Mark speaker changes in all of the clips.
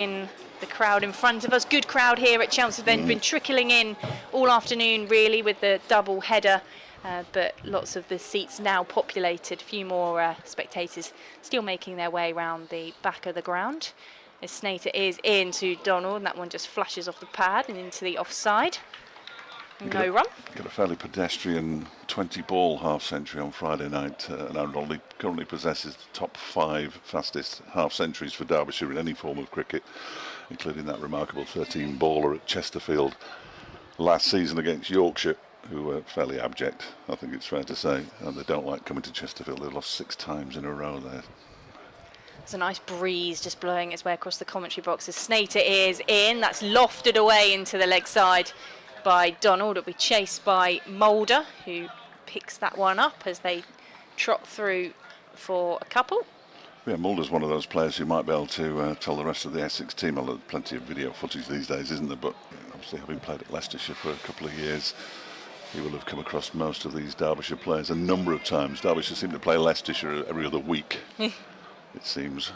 Speaker 1: in the crowd in front of us. Good crowd here at Chelmsford. They've been trickling in all afternoon really with the double header, but lots of the seats now populated. A few more spectators still making their way around the back of the ground. As Snater is in to Donald, and that one just flashes off the pad and into the offside. No run.
Speaker 2: Got a fairly pedestrian 20-ball half-century on Friday night, and Aaron currently possesses the top 5 fastest half-centuries for Derbyshire in any form of cricket, including that remarkable 13-baller at Chesterfield last season against Yorkshire, who were fairly abject, I think it's fair to say, and they don't like coming to Chesterfield. They've lost 6 times in a row there.
Speaker 1: There's a nice breeze just blowing its way across the commentary box as Snater is in. That's lofted away into the leg side by Donald. It'll be chased by Mulder, who picks that one up as they trot through for a couple.
Speaker 2: Yeah, Mulder's one of those players who might be able to tell the rest of the Essex team. Well, there's plenty of video footage these days, isn't there? But obviously, having played at Leicestershire for a couple of years, he will have come across most of these Derbyshire players a number of times. Derbyshire seem to play Leicestershire every other week, it seems.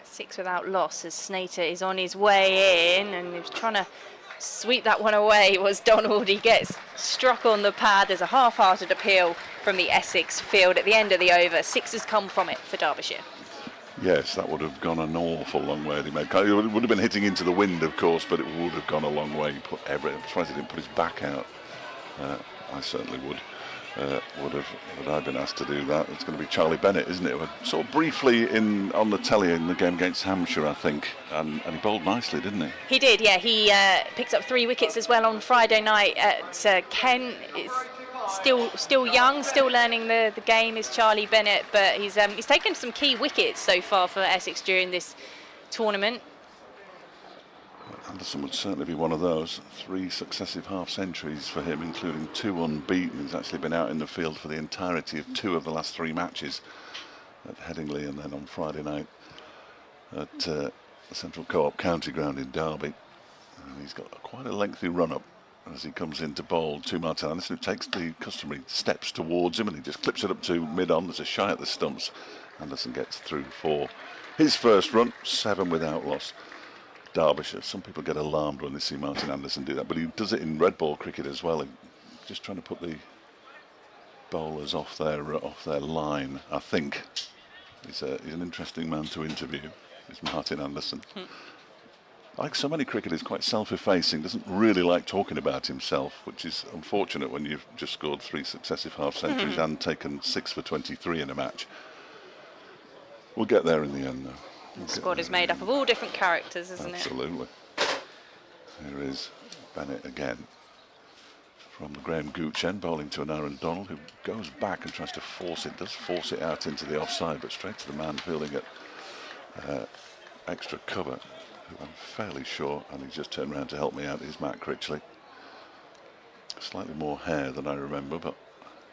Speaker 1: 6 without loss as Snater is on his way in, and he was trying to sweep that one away was Donald. He gets struck on the pad. There's a half-hearted appeal from the Essex field at the end of the over. 6 has come from it for Derbyshire.
Speaker 2: Yes, that would have gone an awful long way. It would have been hitting into the wind, of course, but it would have gone a long way. He put everything. I'm surprised he didn't put his back out. I certainly would. Had I been asked to do that. It's going to be Charlie Bennett, isn't it? Saw briefly on the telly in the game against Hampshire, I think, and he bowled nicely, didn't he?
Speaker 1: He did, yeah. He picked up 3 wickets as well on Friday night at Ken. Is still young, still learning the game is Charlie Bennett, but he's taken some key wickets so far for Essex during this tournament.
Speaker 2: Anderson would certainly be one of those. 3 successive half-centuries for him, including 2 unbeaten. He's actually been out in the field for the entirety of 2 of the last 3 matches at Headingley and then on Friday night at the Central Co-op County Ground in Derby. And he's got quite a lengthy run-up as he comes into bowl to Martin Anderson, who takes the customary steps towards him and he just clips it up to mid-on. There's a shy at the stumps. Anderson gets through for his first run, 7 without loss. Derbyshire. Some people get alarmed when they see Martin Anderson do that, but he does it in red ball cricket as well. Just trying to put the bowlers off their line. I think he's an interesting man to interview. Is Martin Anderson. Like so many cricketers, quite self-effacing. Doesn't really like talking about himself, which is unfortunate when you've just scored 3 successive half-centuries and taken 6 for 23 in a match. We'll get there in the end, though.
Speaker 1: The squad is made up of all different characters, isn't it?
Speaker 2: Absolutely. Here is Bennett again from the Graham Gooch end, bowling to an Aaron Donald, who goes back and tries to force it out into the offside, but straight to the man fielding at extra cover, who I'm fairly sure, and he's just turned around to help me out, is Matt Critchley. Slightly more hair than I remember, but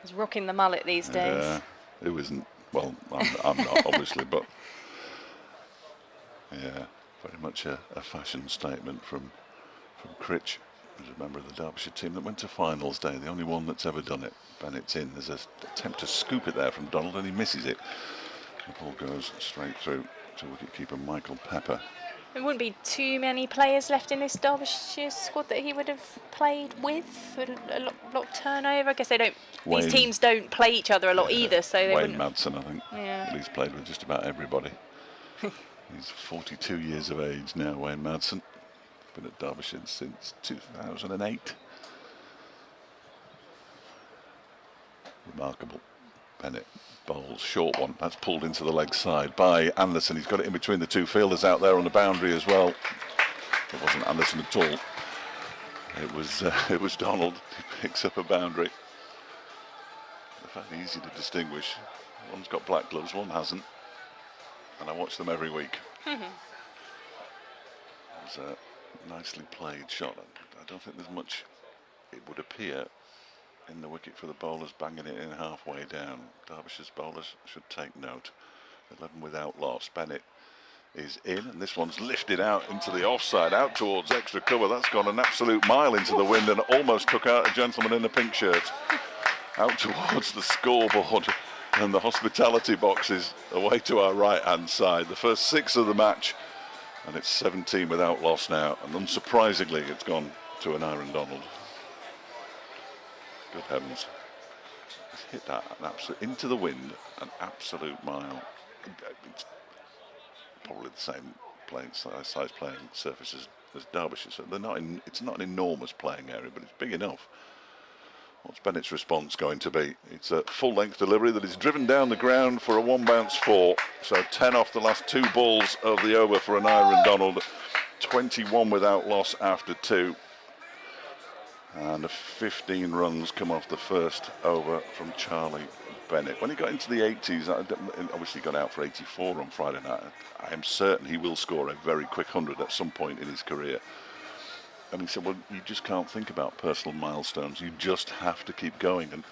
Speaker 1: he's rocking the mullet these days.
Speaker 2: Who isn't? Well, I'm not, obviously, but yeah, very much a fashion statement from Critch, who's a member of the Derbyshire team that went to finals day, the only one that's ever done it. Bennett's in. There's an attempt to scoop it there from Donald and he misses it. The ball goes straight through to wicketkeeper Michael Pepper.
Speaker 1: There wouldn't be too many players left in this Derbyshire squad that he would have played with. A lot of turnover. I guess they don't. These teams don't play each other a lot either, so they
Speaker 2: Wayne Madsen, I think.
Speaker 1: Yeah.
Speaker 2: But he's played with just about everybody. He's 42 years of age now, Wayne Madsen. Been at Derbyshire since 2008. Remarkable. Bennett bowls, short one. That's pulled into the leg side by Anderson. He's got it in between the 2 fielders out there on the boundary as well. It wasn't Anderson at all. It was Donald who picks up a boundary. They're fairly easy to distinguish. One's got black gloves, one hasn't. And I watch them every week. It was a nicely played shot. I don't think there's much, it would appear, in the wicket for the bowlers banging it in halfway down. Derbyshire's bowlers should take note. 11 without loss. Bennett is in, and this one's lifted out into the offside, out towards extra cover. That's gone an absolute mile into the wind and almost took out a gentleman in a pink shirt. Out towards the scoreboard. And the hospitality boxes away to our right-hand side. The first 6 of the match, and it's 17 without loss now. And unsurprisingly, it's gone to an Aaron Donald. Good heavens. He's hit that an absolute, into the wind, an absolute mile. It's probably the same size playing surface as Derbyshire, so they're not in, it's not an enormous playing area, but it's big enough. What's Bennett's response going to be? It's a full-length delivery that is driven down the ground for a 1-bounce 4. So 10 off the last 2 balls of the over for an Aaron Donald. 21 without loss after 2. And 15 runs come off the first over from Charlie Bennett. When he got into the 80s, obviously he got out for 84 on Friday night. I am certain he will score a very quick 100 at some point in his career. And he said, well, you just can't think about personal milestones. You just have to keep going. And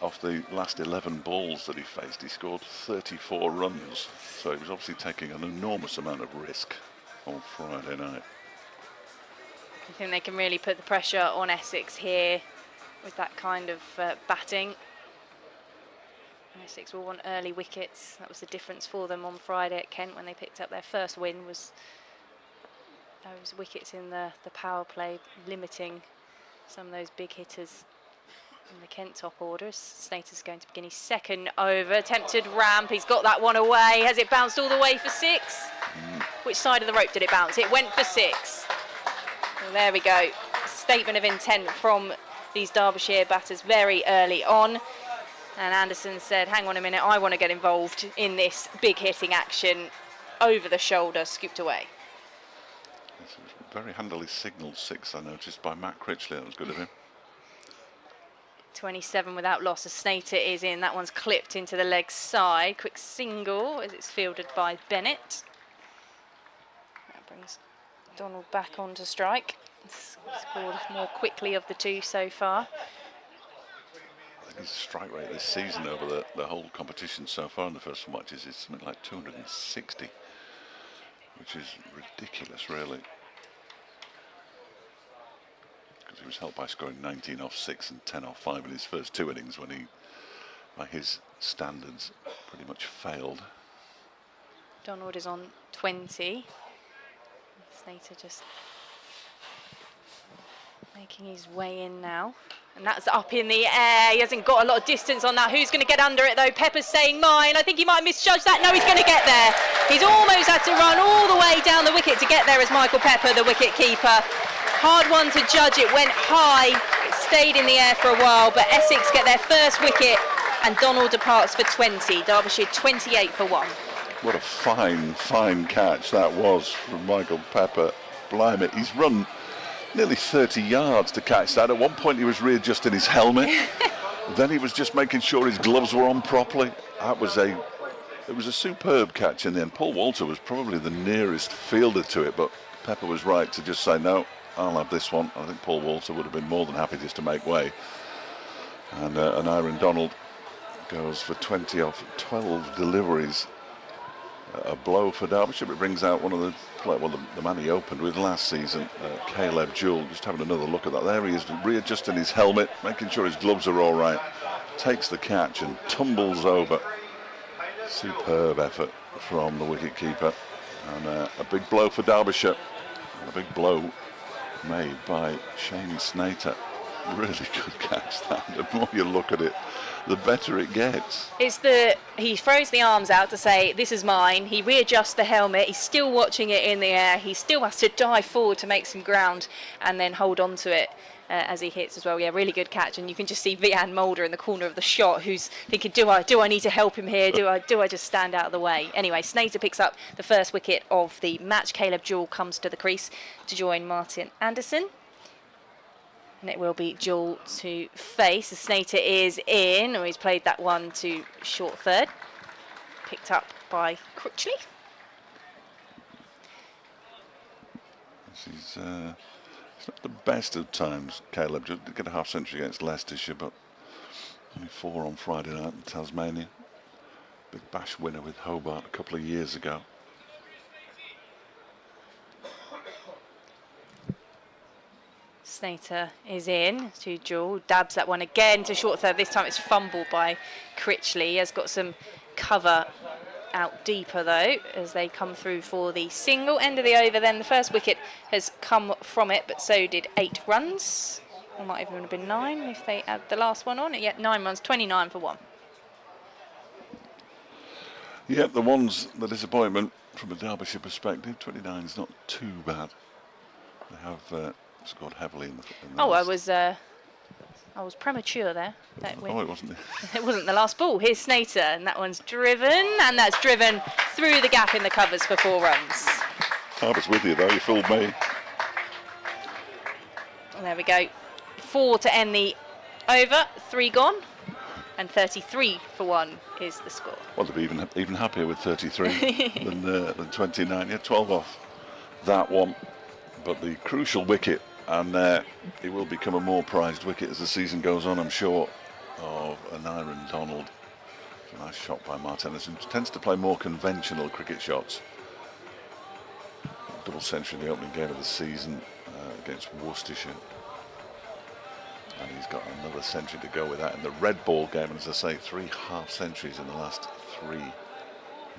Speaker 2: off the last 11 balls that he faced, he scored 34 runs. So he was obviously taking an enormous amount of risk on Friday night.
Speaker 1: I think they can really put the pressure on Essex here with that kind of batting. Essex will want early wickets. That was the difference for them on Friday at Kent when they picked up their first win, was those wickets in the power play, limiting some of those big hitters in the Kent top orders. Snater's going to begin his second over. Attempted ramp, he's got that one away. Has it bounced all the way for 6? Which side of the rope did it bounce? It went for 6. Well, there we go. Statement of intent from these Derbyshire batters very early on. And Anderson said, hang on a minute, I want to get involved in this big hitting action. Over the shoulder, scooped away.
Speaker 2: Very handily signalled 6, I noticed, by Matt Critchley. That was good of him.
Speaker 1: 27 without loss as Snater is in. That one's clipped into the leg side. Quick single as it's fielded by Bennett. That brings Donald back onto strike. Scored more quickly of the 2 so far.
Speaker 2: I think his strike rate this season over the whole competition so far in the first 4 matches is something like 260, which is ridiculous, really. Because he was helped by scoring 19 off 6 and 10 off 5 in his first 2 innings when he, by his standards, pretty much failed.
Speaker 1: Donald is on 20. Snater just making his way in now. And that's up in the air. He hasn't got a lot of distance on that. Who's going to get under it though? Pepper's saying mine. I think he might have misjudged that. No, he's going to get there. He's almost had to run all the way down the wicket to get there as Michael Pepper, the wicket keeper. Hard one to judge. It went high. It stayed in the air for a while, but Essex get their first wicket and Donald departs for 20. Derbyshire 28 for 1.
Speaker 2: What a fine catch that was from Michael Pepper. Blimey, he's run nearly 30 yards to catch that. At one point he was readjusting his helmet. Then he was just making sure his gloves were on properly. It was a superb catch in the end. Paul Walter was probably the nearest fielder to it, but Pepper was right to just say, no, I'll have this one. I think Paul Walter would have been more than happy just to make way. And Aaron Donald goes for 20 off 12 deliveries. A blow for Derbyshire, but brings out one of the man he opened with last season, Caleb Jewell. Just having another look at that. There he is, readjusting his helmet, making sure his gloves are all right. Takes the catch and tumbles over. Superb effort from the wicket-keeper. And a big blow for Derbyshire. And a big blow made by Shane Snater. Really good catch that. The more you look at it, the better it gets. He throws the arms out to say, this is mine. He readjusts the helmet. He's still watching it in the air. He still has to dive forward to make some ground and then hold on to it as he hits as well. Yeah, really good catch. And you can just see Vian Mulder in the corner of the shot who's thinking, do I need to help him here? Do I just stand out of the way? Anyway, Snater picks up the first wicket of the match. Caleb Jewell comes to the crease to join Martin Anderson. And it will be Jewell to face. The Snater is in, or he's played that one to short third. Picked up by Critchley. It's not the best of times, Caleb. Just did get a half century against Leicestershire, but only 4 on Friday night in Tasmania. Big Bash winner with Hobart a couple of years ago.
Speaker 1: Snater is in to Jewel, dabs that one again to short third. This time it's fumbled by Critchley. He has got some cover out deeper though as they come through for the single. End of the over then. The first wicket has come from it, but so did 8 runs. Or might even have been 9 if they add the last one on. Yeah, 9 runs, 29 for 1.
Speaker 2: Yep, the disappointment from a Derbyshire perspective. 29 is not too bad. They have scored heavily in the
Speaker 1: Oh, I was premature there.
Speaker 2: Oh, it wasn't.
Speaker 1: It wasn't the last ball. Here's Snater, and that one's driven, and that's driven through the gap in the covers for 4 runs.
Speaker 2: I was with you though. You fooled me.
Speaker 1: And there we go. 4 to end the over. 3 gone, and 33 for 1 is the score.
Speaker 2: Well, to be even happier with 33 than 29. Yeah, 12 off that one. But the crucial wicket, and it will become a more prized wicket as the season goes on, I'm sure, of an Aaron Donald. It's a nice shot by Martin Anderson. Tends to play more conventional cricket shots. Double century in the opening game of the season against Worcestershire. And he's got another century to go with that in the red ball game. And as I say, 3 half centuries in the last 3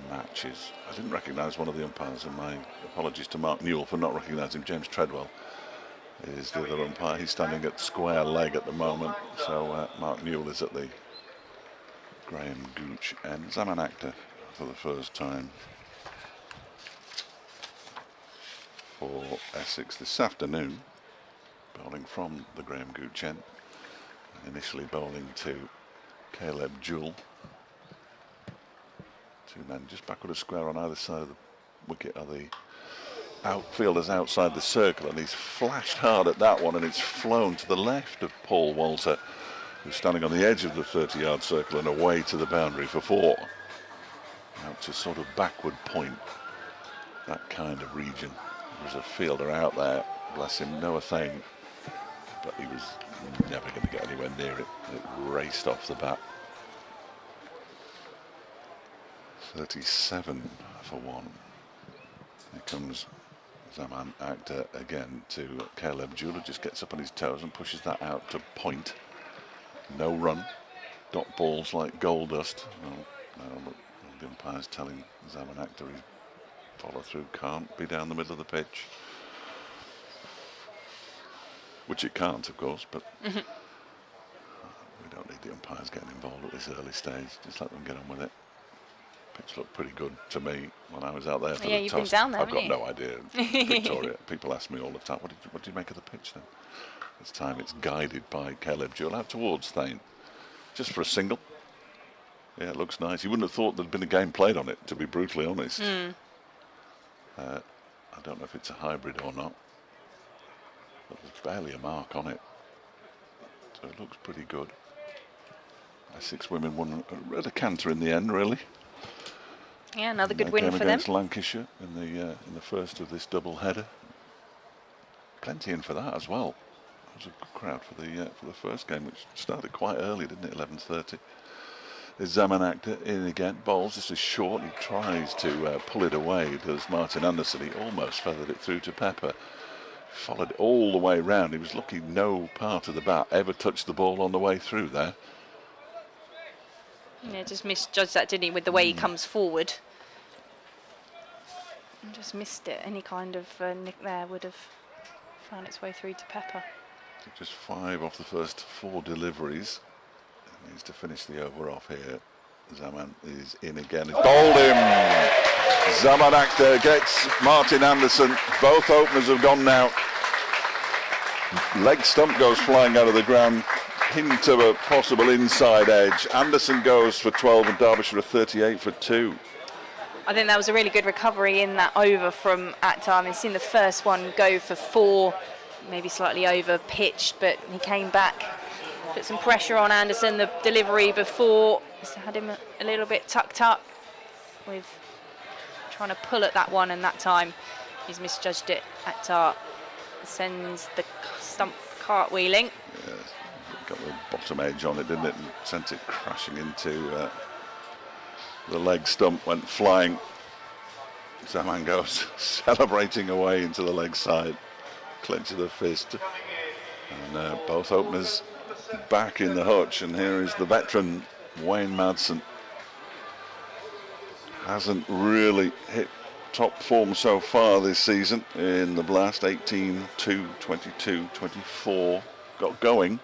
Speaker 2: matches. I didn't recognise one of the umpires, and my apologies to Mark Newell for not recognising. James Treadwell is the other umpire. He's standing at square leg at the moment, so Mark Newell is at the Graham Gooch end. Zaman Akhtar for the first time for Essex this afternoon, bowling from the Graham Gooch end, initially bowling to Caleb Jewell. 2 men just backward of square on either side of the wicket are the outfielders outside the circle, and he's flashed hard at that one, and it's flown to the left of Paul Walter, who's standing on the edge of the 30-yard circle and away to the boundary for 4. Out to sort of backward point, that kind of region. There was a fielder out there, bless him, Noah Thane, but he was never going to get anywhere near it. It raced off the bat. 37 for 1. Here comes Zaman Akhtar again to Caleb Jewell, who just gets up on his toes and pushes that out to point. No run. Dot balls like gold dust. No, the umpire's telling Zaman Akhtar his follow through can't be down the middle of the pitch. Which it can't, of course, but we don't need the umpires getting involved at this early stage. Just let them get on with it. Pitch looked pretty good to me when I was out there for the
Speaker 1: you've
Speaker 2: toss.
Speaker 1: been down there,
Speaker 2: I've got
Speaker 1: haven't
Speaker 2: no idea. Victoria, people ask me all the time, what do you make of the pitch then? This time it's guided by Caleb Jewell out towards Thane. Just for a single. Yeah, it looks nice. You wouldn't have thought there'd been a game played on it, to be brutally honest. I don't know if it's a hybrid or not, but there's barely a mark on it. So it looks pretty good. Essex women won a canter in the end, really.
Speaker 1: Yeah, another good win for them.
Speaker 2: Against Lancashire in the first of this double header. Plenty in for that as well. There was a good crowd for the first game, which started quite early, didn't it? 11:30. There's Zaman Akhtar in again. Bowls just as short. He tries to pull it away. Does Martin Anderson? He almost feathered it through to Pepper. Followed it all the way round. He was lucky no part of the bat ever touched the ball on the way through there.
Speaker 1: Yeah, just misjudged that, didn't he, with the way he comes forward. And just missed it. Any kind of nick there would have found its way through to Pepper.
Speaker 2: Just 5 off the first 4 deliveries. He needs to finish the over off here. Zaman is in again. It's bowled him. Zaman Akhtar gets Martin Anderson. Both openers have gone now. Leg stump goes flying out of the ground. Hint of a possible inside edge. Anderson goes for 12 and Derbyshire are 38 for 2.
Speaker 1: I think that was a really good recovery in that over from Akhtar. We've seen the first one go for 4, maybe slightly over pitched, but he came back, put some pressure on Anderson. The delivery before had him a little bit tucked up with trying to pull at that one, and that time he's misjudged it. Akhtar sends the stump cartwheeling.
Speaker 2: Yeah, got the bottom edge on it, didn't it, and sent it crashing into the leg stump, went flying. Zaman goes celebrating away into the leg side, clench of the fist. And both openers back in the hutch, and here is the veteran Wayne Madsen. Hasn't really hit top form so far this season in the blast. 18, 2, 22, 24. Got going.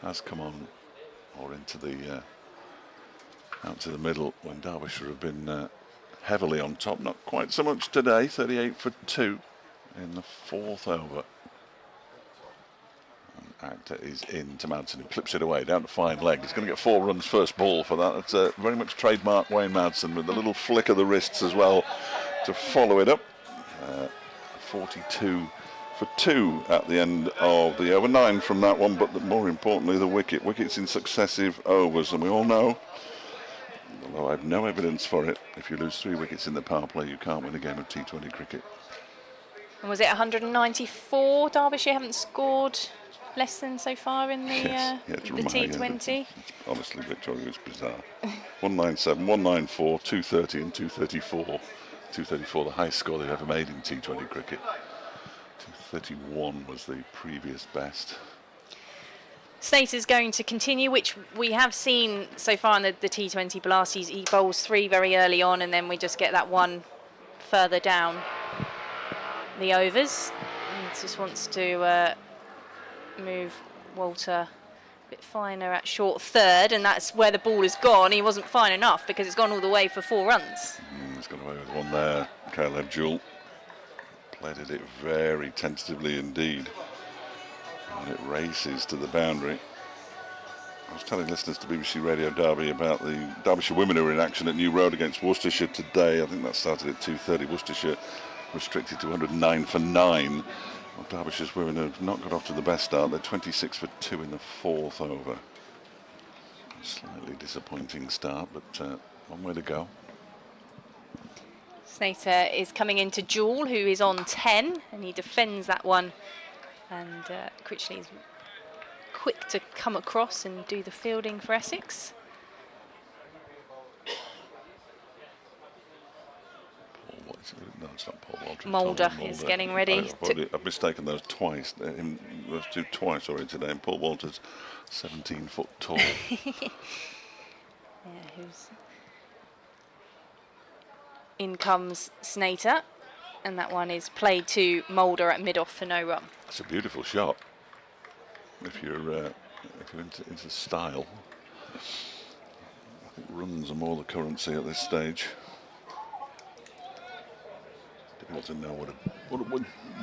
Speaker 2: Has come on or into the out to the middle when Derbyshire have been heavily on top. Not quite so much today. 38 for 2 in the 4th over. Actor is in to Madsen, who clips it away down to fine leg. He's going to get 4 runs first ball for that. That's very much trademark Wayne Madsen, with the little flick of the wrists as well to follow it up. 42 for 2 at the end of the over. 9 from that one, but more importantly the wickets in successive overs. And we all know, although I have no evidence for it, if you lose 3 wickets in the power play, you can't win a game of T20 cricket.
Speaker 1: And was it 194? Derbyshire haven't scored less than so far in the T20.
Speaker 2: Yeah, honestly, Victoria, it's bizarre. 197, 194, 230 and 234. 234, the highest score they've ever made in T20 cricket. 231 was the previous best.
Speaker 1: Snater's going to continue, which we have seen so far in the T20 blast. He bowls 3 very early on, and then we just get that 1 further down the overs. He just wants to move Walter a bit finer at short third, and that's where the ball has gone. He wasn't fine enough because it's gone all the way for 4 runs.
Speaker 2: He's got away with one there. Caleb Jewell played it very tentatively indeed, and it races to the boundary. I was telling listeners to BBC Radio Derby about the Derbyshire women who were in action at New Road against Worcestershire today. I think that started at 2:30. Worcestershire restricted to 109 for 9. Well, Derbyshire's women have not got off to the best start. They're 26 for 2 in the 4th over. A slightly disappointing start, but one way to go.
Speaker 1: Snater is coming into Jewell, who is on 10, and he defends that one. And Critchley is quick to come across and do the fielding for Essex.
Speaker 2: No, it's not Paul Walter.
Speaker 1: Mulder is getting ready.
Speaker 2: I've mistaken those twice. Those 2 twice already today. And Paul Walter's 17 foot tall.
Speaker 1: Yeah, in comes Snater, and that one is played to Mulder at mid-off for no run.
Speaker 2: It's a beautiful shot. If you're into style, I think runs are more the currency at this stage. Difficult to know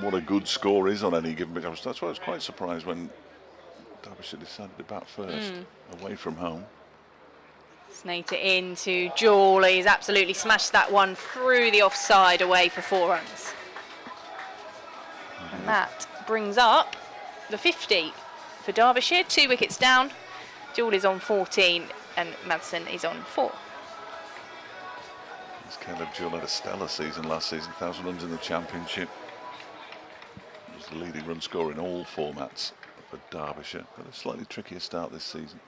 Speaker 2: what a good score is on any given pitch. That's why I was quite surprised when Derbyshire decided to bat first away from home.
Speaker 1: Snater into Jewell. He's absolutely smashed that one through the offside away for 4 runs. And that brings up the 50 for Derbyshire. 2 wickets down. Jewell is on 14 and Madsen is on 4.
Speaker 2: Caleb Jewell had a stellar season last season, 1,000 runs in the championship. He was the leading run scorer in all formats for Derbyshire, but a slightly trickier start this season.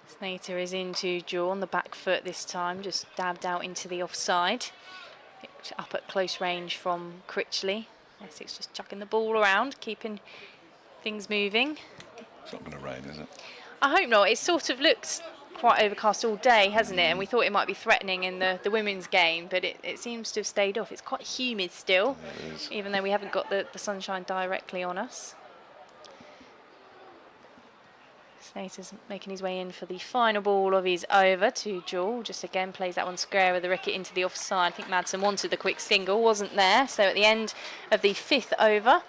Speaker 1: Snater is into Jewell on the back foot this time, just dabbed out into the offside. Picked up at close range from Critchley. Essex just chucking the ball around, keeping things moving.
Speaker 2: It's not going to rain, is it?
Speaker 1: I hope not. It sort of looks quite overcast all day, hasn't it? And we thought it might be threatening in the women's game, but it seems to have stayed off. It's quite humid still,
Speaker 2: yeah, it is.
Speaker 1: Even though we haven't got the sunshine directly on us. Snater's making his way in for the final ball of his over to Jewell. Just again plays that one square with the wicket into the offside. I think Madsen wanted the quick single, wasn't there. So at the end of the 5th over,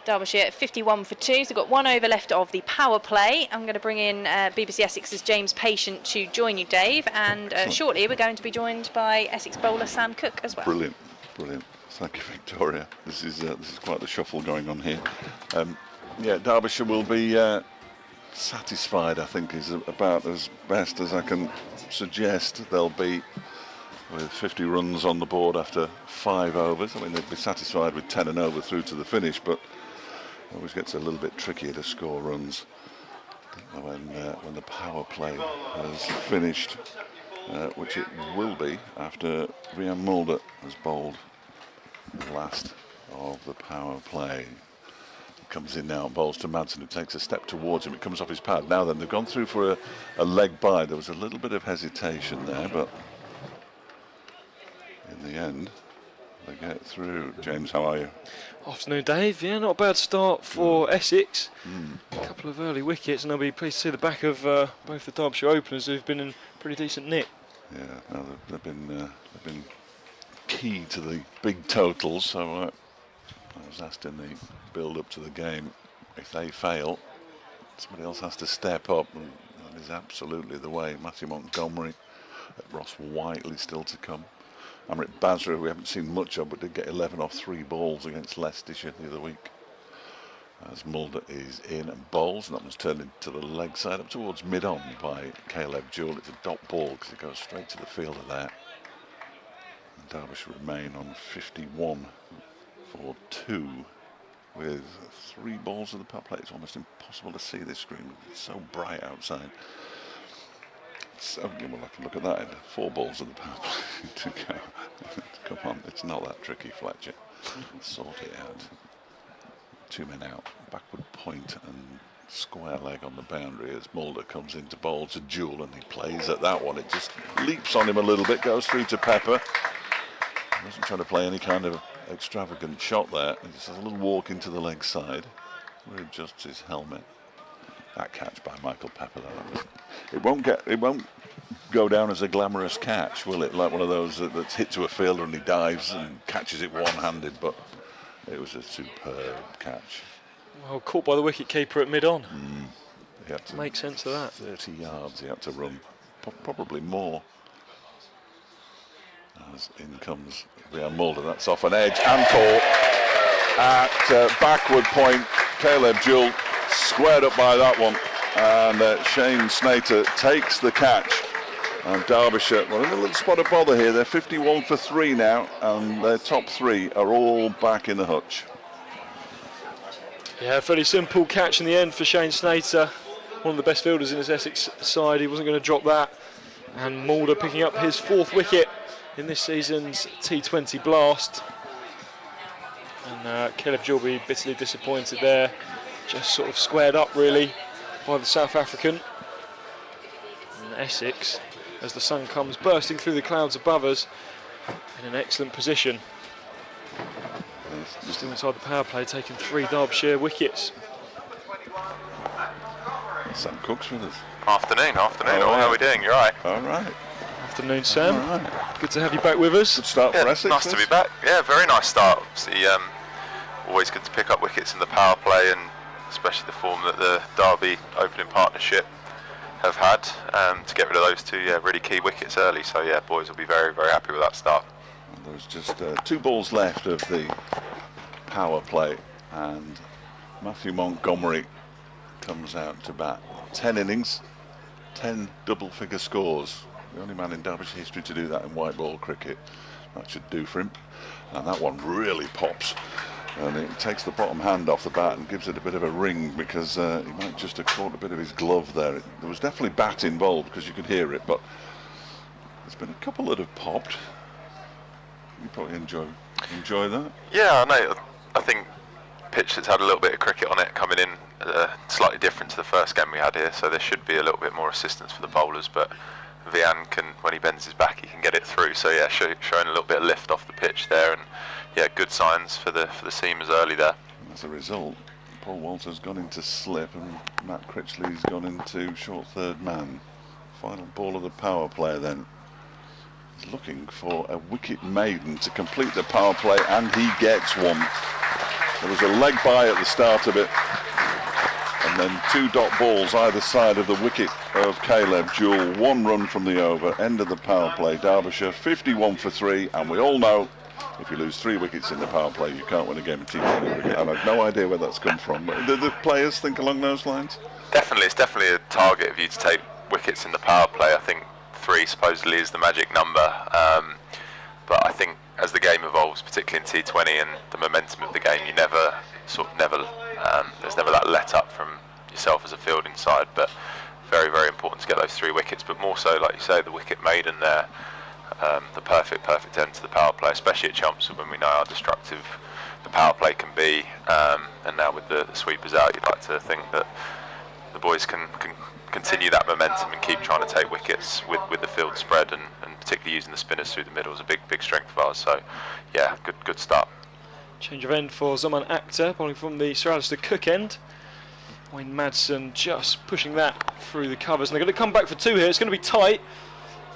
Speaker 1: Derbyshire at 51 for 2. So we've got 1 over left of the power play. I'm going to bring in BBC Essex's James Patient to join you, Dave. And shortly we're going to be joined by Essex bowler Sam Cook as well.
Speaker 2: Brilliant, brilliant. Thank you, Victoria. This is quite the shuffle going on here. Yeah, Derbyshire will be satisfied, I think, is about as best as I can suggest they'll be, with 50 runs on the board after 5 overs. I mean, they'd be satisfied with 10 and over through to the finish, but it always gets a little bit trickier to score runs when the power play has finished, which it will be after Rian Mulder has bowled the last of the power play. Comes in now and bowls to Madsen, who takes a step towards him. It comes off his pad. Now then, they've gone through for a leg bye. There was a little bit of hesitation there, but in the end, they get through. James, how are you?
Speaker 3: Afternoon, Dave. Yeah, not a bad start for Essex. A couple of early wickets, and I'll be pleased to see the back of both the Derbyshire openers, who've been in pretty decent nick.
Speaker 2: Yeah, no, they've been key to the big totals. So I was asked in the build-up to the game, if they fail, somebody else has to step up, and that is absolutely the way. Matthew Montgomery, Ross Whiteley still to come. Amrit Basra, we haven't seen much of, but did get 11 off 3 balls against Leicestershire the other week. As Mulder is in and bowls, and that one's turned into the leg side up towards mid-on by Caleb Jewell. It's a dot ball because it goes straight to the fielder there. And Derbyshire remain on 51 for 2 with 3 balls of the power play. It's almost impossible to see this screen. It's so bright outside. So, well, I can look at that. 4 balls of the power play to go. Come on, it's not that tricky, Fletcher. Sort it out. 2 men out, backward point and square leg on the boundary as Mulder comes into bowl to Jewell, and he plays at that one. It just leaps on him a little bit, goes through to Pepper. He wasn't trying to play any kind of extravagant shot there. He just has a little walk into the leg side, readjusts his helmet. That catch by Michael Pepper, though. It won't go down as a glamorous catch, will it? Like one of those that's hit to a fielder and he dives and catches it one-handed, but it was a superb catch.
Speaker 3: Well, caught by the wicket-keeper at mid-on.
Speaker 2: He had to
Speaker 3: Make sense of that.
Speaker 2: 30 yards he had to run, probably more. As in comes Rian Mulder, that's off an edge and caught at backward point. Caleb Jewell squared up by that one, and Shane Snater takes the catch. And Derbyshire, well, in a little spot of bother here. They're 51 for 3 now, and their top 3 are all back in the hutch.
Speaker 3: Yeah, fairly simple catch in the end for Shane Snater, one of the best fielders in his Essex side. He wasn't going to drop that. And Mulder picking up his 4th wicket in this season's T20 blast. And Caleb Jewell will be bitterly disappointed there. Just sort of squared up really by the South African. And Essex, as the sun comes bursting through the clouds above us, in an excellent position. Still inside the power play, taking 3 Derbyshire wickets.
Speaker 2: Sam Cook's with us.
Speaker 4: Afternoon.
Speaker 2: Oh,
Speaker 4: How are we doing? You alright?
Speaker 2: All right.
Speaker 3: Afternoon, Sam.
Speaker 2: All right.
Speaker 3: Good to have you back with us.
Speaker 2: Good start for Essex.
Speaker 4: Nice to be back. Yeah, very nice start. Obviously, always good to pick up wickets in the power play, and especially the form that the Derby opening partnership have had, to get rid of those 2 really key wickets early. So yeah, boys will be very, very happy with that start.
Speaker 2: There's just 2 balls left of the power play, and Matthew Montgomery comes out to bat. 10 innings, 10 double-figure scores. The only man in Derbyshire history to do that in white ball cricket. That should do for him. And that one really pops. And it takes the bottom hand off the bat and gives it a bit of a ring, because he might just have caught a bit of his glove there. There was definitely bat involved because you could hear it, but there's been a couple that have popped. You probably enjoy that.
Speaker 4: Yeah, I know. I think pitch that's had a little bit of cricket on it coming in, slightly different to the first game we had here, so there should be a little bit more assistance for the bowlers, but Vian can, when he bends his back, he can get it through. So yeah, showing a little bit of lift off the pitch there, and yeah, good signs for the seamers early there.
Speaker 2: As a result, Paul Walter's gone into slip and Matt Critchley's gone into short third man. Final ball of the power play then. He's looking for a wicket maiden to complete the power play, and he gets one. There was a leg bye at the start of it, and then 2 dot balls either side of the wicket of Caleb Jewell. 1 run from the over, end of the power play. Derbyshire 51 for 3, and we all know if you lose 3 wickets in the power play, you can't win a game of T20 cricket. And I've no idea where that's come from. Do the players think along those lines?
Speaker 4: Definitely, it's definitely a target of you to take wickets in the power play. I think 3 supposedly is the magic number, but I think as the game evolves, particularly in T20 and the momentum of the game, you never there's never that let up from yourself as a fielding side. But very, very important to get those 3 wickets, but more so, like you say, the wicket maiden there, the perfect end to the power play, especially at Chelmsford when we know how destructive the power play can be, and now with the sweepers out, you'd like to think that the boys can continue that momentum and keep trying to take wickets with the field spread, and particularly using the spinners through the middle is a big strength of ours. So yeah, good start.
Speaker 3: Change of end for Zaman Akhtar, bowling from the Sir Alistair Cook end. Wayne Madsen just pushing that through the covers, and they're going to come back for 2 here. It's going to be tight,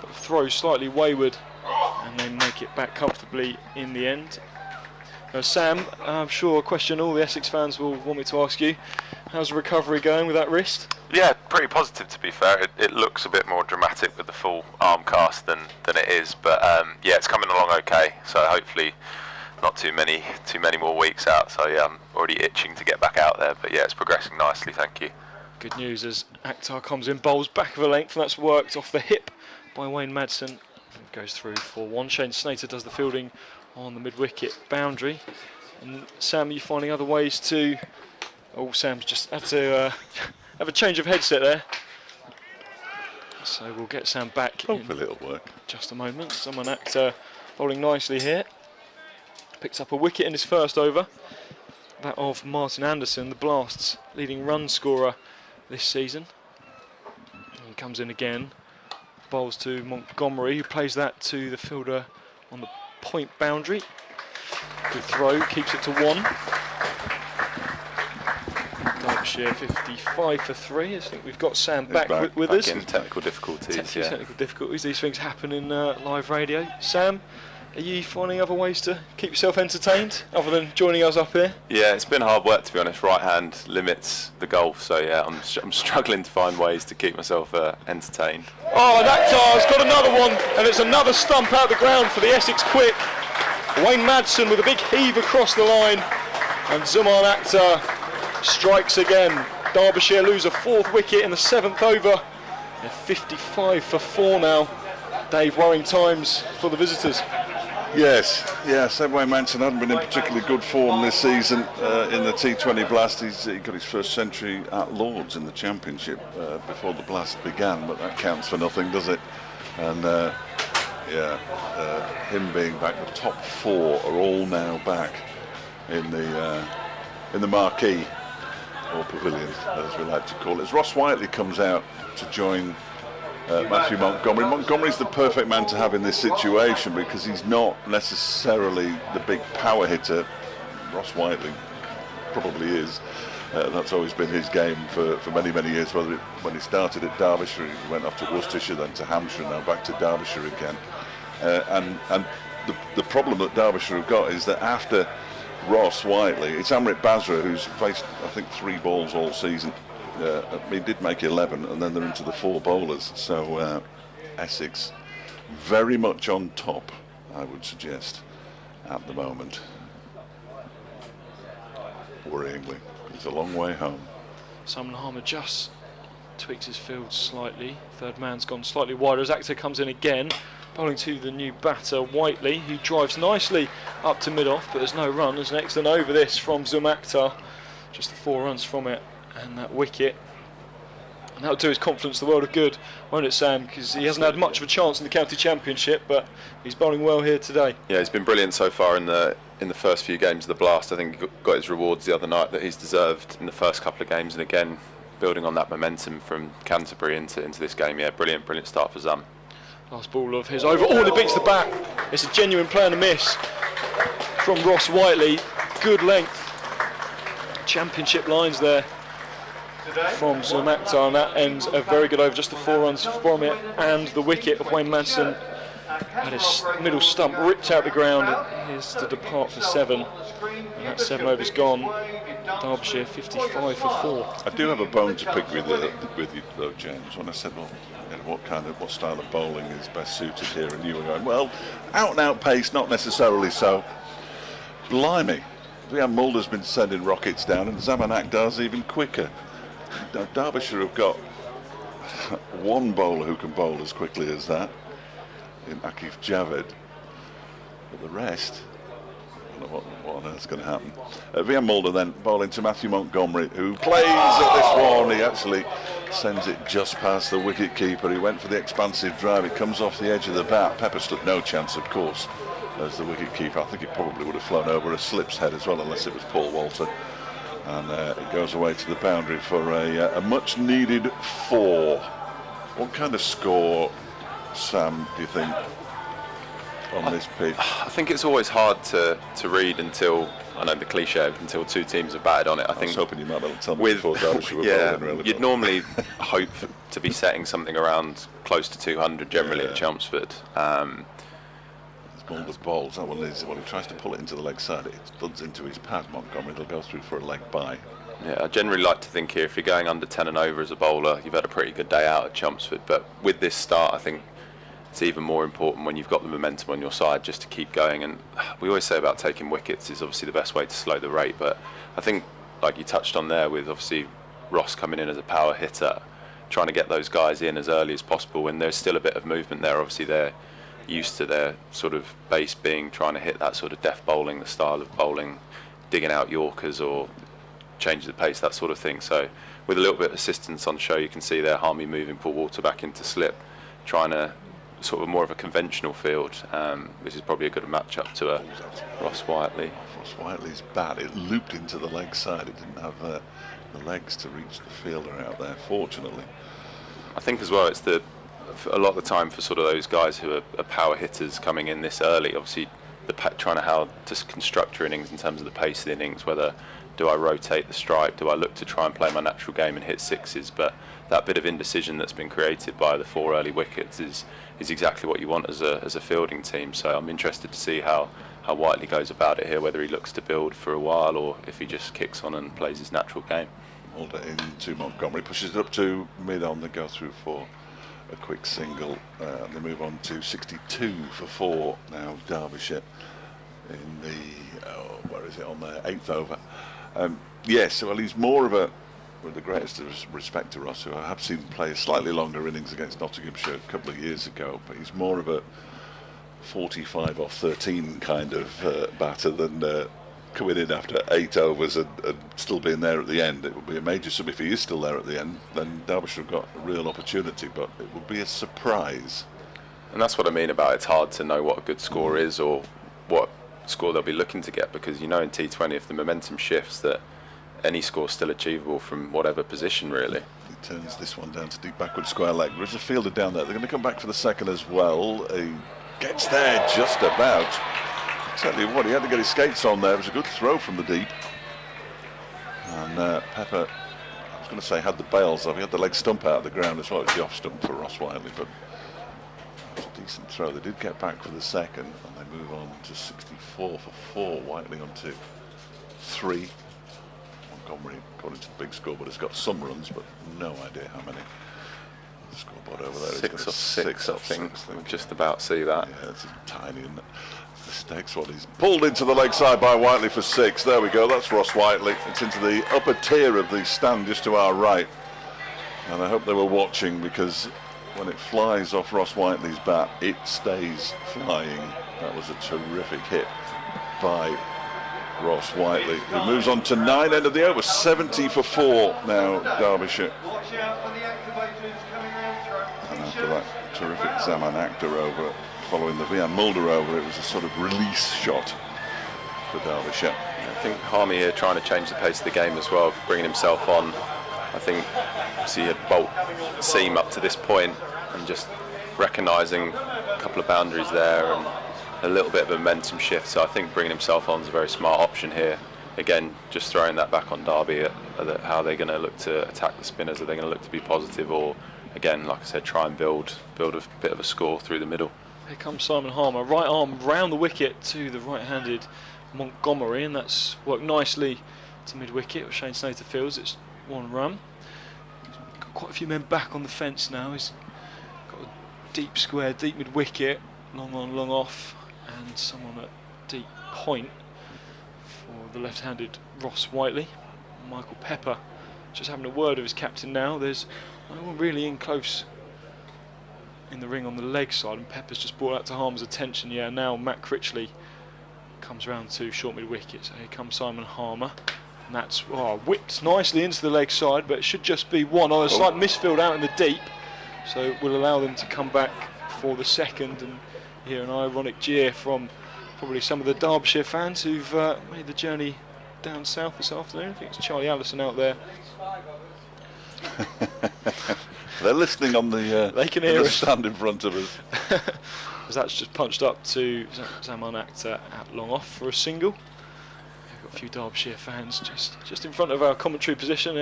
Speaker 3: but the throw slightly wayward, and they make it back comfortably in the end. Now, Sam, I'm sure a question all the Essex fans will want me to ask you: how's the recovery going with that wrist?
Speaker 4: Yeah, pretty positive, to be fair. It looks a bit more dramatic with the full arm cast than it is, but yeah, it's coming along okay. So hopefully not too many more weeks out. So yeah, I'm already itching to get back out there. But yeah, it's progressing nicely. Thank you.
Speaker 3: Good news as Akhtar comes in, bowls back of a length, and that's worked off the hip by Wayne Madsen. And goes through for 1. Shane Snater does the fielding on the mid-wicket boundary. And Sam, are you finding other ways to? Oh, Sam's just had to have a change of headset there. So we'll get Sam back
Speaker 2: Hopefully it'll work.
Speaker 3: Just a moment. Zaman Akhtar bowling nicely here. Picks up a wicket in his first over. That of Martin Anderson, the Blast's leading run scorer this season. He comes in again. Bowls to Montgomery, who plays that to the fielder on the point boundary. Good throw, keeps it to 1. Derbyshire 55 for 3. I think we've got Sam back with us.
Speaker 4: In technical difficulties.
Speaker 3: Technical difficulties. These things happen in live radio. Sam, are you finding other ways to keep yourself entertained other than joining us up here?
Speaker 5: Yeah, it's been hard work, to be honest. Right hand limits the golf, so yeah, I'm struggling to find ways to keep myself entertained.
Speaker 3: Oh, and Akhtar's got another one, and it's another stump out the ground for the Essex quick. Wayne Madsen with a big heave across the line, and Zaman Akhtar strikes again. Derbyshire lose a 4th wicket in the 7th over. They're 55 for 4 now. Dave, worrying times for the visitors.
Speaker 2: Yes, Wayne Madsen hadn't been in particularly good form this season in the T20 Blast. He got his first century at Lords in the Championship before the Blast began, but that counts for nothing, does it? And him being back, the top 4 are all now back in the marquee, or pavilion, as we like to call it. As Ross Whiteley comes out to join Matthew Montgomery. Montgomery's the perfect man to have in this situation because he's not necessarily the big power hitter. Ross Whiteley probably is. That's always been his game for many years. When he started at Derbyshire, he went off to Worcestershire, then to Hampshire, now back to Derbyshire again. And the problem that Derbyshire have got is that after Ross Whiteley, it's Amrit Basra who's faced, I think, 3 balls all season. He did make 11, and then they're into the 4 bowlers. So Essex very much on top, I would suggest, at the moment. Worryingly, it's a long way home.
Speaker 3: Simon Harmer just tweaks his field slightly. Third man's gone slightly wider as Akhtar comes in again, bowling to the new batter Whiteley, who drives nicely up to mid-off, but there's no run. There's an excellent over this from Zaman Akhtar, just the 4 runs from it. And that wicket, and that'll do his confidence the world of good, won't it, Sam? Because he hasn't had much of a chance in the county championship, but he's bowling well here today.
Speaker 5: Yeah, he's been brilliant so far in the first few games of the Blast. I think he got his rewards the other night that he's deserved in the first couple of games, and again building on that momentum from Canterbury into this game. Yeah, brilliant start for Zam.
Speaker 3: Last ball of his over. Oh, and it beats the bat. It's a genuine play and a miss from Ross Whiteley. Good length. Championship lines there from Zaman Akhtar, and that ends a very good over. Just the 4 runs from it, and the wicket of Wayne Madsen had his middle stump ripped out the ground. Here's to depart for 7, and that 7 overs gone. Derbyshire 55 for 4.
Speaker 2: I do have a bone to pick with you though, James. When I said, well, what style of bowling is best suited here, and you were going, well, out and out pace, not necessarily so. Blimey, Rian Mulder's been sending rockets down, and Zaman Akhtar's even quicker. Derbyshire have got 1 bowler who can bowl as quickly as that, in Akif Javed, but the rest, I don't know what on earth's going to happen. Rian Mulder then bowling to Matthew Montgomery, who plays at this one. He actually sends it just past the wicket keeper. He went for the expansive drive. It comes off the edge of the bat. Pepper stood no chance, of course, as the wicket keeper. I think it probably would have flown over a slip's head as well, unless it was Paul Walter. And it goes away to the boundary for a much needed 4. What kind of score, Sam, do you think, on this pitch?
Speaker 5: I think it's always hard to read until, I know the cliche, until 2 teams have batted on it. I think
Speaker 2: was hoping you might be able to tell me
Speaker 5: with,
Speaker 2: before Derbyshire were
Speaker 5: yeah,
Speaker 2: bowling, really,
Speaker 5: you'd normally hope to be setting something around close to 200 generally at Chelmsford.
Speaker 2: One with balls, that one is, when he tries to pull it into the leg side, it thuds into his pad. Montgomery, it'll go through for a leg bye.
Speaker 5: Yeah, I generally like to think here, if you're going under 10 and over as a bowler, you've had a pretty good day out at Chelmsford. But with this start, I think it's even more important when you've got the momentum on your side just to keep going. And we always say about taking wickets is obviously the best way to slow the rate. But I think, like you touched on there, with obviously Ross coming in as a power hitter, trying to get those guys in as early as possible when there's still a bit of movement there. Obviously, they're used to their sort of base being trying to hit that sort of death bowling, the style of bowling, digging out Yorkers or changing the pace, that sort of thing. So with a little bit of assistance on show, you can see there Harmy moving Paul Walter back into slip, trying to sort of more of a conventional field, which is probably a good match-up to a Ross Whiteley.
Speaker 2: Ross Whiteley's bat, it looped into the leg side. It didn't have the legs to reach the fielder out there, fortunately.
Speaker 5: I think as well, it's a lot of the time for sort of those guys who are power hitters coming in this early, obviously trying to how to construct your innings in terms of the pace of the innings, whether do I rotate the strike, do I look to try and play my natural game and hit sixes. But that bit of indecision that's been created by the 4 early wickets is exactly what you want as a fielding team. So I'm interested to see how Whiteley goes about it here, whether he looks to build for a while or if he just kicks on and plays his natural game.
Speaker 2: Mulder into Montgomery, pushes it up to mid-on, they go through for a quick single. They move on to 62 for 4 now, Derbyshire in the, where is it, on their 8th over. Yes, well, he's more of a, with the greatest of respect to Ross, who I have seen play slightly longer innings against Nottinghamshire a couple of years ago, but he's more of a 45 off 13 kind of batter than coming in after 8 overs and still being there at the end. It would be a major sub if he is still there at the end. Then Derbyshire have got a real opportunity, but it would be a surprise.
Speaker 5: And that's what I mean about it's hard to know what a good score is or what score they'll be looking to get, because you know in T20 if the momentum shifts that any score is still achievable from whatever position really.
Speaker 2: He turns this one down to deep backward square leg. There's a fielder down there. They're going to come back for the second as well. He gets there just about. I tell you what, he had to get his skates on there. It was a good throw from the deep. And Pepper, I was going to say, had the bails off. He had the leg stump out of the ground as well. It's the off stump for Ross Whiteley, but it was a decent throw. They did get back for the second, and they move on to 64 for 4. Whiteley on to 3. Montgomery, according to the big scoreboard, has got some runs, but no idea how many. The scoreboard over there.
Speaker 5: 6 off 6, I think.
Speaker 2: I
Speaker 5: We'll just about see that.
Speaker 2: Yeah, it's tiny, isn't it? This next one is pulled into the leg side by Whiteley for 6. There we go, that's Ross Whiteley. It's into the upper tier of the stand just to our right. And I hope they were watching, because when it flies off Ross Whiteley's bat, it stays flying. That was a terrific hit by Ross Whiteley, who moves on to 9 end of the over. 70 for 4 now, Derbyshire. And after that terrific Zaman Akhtar over, following the Vian Mulder over, it was a sort of release shot for Derbyshire.
Speaker 5: I think Harmy here trying to change the pace of the game as well, bringing himself on. I think he had Bolt seam up to this point and just recognising a couple of boundaries there and a little bit of a momentum shift. So I think bringing himself on is a very smart option here. Again, just throwing that back on Derby at how they're going to look to attack the spinners. Are they going to look to be positive, or again, like I said, try and build a bit of a score through the middle?
Speaker 3: Here comes Simon Harmer, right arm round the wicket to the right-handed Montgomery, and that's worked nicely to mid-wicket. Shane Snater fields, it's 1 run. He's got quite a few men back on the fence now. He's got a deep square, deep mid-wicket, long on, long off, and someone at deep point for the left-handed Ross Whiteley. Michael Pepper just having a word with his captain now. There's no one really in close in the ring on the leg side, and Pepper's just brought that to Harmer's attention. Yeah, now Matt Critchley comes round to short mid wicket. So here comes Simon Harmer. And that's whipped nicely into the leg side, but it should just be one on a slight misfield out in the deep. So we'll allow them to come back for the second, and hear an ironic jeer from probably some of the Derbyshire fans who've made the journey down south this afternoon. I think it's Charlie Allison out there.
Speaker 2: They're listening on the
Speaker 3: they can hear us.
Speaker 2: stand in front of us.
Speaker 3: As that's just punched up to Zaman Akhtar at long off for a single. We've got a few Derbyshire fans just in front of our commentary position.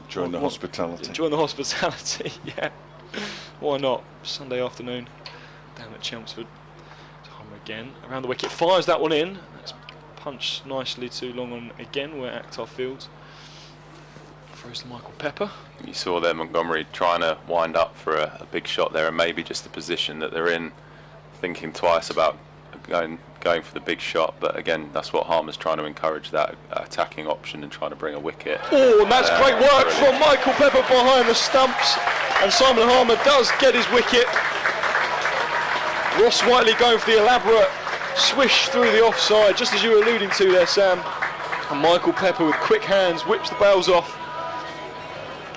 Speaker 2: Enjoying the hospitality.
Speaker 3: Enjoying the hospitality, yeah. Why not? Sunday afternoon down at Chelmsford. Harmer again around the wicket, fires that one in. That's punched nicely to long on again where Akhtar fields. Throws to Michael Pepper.
Speaker 5: You saw there Montgomery trying to wind up for a big shot there, and maybe just the position that they're in, thinking twice about going for the big shot. But again, that's what Harmer's trying to encourage, that attacking option and trying to bring a wicket.
Speaker 3: Oh, and that's great work from Michael Pepper behind the stumps, and Simon Harmer does get his wicket. Ross Whiteley going for the elaborate swish through the offside, just as you were alluding to there, Sam. And Michael Pepper with quick hands whips the bails off.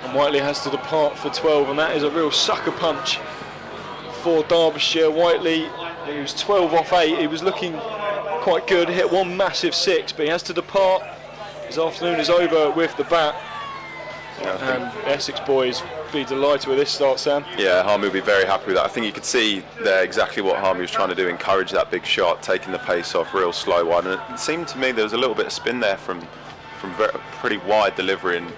Speaker 3: And Whiteley has to depart for 12, and that is a real sucker punch for Derbyshire. Whiteley, he was 12 off 8, he was looking quite good, hit one massive 6, but he has to depart. His afternoon is over with the bat. And Essex boys be delighted with this start, Sam.
Speaker 5: Yeah, Harmy will be very happy with that. I think you could see there exactly what Harmy was trying to do, encourage that big shot, taking the pace off, real slow one. And it seemed to me there was a little bit of spin there from pretty wide delivery, and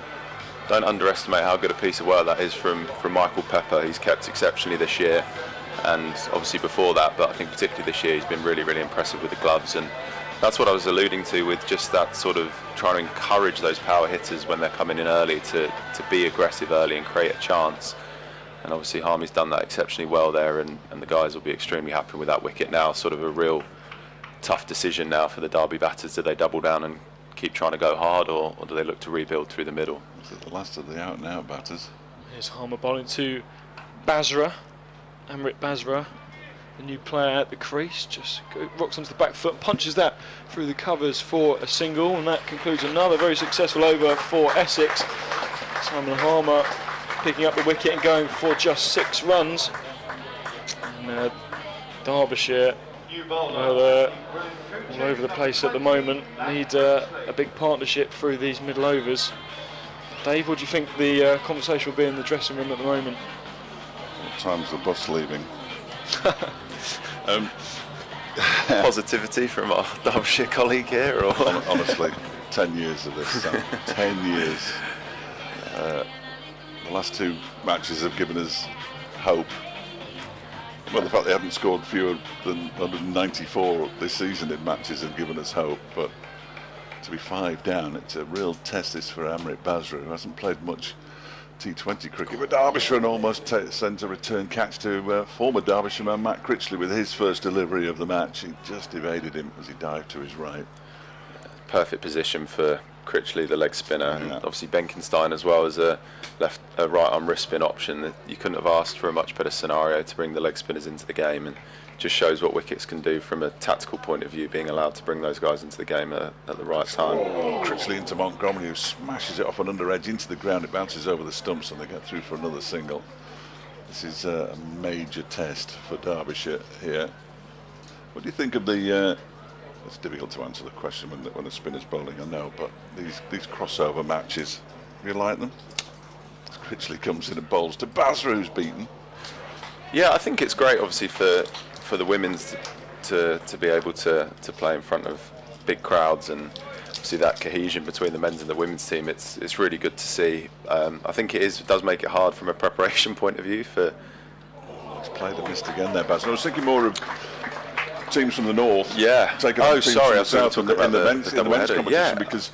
Speaker 5: don't underestimate how good a piece of work that is from Michael Pepper. He's kept exceptionally this year, and obviously before that, but I think particularly this year he's been really, really impressive with the gloves. And that's what I was alluding to with just that sort of trying to encourage those power hitters when they're coming in early to be aggressive early and create a chance. And obviously Harmy's done that exceptionally well there, and the guys will be extremely happy with that wicket now. Sort of a real tough decision now for the Derby batters. Do they double down and keep trying to go hard, or do they look to rebuild through the middle?
Speaker 2: This is the last of the out-and-out batters.
Speaker 3: Here's Harmer bowling to Basra, Amrit Basra, the new player at the crease, just rocks onto the back foot, punches that through the covers for a single, and that concludes another very successful over for Essex. Simon Harmer picking up the wicket and going for just 6 runs. And Derbyshire all over the place at the moment, need a big partnership through these middle overs. Dave, what do you think the conversation will be in the dressing room at the moment?
Speaker 2: What time's the bus leaving?
Speaker 5: Positivity from our Derbyshire colleague here, or
Speaker 2: honestly, 10 years of this, Sam. 10 years. The last 2 matches have given us hope. Well, the fact they haven't scored fewer than 194 this season in matches have given us hope, but to be 5 down, it's a real test this for Amrit Basra, who hasn't played much T20 cricket. But Derbyshire and almost sent a return catch to former Derbyshire man Matt Critchley with his first delivery of the match. He just evaded him as he dived to his right.
Speaker 5: Perfect position for Critchley, the leg spinner, and obviously Benkenstein as well as a right arm wrist spin option. You couldn't have asked for a much better scenario to bring the leg spinners into the game, and just shows what wickets can do from a tactical point of view, being allowed to bring those guys into the game at the right time.
Speaker 2: Critchley into Montgomery, who smashes it off an under edge into the ground. It bounces over the stumps and they get through for another single. This is a major test for Derbyshire here. What do you think of the it's difficult to answer the question when a spinner's bowling, I know, but these crossover matches, do you like them? Critchley comes in and bowls to Basra, who's beaten.
Speaker 5: Yeah, I think it's great, obviously, for the women's to be able to play in front of big crowds, and see that cohesion between the men's and the women's team. It's really good to see. I think it does make it hard from a preparation point of view for.
Speaker 2: He's played a missed again there, Basra. I was thinking more of teams from the north.
Speaker 5: Yeah.
Speaker 2: Taking on teams from the south in the men's competition,
Speaker 5: yeah.
Speaker 2: because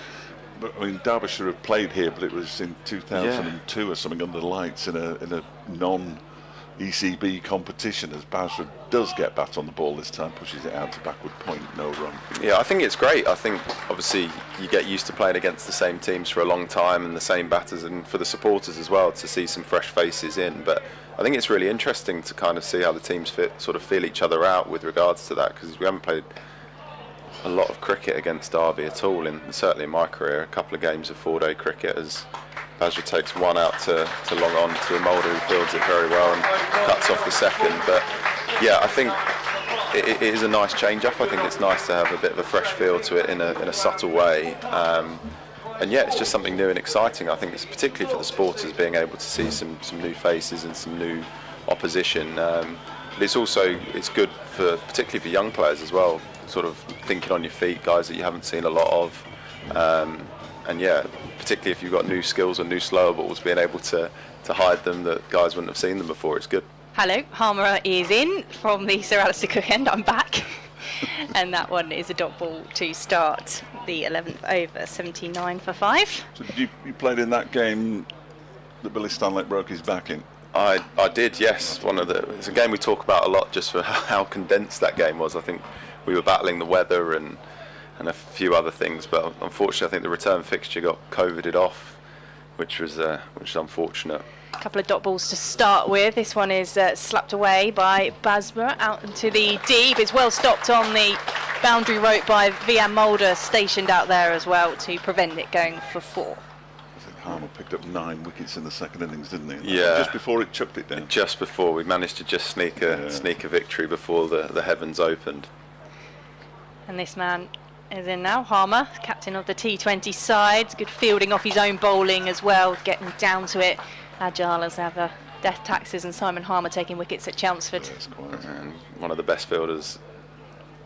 Speaker 2: I mean Derbyshire have played here, but it was in 2002 or something under the lights in a non-ECB competition, as Basra does get bat on the ball this time, pushes it out to backward point, no run.
Speaker 5: Yeah, I think it's great. I think obviously you get used to playing against the same teams for a long time and the same batters, and for the supporters as well to see some fresh faces in. But I think it's really interesting to kind of see how the teams feel each other out with regards to that, because we haven't played a lot of cricket against Derby at all, certainly in my career. A couple of games of 4-day cricket as Basra takes one out to long on to Mulder, who fields it very well and cuts off the second. But yeah, I think it is a nice change-up. I think it's nice to have a bit of a fresh feel to it in a subtle way. And yeah, it's just something new and exciting. I think it's particularly for the supporters being able to see some new faces and some new opposition. But it's good for particularly for young players as well, sort of thinking on your feet, guys that you haven't seen a lot of. And yeah, particularly if you've got new skills or new slower balls, being able to hide them that guys wouldn't have seen them before, it's good.
Speaker 1: Hello, Harmer is in from the Sir Alistair Cook end. I'm back. And that one is a dot ball to start the 11th over, 79 for 5.
Speaker 2: So you played in that game that Billy Stanley broke his back in?
Speaker 5: I did, yes. It's a game we talk about a lot just for how condensed that game was. I think we were battling the weather and a few other things, but unfortunately I think the return fixture got COVIDed off, which was unfortunate.
Speaker 1: A couple of dot balls to start with. This one is slapped away by Basra out into the deep. It's well stopped on the boundary rope by Vian Mulder, stationed out there as well to prevent it going for 4.
Speaker 2: I think Harmer picked up 9 wickets in the second innings, didn't he?
Speaker 5: Yeah.
Speaker 2: Just before it chucked it down.
Speaker 5: Just before we managed to just sneak a victory before the heavens opened. And
Speaker 1: this man is in now, Harmer, captain of the T20 side. Good fielding off his own bowling as well, getting down to it. Agile as ever. Death Taxes and Simon Harmer taking wickets at Chelmsford.
Speaker 5: And one of the best fielders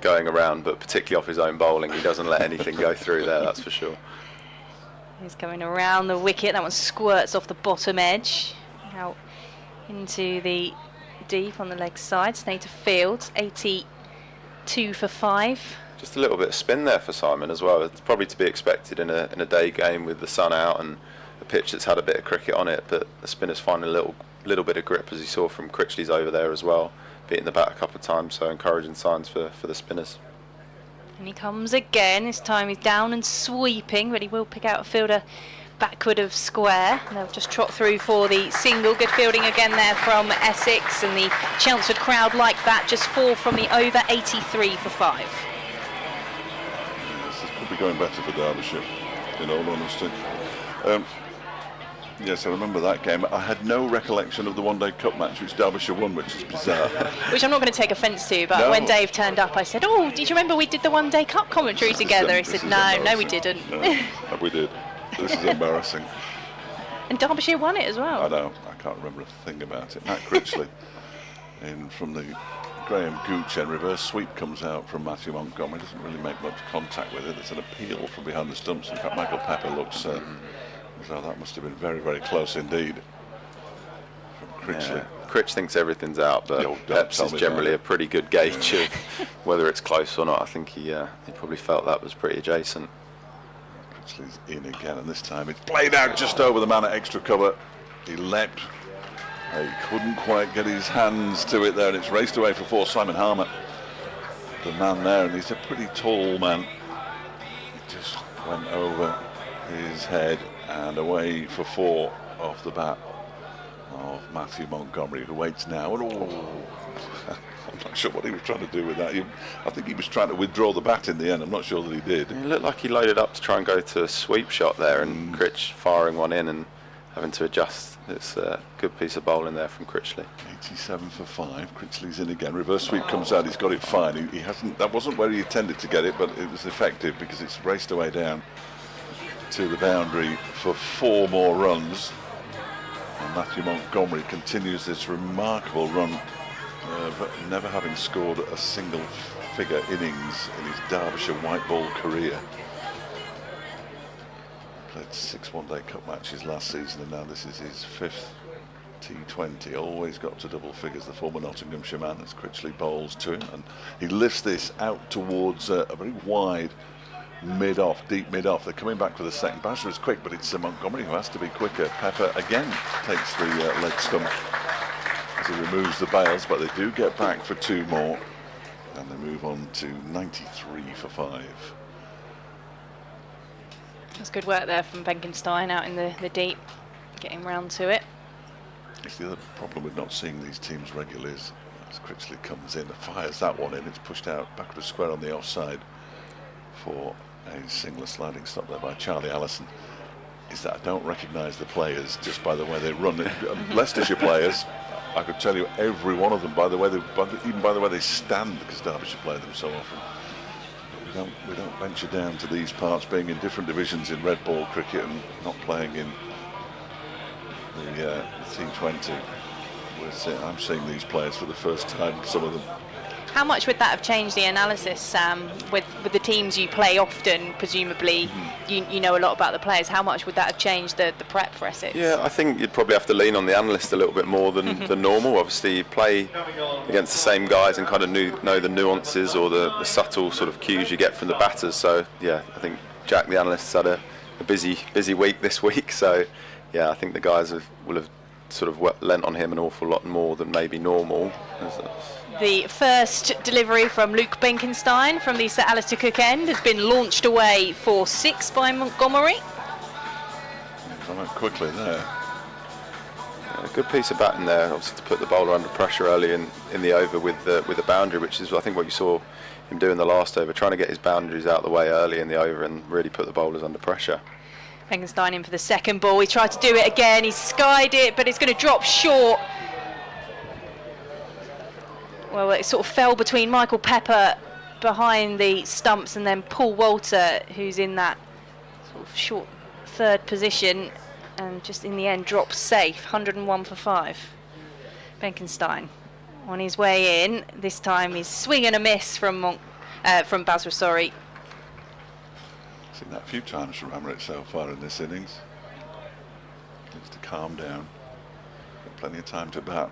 Speaker 5: going around, but particularly off his own bowling. He doesn't let anything go through there, that's for sure.
Speaker 1: He's going around the wicket. That one squirts off the bottom edge. Out into the deep on the leg side. Snater fields, 82 for 5.
Speaker 5: Just a little bit of spin there for Simon as well. It's probably to be expected in a day game with the sun out and a pitch that's had a bit of cricket on it, but the spinner's finding a little bit of grip, as you saw from Critchley's over there as well, beating the bat a couple of times, so encouraging signs for the spinners.
Speaker 1: And he comes again. This time he's down and sweeping, but he will pick out a fielder backward of square. And they'll just trot through for the single. Good fielding again there from Essex, and the Chelmsford crowd like that. Just 4 from the over, 83 for 5.
Speaker 2: This is probably going better for Derbyshire, in all honesty. Yes, I remember that game. I had no recollection of the one-day cup match which Derbyshire won, which is bizarre.
Speaker 1: Which I'm not going to take offence to, but when Dave turned up, I said, "Oh, did you remember we did the one-day cup commentary together?" He said, "No, we didn't."
Speaker 2: No, we did. This is embarrassing.
Speaker 1: And Derbyshire won it as well.
Speaker 2: I know. I can't remember a thing about it. Matt Critchley in from the Graham Gooch end. Reverse sweep comes out from Matthew Montgomery. Doesn't really make much contact with it. It's an appeal from behind the stumps. In fact, Michael Pepper looks... So that must have been very, very close indeed from Critchley.
Speaker 5: Yeah. Critch thinks everything's out, but Peps is generally a pretty good gauge of whether it's close or not. I think he probably felt that was pretty adjacent.
Speaker 2: Critchley's in again, and this time it's played out just over the man at extra cover. He leapt. He couldn't quite get his hands to it there, and it's raced away for 4. Simon Harmer, the man there, and he's a pretty tall man. He just went over his head and away for 4 off the bat of Matthew Montgomery, who waits now. And I'm not sure what he was trying to do with that. I think he was trying to withdraw the bat in the end. I'm not sure that he did.
Speaker 5: It looked like he loaded up to try and go to a sweep shot there, and Critch firing one in and having to adjust. It's a good piece of bowling there from Critchley.
Speaker 2: 87 for 5. Critchley's in again. Reverse sweep comes out. He's got it fine. He hasn't. That wasn't where he intended to get it, but it was effective because it's raced away down to the boundary for 4 more runs, and Matthew Montgomery continues this remarkable run of never having scored a single figure innings in his Derbyshire white ball career. Played 6 one-day cup matches last season, and now this is his 5th T20. Always got to double figures, the former Nottinghamshire man, as Critchley bowls to him, and he lifts this out towards a very wide mid-off, deep mid-off. They're coming back for the second. Basra is quick, but it's Montgomery who has to be quicker. Pepper again takes the leg stump as he removes the bails, but they do get back for 2 more, and they move on to 93 for 5.
Speaker 1: That's good work there from Benkenstein out in the deep, getting round to it.
Speaker 2: It's the other problem with not seeing these teams regularly is as Critchley comes in and fires that one in, it's pushed out backward square on the offside. for a single sliding stop there by Charlie Allison is that I don't recognise the players just by the way they run. Leicestershire players, I could tell you every one of them by the way even by the way they stand, because Derbyshire play them so often. We don't venture down to these parts, being in different divisions in red ball cricket and not playing in the T20. I'm seeing these players for the first time, some of them.
Speaker 1: How much would that have changed the analysis, Sam, with the teams you play often? Presumably, you know a lot about the players. How much would that have changed the prep for Essex?
Speaker 5: Yeah, I think you'd probably have to lean on the analyst a little bit more than normal. Obviously, you play against the same guys and kind of know the nuances or the subtle sort of cues you get from the batters. So, yeah, I think Jack, the analyst, has had a busy week this week. So, yeah, I think the guys will have sort of lent on him an awful lot more than maybe normal.
Speaker 1: The first delivery from Luke Benkenstein from the Sir Alistair Cook end has been launched away for 6 by Montgomery.
Speaker 2: Quite quickly there.
Speaker 5: A good piece of batting there, obviously, to put the bowler under pressure early in the over with the boundary, which is I think what you saw him do in the last over, trying to get his boundaries out of the way early in the over and really put the bowlers under pressure.
Speaker 1: Benkenstein in for the second ball. He tried to do it again. He skied it, but it's going to drop short. Well, it sort of fell between Michael Pepper behind the stumps and then Paul Walter, who's in that sort of short third position, and just in the end drops safe. 101 for 5. Benkenstein on his way in. This time he's swing and a miss from Basra, sorry.
Speaker 2: Seen that a few times from Amrit so far in this innings. Needs to calm down. Got plenty of time to bat.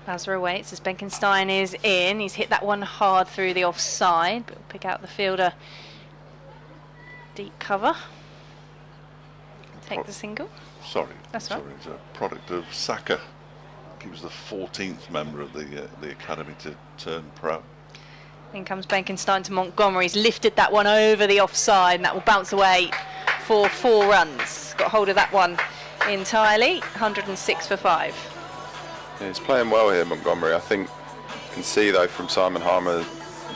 Speaker 1: Basra waits as Benkenstein is in. He's hit that one hard through the offside, but will pick out the fielder. Deep cover. Take the single.
Speaker 2: Sorry,
Speaker 1: That's right.
Speaker 2: It's a product of Saka. He was the 14th member of the academy to turn pro.
Speaker 1: In comes Benkenstein to Montgomery. He's lifted that one over the offside, and that will bounce away for 4 runs. Got hold of that one entirely. 106 for 5.
Speaker 5: Yeah, he's playing well here, Montgomery. I think you can see though from Simon Harmer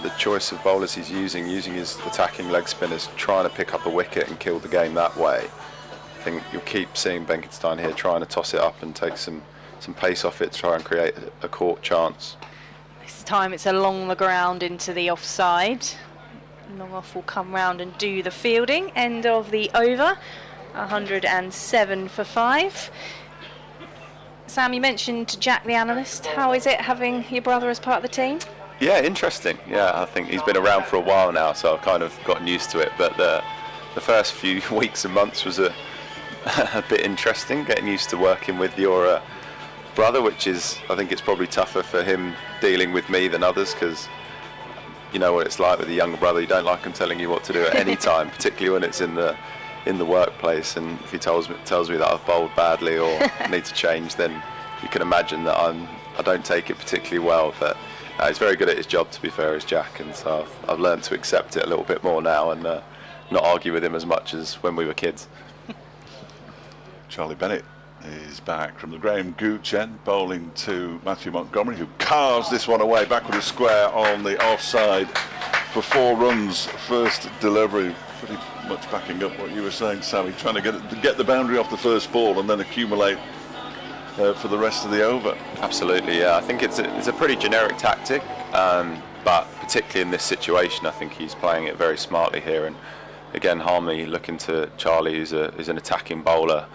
Speaker 5: the choice of bowlers he's using his attacking leg spinners, trying to pick up a wicket and kill the game that way. I think you'll keep seeing Benkenstein here trying to toss it up and take some pace off it to try and create a caught chance.
Speaker 1: This time it's along the ground into the offside. Long off will come round and do the fielding. End of the over. 107 for 5. Sam, you mentioned Jack the analyst. How is it having your brother as part of the team?
Speaker 5: Yeah, interesting. Yeah, I think he's been around for a while now, so I've kind of gotten used to it. But the first few weeks and months was a bit interesting, getting used to working with your brother, which is, I think it's probably tougher for him dealing with me than others, because you know what it's like with a younger brother. You don't like him telling you what to do at any time, particularly when it's in the workplace. And if he tells me that I've bowled badly or need to change, then you can imagine that I don't take it particularly well. But he's very good at his job, to be fair, as Jack, and so I've learned to accept it a little bit more now and not argue with him as much as when we were kids.
Speaker 2: Charlie Bennett is back from the Graham Gooch end, bowling to Matthew Montgomery, who carves this one away backward as square on the offside for 4 runs. First delivery, pretty much backing up what you were saying, Sammy, trying to get the boundary off the first ball and then accumulate for the rest of the over.
Speaker 5: Absolutely, yeah. I think it's a pretty generic tactic, but particularly in this situation, I think he's playing it very smartly here. And again, Harmony looking to Charlie, who's an attacking bowler,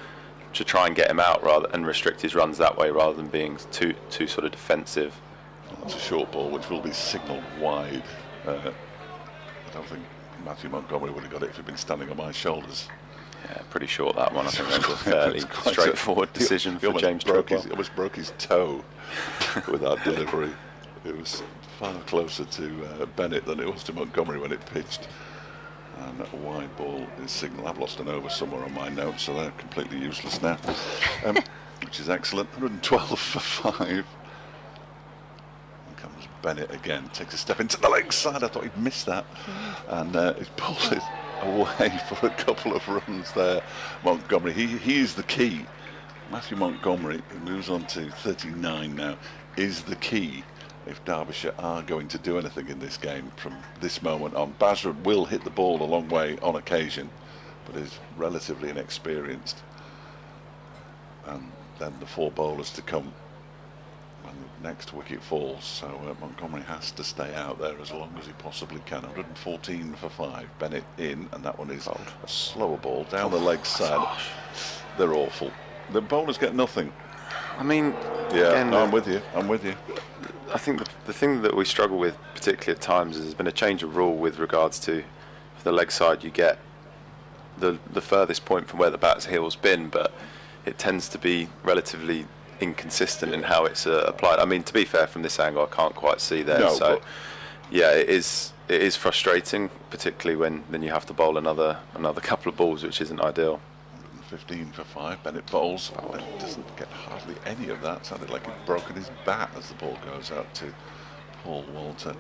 Speaker 5: to try and get him out and restrict his runs that way, rather than being too sort of defensive.
Speaker 2: That's a short ball which will be signalled wide. I don't think Matthew Montgomery would have got it if he'd been standing on my shoulders.
Speaker 5: Yeah, pretty short that one. I think that was a fairly straightforward decision for James Treadwell.
Speaker 2: He almost broke his toe with that delivery. It was far closer to Bennett than it was to Montgomery when it pitched. And a wide ball is signal. I've lost an over somewhere on my notes, so they're completely useless now, which is excellent. 112 for 5. Here comes Bennett again, takes a step into the leg side. I thought he'd missed that, and he's pulled it away for a couple of runs there. Montgomery, he is the key. Matthew Montgomery, who moves on to 39 now, is the key if Derbyshire are going to do anything in this game from this moment on. Basra will hit the ball a long way on occasion, but is relatively inexperienced. And then the 4 bowlers to come when the next wicket falls, so Montgomery has to stay out there as long as he possibly can. 114 for 5. Bennett in, and that one is a slower ball down the leg side. They're awful. The bowlers get nothing.
Speaker 5: I mean,
Speaker 2: yeah,
Speaker 5: again,
Speaker 2: no, I'm with you.
Speaker 5: I think the thing that we struggle with, particularly at times, is there's been a change of rule with regards to for the leg side. You get the furthest point from where the bat's heel's been, but it tends to be relatively inconsistent in how it's applied. I mean, to be fair, from this angle, I can't quite see there.
Speaker 2: No,
Speaker 5: so, yeah, it is frustrating, particularly when then you have to bowl another couple of balls, which isn't ideal.
Speaker 2: 15 for 5. Bennett bowls. Bennett doesn't get hardly any of that. Sounded like he'd broken his bat as the ball goes out to Paul Walter.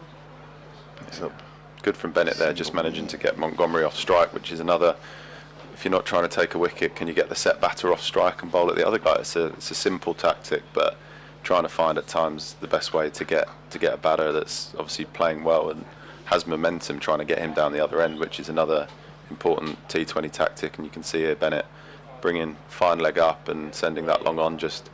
Speaker 2: Picks up.
Speaker 5: Good from Bennett there, just managing to get Montgomery off strike, which is another. If you're not trying to take a wicket, can you get the set batter off strike and bowl at the other guy? It's a simple tactic, but trying to find at times the best way to get a batter that's obviously playing well and has momentum, trying to get him down the other end, which is another important T20 tactic. And you can see here Bennett bringing fine leg up and sending that long on, just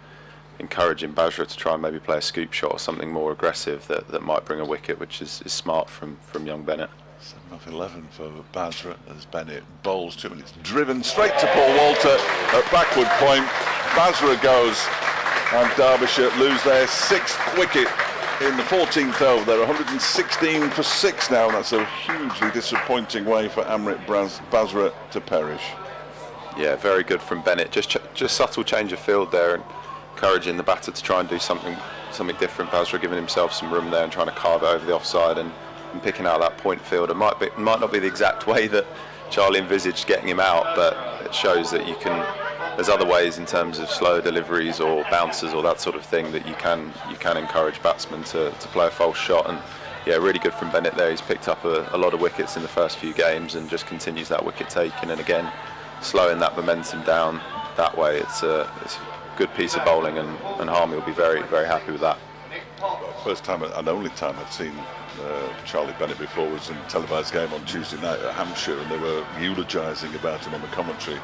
Speaker 5: encouraging Basra to try and maybe play a scoop shot or something more aggressive that might bring a wicket, which is smart from young Bennett.
Speaker 2: 7 off 11 for Basra as Bennett bowls 2 minutes. Driven straight to Paul Walter at backward point. Basra goes and Derbyshire lose their 6th wicket in the 14th over. They're 116 for 6 now. That's a hugely disappointing way for Amrit Basra to perish.
Speaker 5: Yeah, very good from Bennett. Just subtle change of field there and encouraging the batter to try and do something different. Basra giving himself some room there and trying to carve it over the offside and picking out that point field. It might not be the exact way that Charlie envisaged getting him out, but it shows that there's other ways in terms of slow deliveries or bounces or that sort of thing that you can encourage batsmen to play a false shot. And yeah, really good from Bennett there. He's picked up a lot of wickets in the first few games and just continues that wicket taking, and again slowing that momentum down that way. It's a good piece of bowling, and Harmy will be very, very happy with that.
Speaker 2: First time and only time I'd seen Charlie Bennett before was in a televised game on Tuesday night at Hampshire, and they were eulogising about him on the commentary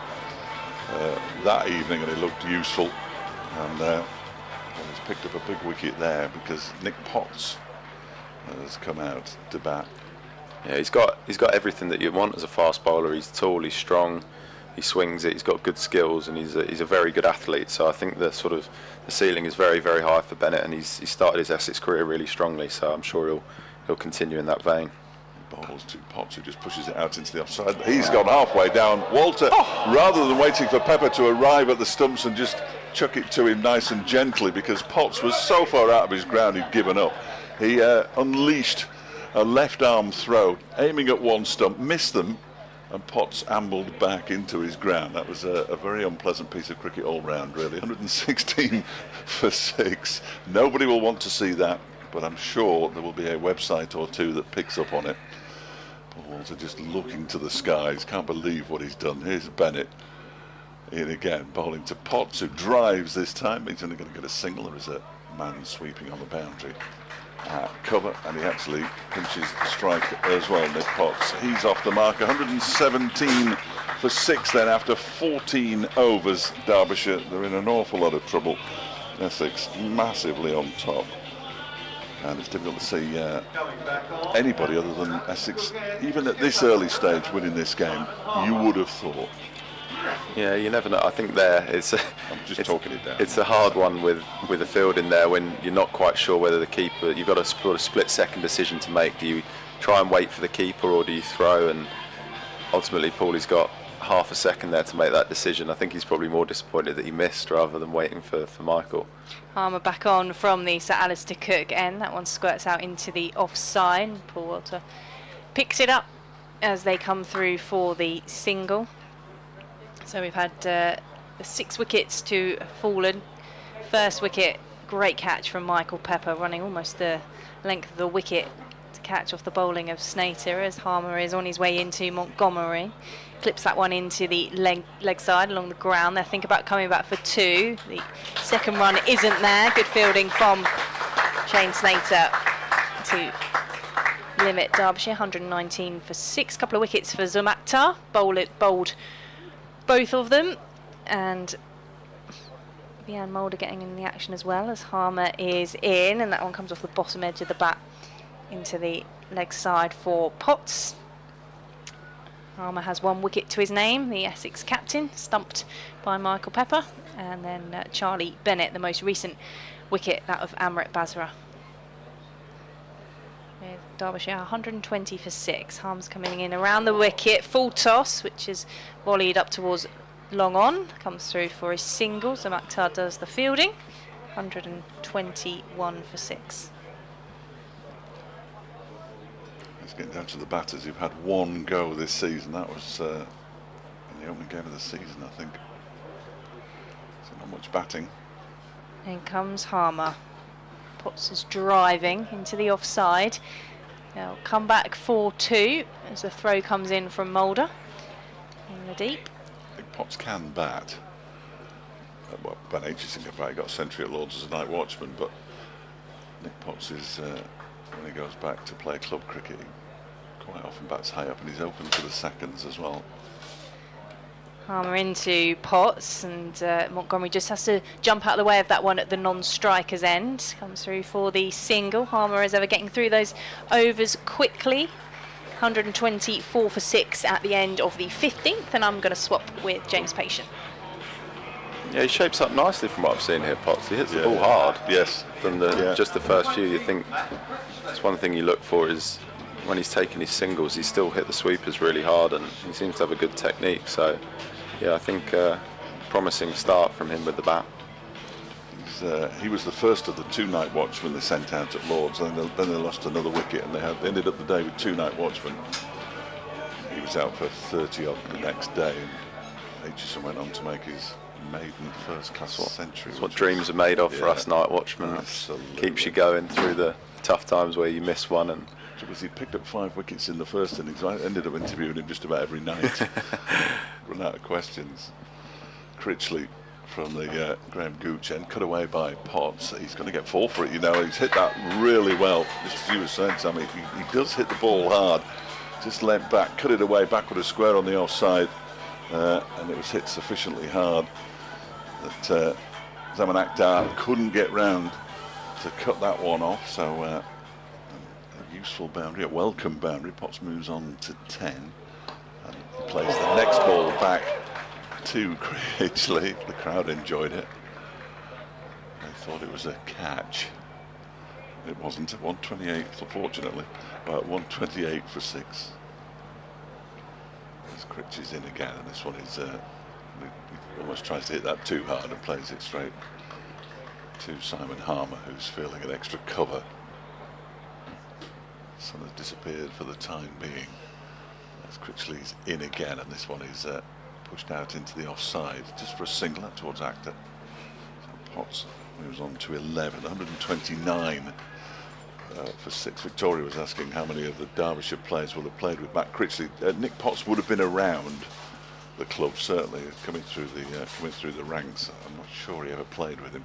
Speaker 2: that evening, and he looked useful, and he's picked up a big wicket there because Nick Potts has come out to bat.
Speaker 5: Yeah, he's got everything that you want as a fast bowler. He's tall, he's strong, he swings it, he's got good skills, and he's a very good athlete. So I think the ceiling is very, very high for Bennett, and he started his Essex career really strongly. So I'm sure he'll continue in that vein.
Speaker 2: Bowls to Potts, who just pushes it out into the offside. He's gone halfway down. Walter, rather than waiting for Pepper to arrive at the stumps and just chuck it to him nice and gently, because Potts was so far out of his ground he'd given up, he unleashed a left arm throw, aiming at one stump, missed them, and Potts ambled back into his ground. That was a very unpleasant piece of cricket all round, really. 116 for 6. Nobody will want to see that, but I'm sure there will be a website or two that picks up on it. Paul Walter just looking to the skies, can't believe what he's done. Here's Bennett in again, bowling to Potts, who drives this time. He's only going to get a single. There is a man sweeping on the boundary. Cover, and he actually pinches the strike as well, Nick Potts. He's off the mark. 117 for 6 then after 14 overs. Derbyshire, they're in an awful lot of trouble. Essex massively on top, and it's difficult to see anybody other than Essex, even at this early stage, winning this game. You would have thought.
Speaker 5: Yeah, you never know. I think it's
Speaker 2: talking it down.
Speaker 5: It's a hard one with the field in there when you're not quite sure whether the keeper. You've got a split-second decision to make. Do you try and wait for the keeper, or do you throw? And ultimately, Paulie's got half a second there to make that decision. I think he's probably more disappointed that he missed rather than waiting for Michael.
Speaker 1: Harmer back on from the Sir Alistair Cook end. That one squirts out into the offside. Paul Walter picks it up as they come through for the single. So we've had 6 wickets to have fallen. First wicket, great catch from Michael Pepper, running almost the length of the wicket to catch off the bowling of Snater as Harmer is on his way into Montgomery. Clips that one into the leg side along the ground. They think about coming back for 2. The second run isn't there. Good fielding from Shane Slater to limit Derbyshire. 119 for 6. Couple of wickets for Zumaktar. Bowled both of them. And Vian Mulder getting in the action as well as Harmer is in. And that one comes off the bottom edge of the bat into the leg side for Potts. Harmer has 1 wicket to his name, the Essex captain, stumped by Michael Pepper. And then Charlie Bennett, the most recent wicket, that of Amrit Basra. With Derbyshire 120 for 6. Harms coming in around the wicket, full toss, which is volleyed up towards long on. Comes through for a single. Zumaktar does the fielding. 121 for 6.
Speaker 2: It's getting down to the batters who've had 1 go this season. That was in the opening game of the season, I think. So not much batting.
Speaker 1: In comes Harmer. Potts is driving into the offside. They'll come back 4-2 as the throw comes in from Mulder in the deep.
Speaker 2: I think Potts can bat. Well, Ben Aitchison got a century at Lords as a night watchman, but Nick Potts is, when he goes back to play club cricket, he quite often bats high up, and he's open for the seconds as well.
Speaker 1: Harmer into Potts, and Montgomery just has to jump out of the way of that one at the non-striker's end. Comes through for the single. Harmer is ever getting through those overs quickly. 124 for 6 at the end of the 15th, and I'm going to swap with James Patient.
Speaker 5: Yeah, he shapes up nicely from what I've seen here, Potts. He hits the ball hard.
Speaker 2: Yes.
Speaker 5: From just the first few, you think that's one thing you look for is when he's taking his singles, he still hit the sweepers really hard, and he seems to have a good technique. So, yeah, I think promising start from him with the bat.
Speaker 2: He was the first of the 2 night watchmen they sent out at Lords, and then they lost another wicket, and they ended up the day with 2 night watchmen. He was out for 30 odd the next day, and Aitchison went on to make his maiden first-class century.
Speaker 5: That's what dreams are made of for us night watchmen.
Speaker 2: Absolutely.
Speaker 5: Keeps you going through the tough times where you miss one. And
Speaker 2: he picked up 5 wickets in the first innings. I ended up interviewing him just about every night. Run out of questions. Critchley from the Graham Gooch end, cut away by Potts. He's going to get 4 for it, you know. He's hit that really well. Just as you were saying, Sammy, he does hit the ball hard. Just leant back, cut it away, backward a square on the offside, and it was hit sufficiently hard that Zaman Akhtar couldn't get round to cut that one off. So a useful boundary, a welcome boundary. Potts moves on to 10, and he plays the next ball back to Critchley. The crowd enjoyed it. They thought it was a catch. It wasn't. 128, unfortunately, but 128 for 6. As Critch is in again, and this one is he almost tries to hit that too hard and plays it straight to Simon Harmer, who's feeling an extra cover. Sun has disappeared for the time being. As Critchley's in again, and this one is pushed out into the offside, just for a single out towards Akhtar. So Potts moves on to 11, 129 for 6. Victoria was asking how many of the Derbyshire players will have played with Matt Critchley. Nick Potts would have been around the club, certainly, coming through the ranks. I'm not sure he ever played with him.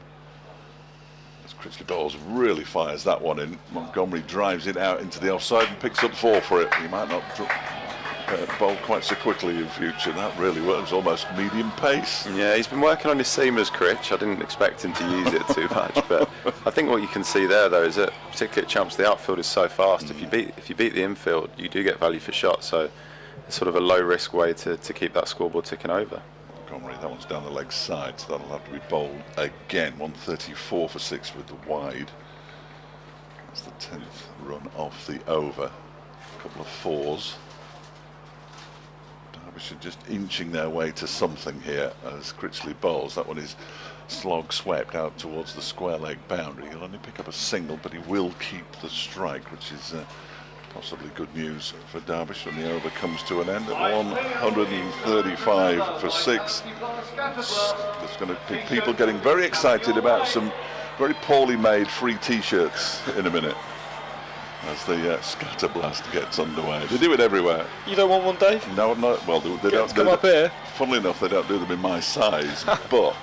Speaker 2: As Critchley bowls, really fires that one in. Montgomery drives it out into the offside and picks up 4 for it. He might not bowl quite so quickly in future. That really was almost medium pace.
Speaker 5: Yeah, he's been working on his seamers, Critch. I didn't expect him to use it too much, but I think what you can see there, though, is that particularly at Champs, the outfield is so fast. If you beat the infield, you do get value for shots. So it's sort of a low risk way to keep that scoreboard ticking over.
Speaker 2: Montgomery, that one's down the leg side, so that'll have to be bowled again. 134 for 6 with the wide. That's the 10th run off the over. A couple of 4s. Derbyshire just inching their way to something here as Critchley bowls. That one is slog swept out towards the square leg boundary. He'll only pick up a single, but he will keep the strike, which is possibly good news for Derbyshire. And the over comes to an end at 135 for 6. There's going to be people getting very excited about some very poorly made free t-shirts in a minute as the scatter blast gets underway. They do it everywhere.
Speaker 3: You don't want one, Dave?
Speaker 2: No, no. Well, they don't.
Speaker 3: Come up here.
Speaker 2: Funnily enough, they don't do them in my size, but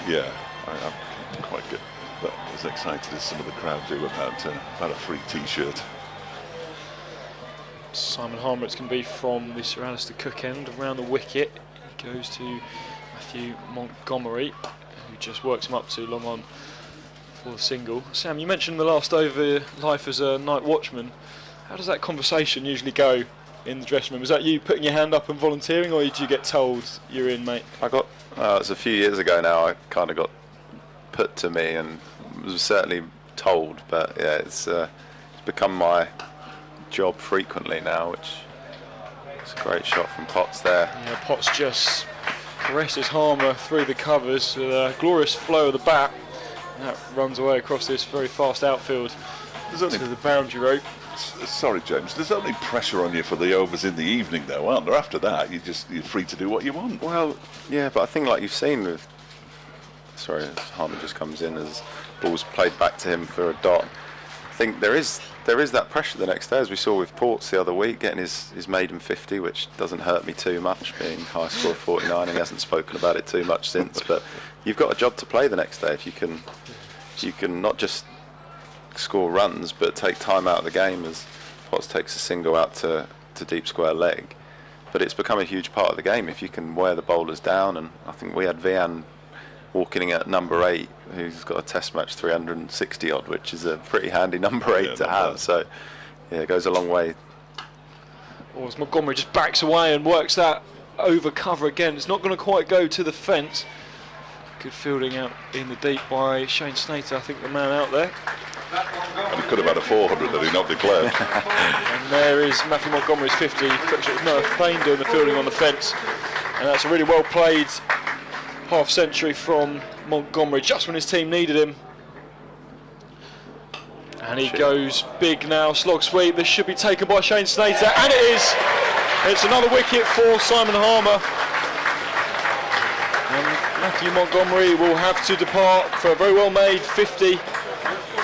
Speaker 2: yeah, I can't quite get. But as excited as some of the crowd do about a free T-shirt.
Speaker 3: Simon Harmer, it's going to be from the Sir Alistair Cook end around the wicket. He goes to Matthew Montgomery, who just works him up to long on for the single. Sam, you mentioned the last over life as a night watchman. How does that conversation usually go in the dressing room? Is that you putting your hand up and volunteering, or did you get told you're in, mate?
Speaker 5: I got, it was a few years ago now, I kind of got put to me and was certainly told, but yeah, it's become my job frequently now, which is a great shot from Potts there.
Speaker 3: Yeah, Potts just caresses Harmer through the covers with a glorious flow of the bat, and that runs away across this very fast outfield to the boundary rope.
Speaker 2: Sorry, James, there's only pressure on you for the overs in the evening, though, aren't there? After that, you're free to do what you want.
Speaker 5: Well, yeah, but I think like you've seen with, Harmer just comes in as ball's played back to him for a dot. I think there is that pressure the next day, as we saw with Ports the other week, getting his maiden 50, which doesn't hurt me too much, being high score of 49. He hasn't spoken about it too much since, but you've got a job to play the next day if you can not just score runs but take time out of the game, as Potts takes a single out to deep square leg. But it's become a huge part of the game if you can wear the bowlers down, and I think we had Vian walking at number 8, who's got a test match 360 odd, which is a pretty handy number 8 to have. Bad. So yeah, it goes a long way.
Speaker 3: As Montgomery just backs away and works that over cover again, it's not going to quite go to the fence. Good fielding out in the deep by Shane Snater, I think the man out there.
Speaker 2: And he could have had a 400 that he not declared.
Speaker 3: And there is Matthew Montgomery's 50. It was Noah Fain doing the fielding on the fence, and that's a really well played half century from Montgomery just when his team needed him. And he goes big now, slog sweep. This should be taken by Shane Snater, and it is. It's another wicket for Simon Harmer. And Matthew Montgomery will have to depart for a very well made 50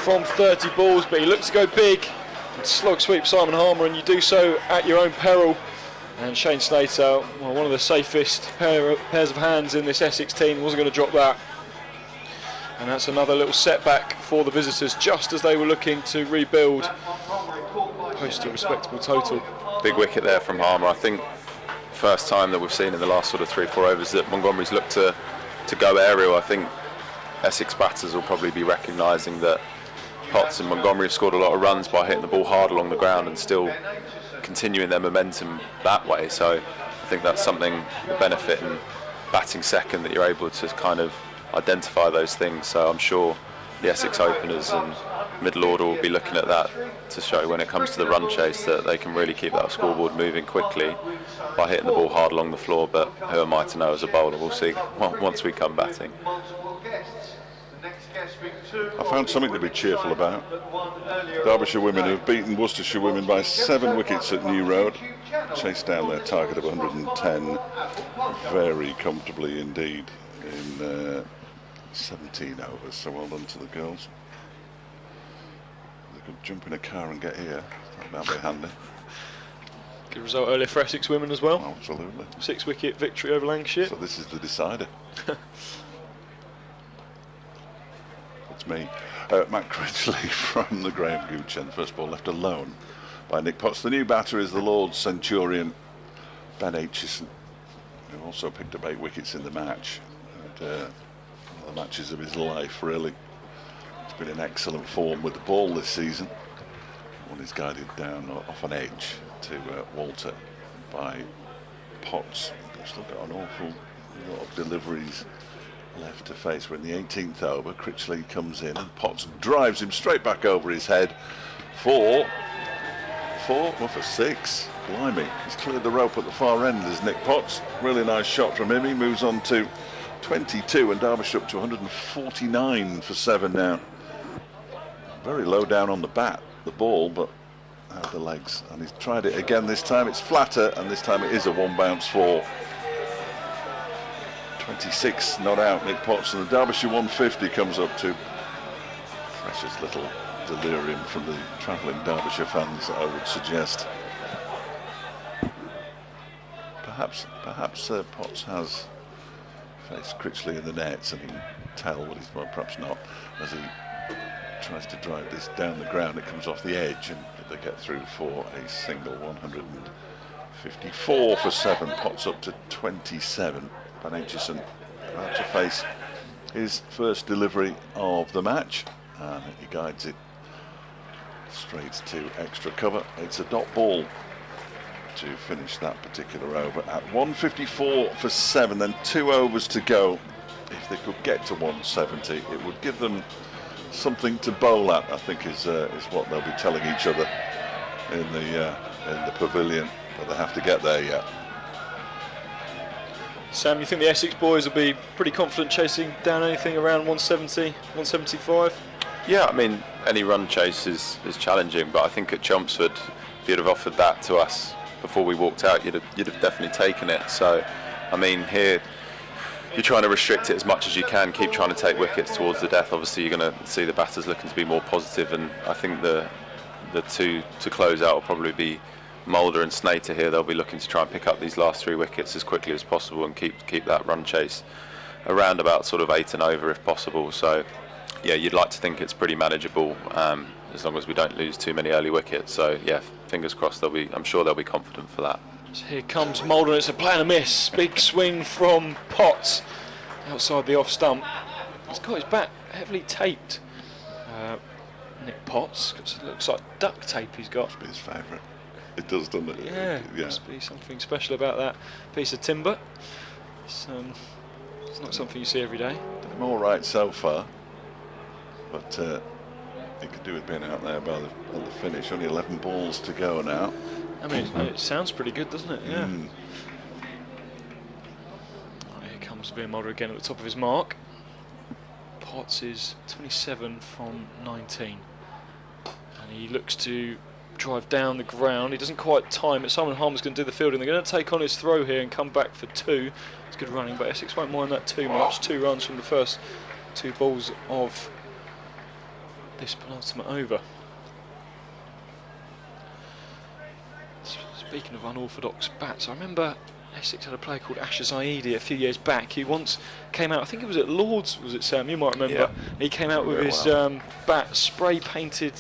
Speaker 3: from 30 balls, but he looks to go big and slog sweep Simon Harmer, and you do so at your own peril. And Shane Snater, well, one of the safest pairs of hands in this Essex team, wasn't going to drop that. And that's another little setback for the visitors, just as they were looking to rebuild, post a respectable total.
Speaker 5: Big wicket there from Harmer. I think first time that we've seen in the last sort of 3-4 overs that Montgomery's looked to go aerial. I think Essex batters will probably be recognising that Potts and Montgomery have scored a lot of runs by hitting the ball hard along the ground and still continuing their momentum that way. So I think that's something, the benefit in batting second, that you're able to kind of identify those things. So I'm sure the Essex openers and middle order will be looking at that to show when it comes to the run chase that they can really keep that scoreboard moving quickly by hitting the ball hard along the floor. But who am I to know as a bowler? We'll see once we come batting.
Speaker 2: I found something to be cheerful about. Derbyshire women have beaten Worcestershire women by 7 wickets at New Road, chased down their target of 110 very comfortably indeed in 17 overs, so well done to the girls. They could jump in a car and get here, that'd be handy.
Speaker 3: Good result earlier for Essex women as well.
Speaker 2: Absolutely.
Speaker 3: 6-wicket victory over Lancashire.
Speaker 2: So this is the decider. It's me. Matt Critchley from the Graham Gooch end. First ball left alone by Nick Potts. The new batter is the Lord's Centurion, Ben Aitchison, who also picked up 8 wickets in the match. And, one of the matches of his life, really. He's been in excellent form with the ball this season. One is guided down off an edge to Walter by Potts. They've still got an awful lot of deliveries left to face. We're in the 18th over. Critchley comes in and Potts drives him straight back over his head for 6. Blimey, he's cleared the rope at the far end as Nick Potts. Really nice shot from him. He moves on to 22 and Derbyshire up to 149 for 7 now. Very low down on the bat, the ball, but out the legs, and he's tried it again this time. It's flatter, and this time it is a 1 bounce 4. 26 not out, Nick Potts, and the Derbyshire 150 comes up to precious little delirium from the travelling Derbyshire fans, I would suggest. Perhaps Potts has faced Critchley in the nets and he can tell what he's, well, perhaps not, as he tries to drive this down the ground. It comes off the edge, and they get through for a single. 154 for 7. Potts up to 27. Van Aitchison about to face his first delivery of the match, and he guides it straight to extra cover. It's a dot ball to finish that particular over at 154 for 7. Then 2 overs to go. If they could get to 170, it would give them something to bowl at, I think, is what they'll be telling each other in the pavilion, but they have to get there yet.
Speaker 3: Sam, you think the Essex boys will be pretty confident chasing down anything around 170, 175?
Speaker 5: Yeah, I mean, any run chase is challenging, but I think at Chelmsford, if you'd have offered that to us before we walked out, you'd have definitely taken it. So, I mean, here you're trying to restrict it as much as you can, keep trying to take wickets towards the death. Obviously, you're going to see the batters looking to be more positive, and I think the two to close out will probably be Mulder and Snater here. They'll be looking to try and pick up these last 3 wickets as quickly as possible and keep that run chase around about sort of 8 and over if possible. So, yeah, you'd like to think it's pretty manageable as long as we don't lose too many early wickets. So, yeah, fingers crossed. I'm sure they'll be confident for that.
Speaker 3: So here comes Mulder, it's a play and a miss. Big swing from Potts outside the off stump. He's got his bat heavily taped. Nick Potts, it looks like duct tape he's got.
Speaker 2: Must be his favourite. It does, doesn't it?
Speaker 3: Yeah, must be something special about that piece of timber. It's not something you see every day.
Speaker 2: I'm all right so far, but he could do with being out there by the finish. Only 11 balls to go now.
Speaker 3: I mean, it sounds pretty good, doesn't it? Yeah. Right, here comes Veer Mulder again at the top of his mark. Potts is 27 from 19. And he looks to drive down the ground. He doesn't quite time it. Simon Harmer's going to do the fielding. They're going to take on his throw here and come back for 2. It's good running, but Essex won't mind that too much. 2 runs from the first 2 balls of this penultimate over. Speaking of unorthodox bats, I remember Essex had a player called Asher Zaidi a few years back. He once came out, I think it was at Lord's, was it, Sam? You might remember.
Speaker 5: Yeah.
Speaker 3: He came out with his bat spray painted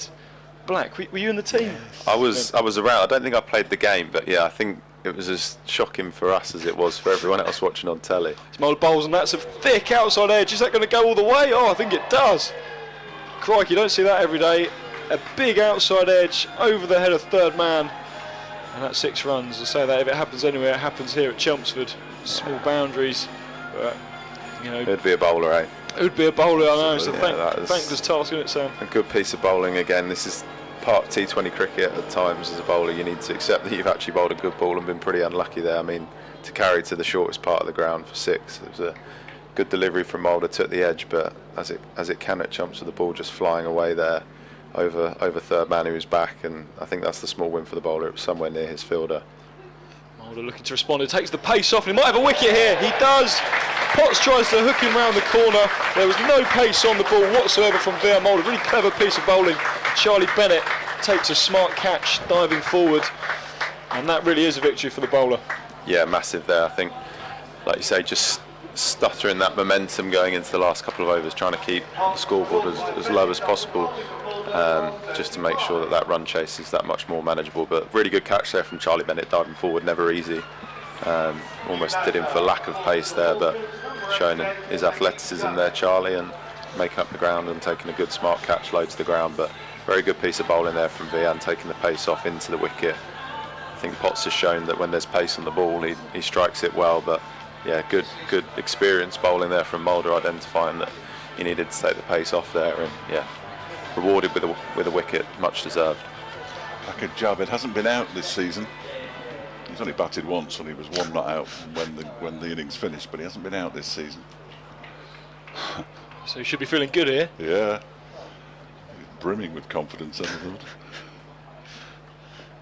Speaker 3: black. Were you in the team?
Speaker 5: I was around. I don't think I played the game, but yeah, I think it was as shocking for us as it was for everyone else watching on telly.
Speaker 3: Mulder bowls, and that's a thick outside edge. Is that going to go all the way? Oh, I think it does. Crikey, you don't see that every day. A big outside edge over the head of third man. And that's 6 runs. I say that if it happens anywhere, it happens here at Chelmsford. Small boundaries, but you know.
Speaker 5: It'd be a bowler, eh?
Speaker 3: It would be a bowler, I know. So
Speaker 5: yeah,
Speaker 3: thankless task, isn't it, Sam?
Speaker 5: A good piece of bowling again. This is part of T20 cricket at times. As a bowler, you need to accept that you've actually bowled a good ball and been pretty unlucky there. I mean, to carry to the shortest part of the ground for 6. It was a good delivery from Mulder to the edge, but as it can at Chelmsford, the ball just flying away there. Over third man who was back, and I think that's the small win for the bowler. It was somewhere near his fielder.
Speaker 3: Mulder looking to respond. He takes the pace off, and he might have a wicket here. He does. Potts tries to hook him round the corner. There was no pace on the ball whatsoever from Veer Mulder. Really clever piece of bowling. Charlie Bennett takes a smart catch, diving forward, and that really is a victory for the bowler.
Speaker 5: Yeah, massive there. I think, like you say, just stuttering that momentum going into the last couple of overs, trying to keep the scoreboard as low as possible, just to make sure that run chase is that much more manageable. But really good catch there from Charlie Bennett, diving forward, never easy. Almost did him for lack of pace there, but showing his athleticism there, Charlie, and making up the ground and taking a good smart catch low to the ground. But very good piece of bowling there from Vian, taking the pace off into the wicket. I think Potts has shown that when there's pace on the ball, he strikes it well, but yeah, good experience bowling there from Mulder, identifying that he needed to take the pace off there, and yeah, rewarded with a wicket, much deserved.
Speaker 2: Like a job. It hasn't been out this season. He's only batted once, and he was 1 not out when the innings finished, but he hasn't been out this season.
Speaker 3: So he should be feeling good here.
Speaker 2: Yeah, he's brimming with confidence, I thought.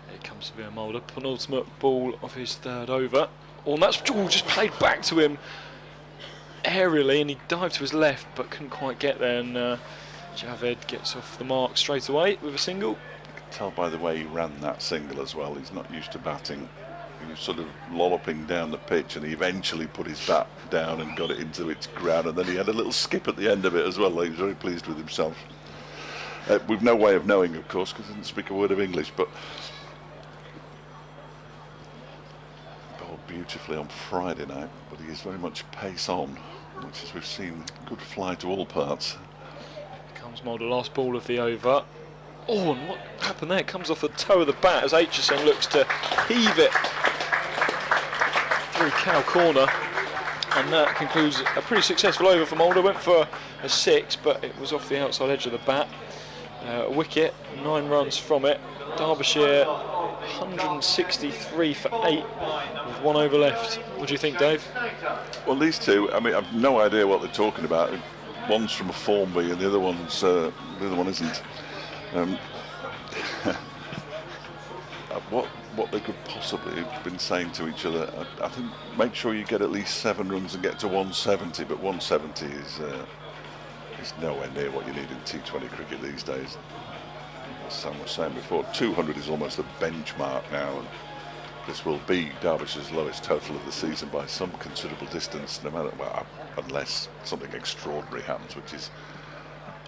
Speaker 3: Here comes Veer Mulder, penultimate ball of his 3rd over. Oh, and that's just played back to him aerially, and he dived to his left but couldn't quite get there, and Javed gets off the mark straight away with a single.
Speaker 2: You can tell by the way he ran that single as well. He's not used to batting. He was sort of lolloping down the pitch, and he eventually put his bat down and got it into its ground, and then he had a little skip at the end of it as well. He was very pleased with himself. We've no way of knowing, of course, because he didn't speak a word of English, but bowled beautifully on Friday night, but he is very much pace on, which, as we've seen, good fly to all parts.
Speaker 3: Comes Mulder, last ball of the over. Oh, and what happened there? It comes off the toe of the bat as Aitchison looks to heave it through cow corner. And that concludes a pretty successful over for Mulder. Went for a 6, but it was off the outside edge of the bat. A wicket, 9 runs from it. Derbyshire 163 for 8 with 1 over left. What do you think, Dave?
Speaker 2: Well, these two, I mean, I've no idea what they're talking about. One's from a form B and the other one isn't. What they could possibly have been saying to each other, I think make sure you get at least 7 runs and get to 170, but 170 is nowhere near what you need in T20 cricket these days. As Sam was saying before, 200 is almost the benchmark now, and this will be Derbyshire's lowest total of the season by some considerable distance, no matter, well, unless something extraordinary happens, which is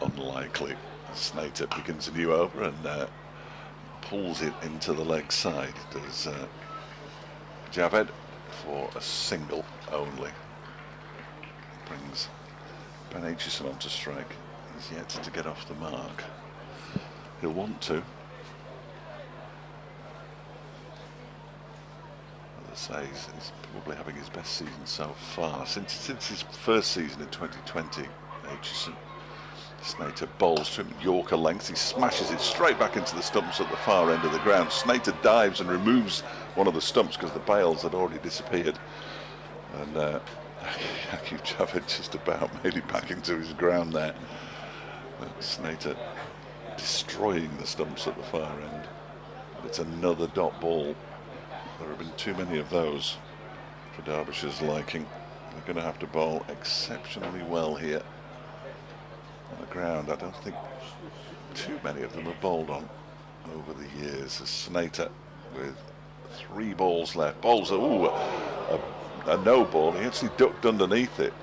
Speaker 2: unlikely. Snater begins a new over and pulls it into the leg side. Does Javed for a single only. Brings Ben Aitchison onto strike. He's yet to get off the mark. He'll want to. As I say, he's probably having his best season so far since his first season in 2020. Aitchison. Snater bowls to him, Yorker length, he smashes it straight back into the stumps at the far end of the ground. Snater dives and removes one of the stumps because the bails had already disappeared. And Javed just about made it back into his ground there. Snater destroying the stumps at the far end. But it's another dot ball. There have been too many of those for Derbyshire's liking. They're going to have to bowl exceptionally well here. On the ground, I don't think too many of them have bowled on over the years. As Snater with 3 balls left, bowls a no ball. He actually ducked underneath it,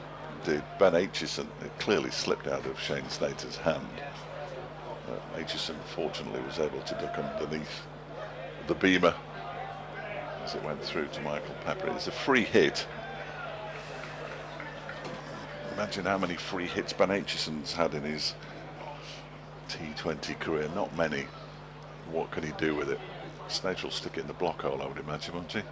Speaker 2: did Ben Aitchison. It clearly slipped out of Shane Snater's hand. Aitchison fortunately was able to duck underneath the beamer as it went through to Michael Pepper. It's a free hit. Imagine how many free hits Ben Aitchison's had in his T20 career. Not many. What can he do with it? Snater will stick it in the block hole, I would imagine, won't he?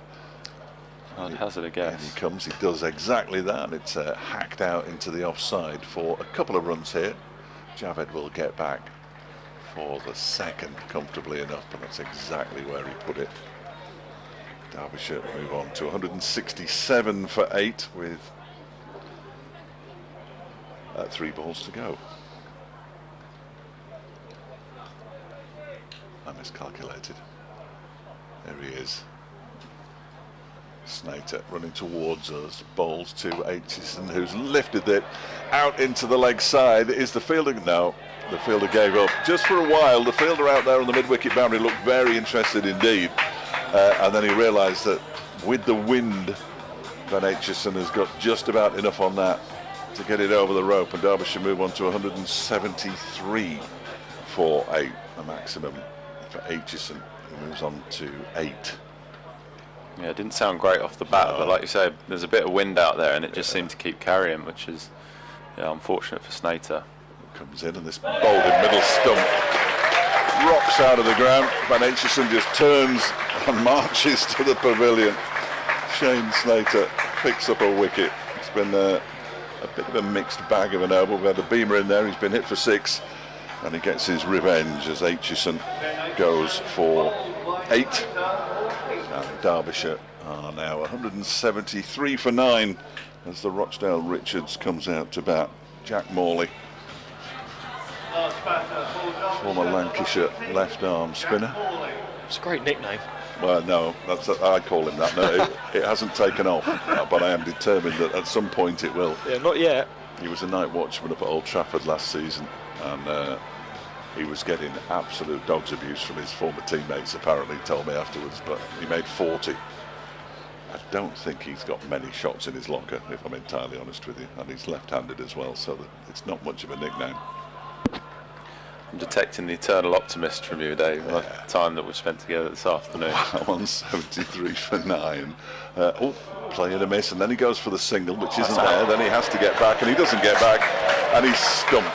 Speaker 5: I'd hazard a guess.
Speaker 2: And he comes, he does exactly that. It's hacked out into the offside for a couple of runs here. Javed will get back for the second comfortably enough, but that's exactly where he put it. Derbyshire move on to 167 for 8 with 3 balls to go. I miscalculated. There he is. Snater running towards us, bowls to Aitchison, who's lifted it out into the leg side. Is the fielder? No, the fielder gave up. Just for a while, the fielder out there on the mid-wicket boundary looked very interested indeed. And then he realised that with the wind, Ben Aitchison has got just about enough on that to get it over the rope, and Derbyshire move on to 173 for 8, the maximum for Aitchison, who moves on to 8.
Speaker 5: Yeah, it didn't sound great off the bat, but like you said, there's a bit of wind out there, and it just seemed to keep carrying, which is unfortunate for Snater.
Speaker 2: Comes in, and this bowled in middle stump rocks out of the ground. Van Aitchison just turns and marches to the pavilion. Shane Snater picks up a wicket. It's been a bit of a mixed bag of an over. We've had a beamer in there, he's been hit for 6, and he gets his revenge as Aitchison goes for 8. And Derbyshire are now 173 for 9 as the Rochdale Richards comes out to bat. Jack Morley, former Lancashire left arm spinner.
Speaker 3: It's a great nickname.
Speaker 2: Well, no, I call him that. No, it hasn't taken off, but I am determined that at some point it will.
Speaker 3: Yeah, not yet.
Speaker 2: He was a night watchman up at Old Trafford last season, and he was getting absolute dog's abuse from his former teammates, apparently, he told me afterwards, but he made 40. I don't think he's got many shots in his locker, if I'm entirely honest with you, and he's left-handed as well, so that it's not much of a nickname.
Speaker 5: I'm detecting the eternal optimist from you, Dave. The time that we've spent together this afternoon.
Speaker 2: 173 for 9. Playing a miss, and then he goes for the single, which isn't there. Then he has to get back, and he doesn't get back, and he's stumped.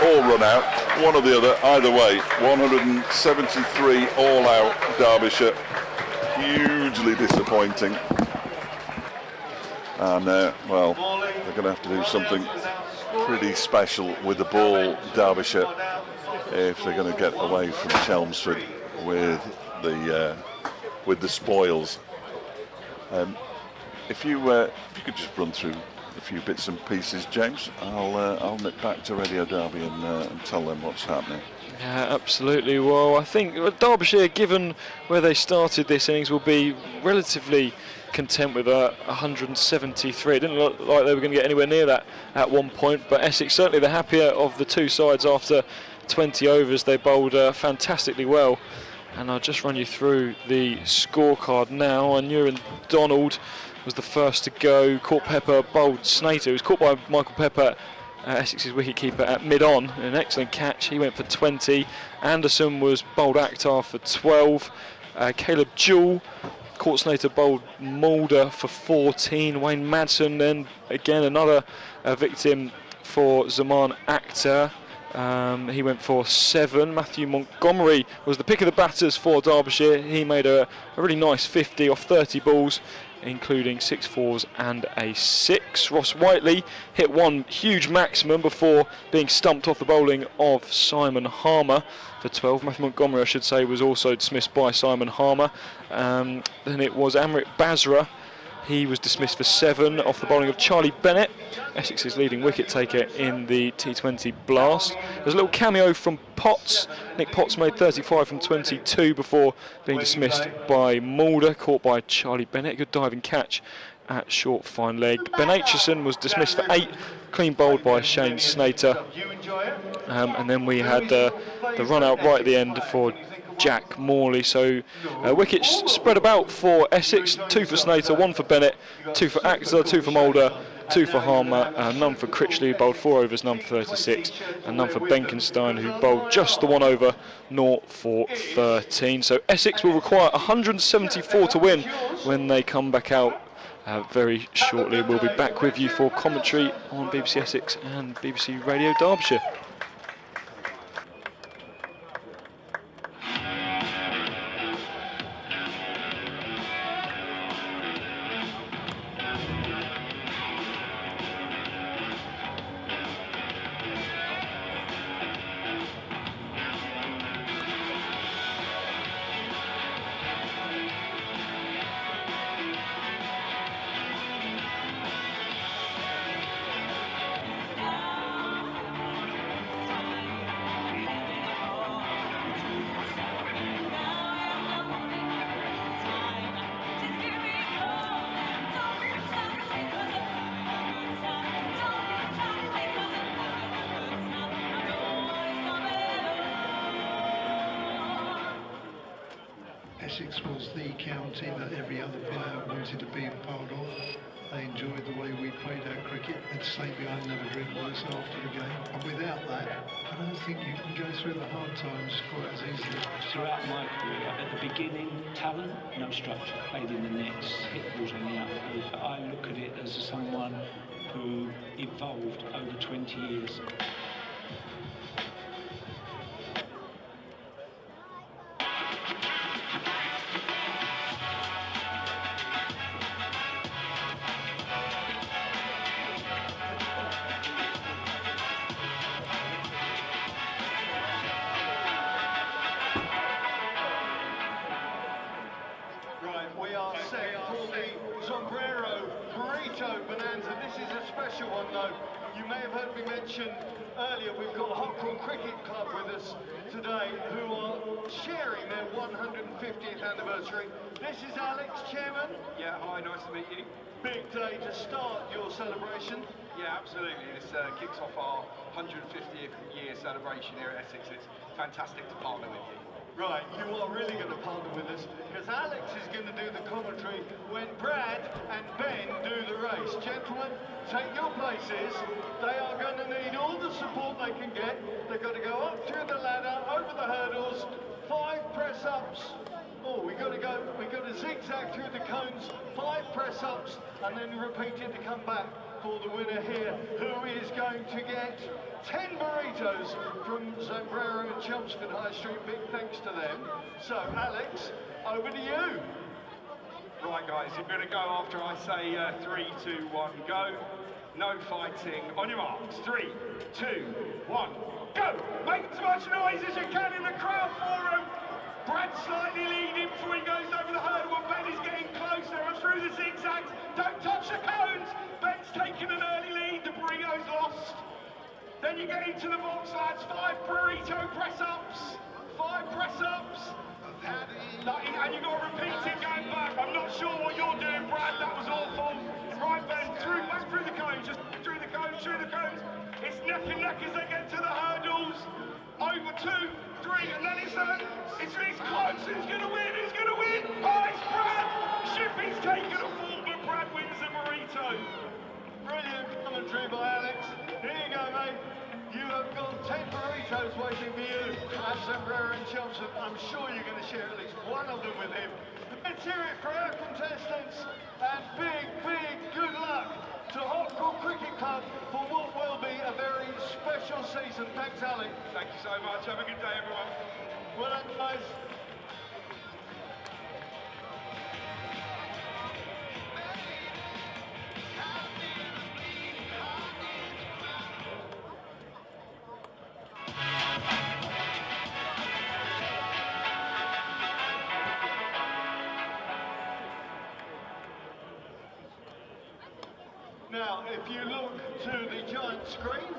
Speaker 2: All run out, one or the other. Either way, 173 all out. Derbyshire, hugely disappointing. And well, they're going to have to do something pretty special with the ball, Derbyshire, if they're going to get away from Chelmsford with the spoils. If you could just run through a few bits and pieces, James, I'll nip back to Radio Derby and tell them what's happening.
Speaker 3: Yeah, absolutely. Well, I think Derbyshire, given where they started this innings, will be relatively content with 173. It didn't look like they were going to get anywhere near that at one point, but Essex certainly the happier of the two sides after 20 overs. They bowled fantastically well, and I'll just run you through the scorecard now. And Nurin Donald was the first to go. Caught Pepper, bowled Snater, who was caught by Michael Pepper, Essex's wicketkeeper, at mid-on. An excellent catch, he went for 20. Anderson was bowled Akhtar for 12. Caleb Jewell caught Snater, bowled Mulder for 14. Wayne Madsen then again another victim for Zaman Akhtar. He went for 7. Matthew Montgomery was the pick of the batters for Derbyshire. He made a really nice 50 off 30 balls, including 6 fours and a 6. Ross Whiteley hit one huge maximum before being stumped off the bowling of Simon Harmer for 12. Matthew Montgomery, I should say, was also dismissed by Simon Harmer. Then it was Amrit Basra. He was dismissed for 7 off the bowling of Charlie Bennett, Essex's leading wicket taker in the T20 blast. There's a little cameo from Potts. Nick Potts made 35 from 22 before being dismissed by Mulder, caught by Charlie Bennett. Good diving catch at short fine leg. Ben Aitchison was dismissed for 8, clean bowled by Shane Snater. And then we had the run out right at the end for Jack Morley. So wickets spread about for Essex. 2 for Snater, 1 for Bennett, 2 for Akhtar, 2 for Mulder, 2 for Harmer, none for Critchley, who bowled 4 overs, none for 36, and none for Benkenstein, who bowled just the 1 over, 0 for 13. So Essex will require 174 to win when they come back out very shortly. We'll be back with you for commentary on BBC Essex and BBC Radio Derbyshire.
Speaker 6: Essex was the county that every other player wanted to be a part of. They enjoyed the way we played our cricket. They'd say behind never drink worse after the game. And without that, I don't think you can go through the hard times quite as easily.
Speaker 7: Throughout my career, at the beginning, talent, no structure, played in the nets, hit balls on the outfield. But I look at it as someone who evolved over 20 years.
Speaker 8: Earlier, we've got the Hopcroft Cricket Club with us today, who are sharing their 150th anniversary. This is Alex, Chairman.
Speaker 9: Yeah, hi, nice to meet you.
Speaker 8: Big day to start your celebration.
Speaker 9: Yeah, absolutely. This kicks off our 150th year celebration here at Essex. It's fantastic to partner with you.
Speaker 8: Right, you are really going to partner with us, because Alex is going to do the commentary when Brad and Ben do the race. Gentlemen, take your places. They are going to need all the support they can get. They've got to go up through the ladder, over the hurdles, 5 press-ups. Oh, we've got to zigzag through the cones, 5 press-ups, and then repeat it to come back for the winner here, who is going to get 10 burritos from Zambrero and Chelmsford High Street. Big thanks to them. So, Alex, over to you.
Speaker 9: Right, guys, you're going to go after I say 3, 2, 1, go. No fighting. On your marks. 3, 2, 1, go! Make as much noise as you can in the crowd for him. Brad's slightly leading before he goes over the hurdle, and Ben is getting closer and through the zigzags. Don't touch the cones. Ben's taken an early lead. The burrito's lost. Then you get into the box, lads. 5 burrito press-ups. 5 press-ups. And you've got to repeat it going back. I'm not sure what you're doing, Brad. That was awful. Right, Ben, back through the cones. Just through the cones, through the cones. It's neck and neck as they get to the hurdles. Over 2, 3, and then it's close. Who's going to win? Who's going to win? Oh, it's Brad. Shippy's taken a fall, but Brad wins the burrito.
Speaker 8: Brilliant commentary by Alex. Here you go, mate. You have got 10 burritos waiting for you at Zambrero and Chelmsford. I'm sure you're going to share at least one of them with him. Let's hear it for our contestants, and big good luck to Hotcroft Cricket Club for what will be a very special season. Thanks, Alex.
Speaker 9: Thank you so much. Have a good day, everyone.
Speaker 8: Well done, guys. Now, if you look to the giant screen,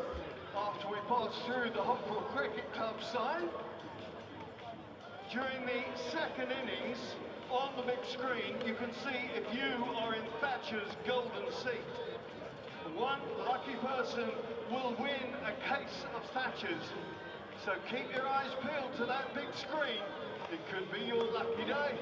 Speaker 8: after we pass through the Hotcroft Cricket Club sign, during the second innings, on the big screen, you can see if you are in Thatcher's golden seat. One lucky person will win a case of Thatcher's. So keep your eyes peeled to that big screen. It could be your lucky day.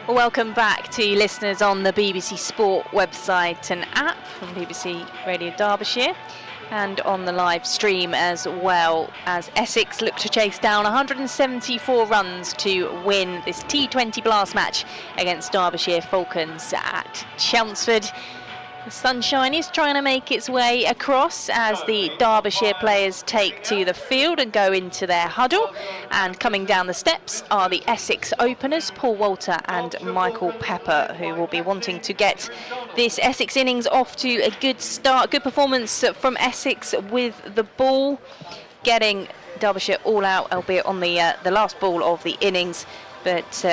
Speaker 1: Well, welcome back to listeners on the BBC Sport website and app from BBC Radio Derbyshire, and on the live stream as well, as Essex look to chase down 174 runs to win this T20 Blast match against Derbyshire Falcons at Chelmsford. The sunshine is trying to make its way across as the Derbyshire players take to the field and go into their huddle. And coming down the steps are the Essex openers, Paul Walter and Michael Pepper, who will be wanting to get this Essex innings off to a good start. Good performance from Essex with the ball, getting Derbyshire all out, albeit on the last ball of the innings, but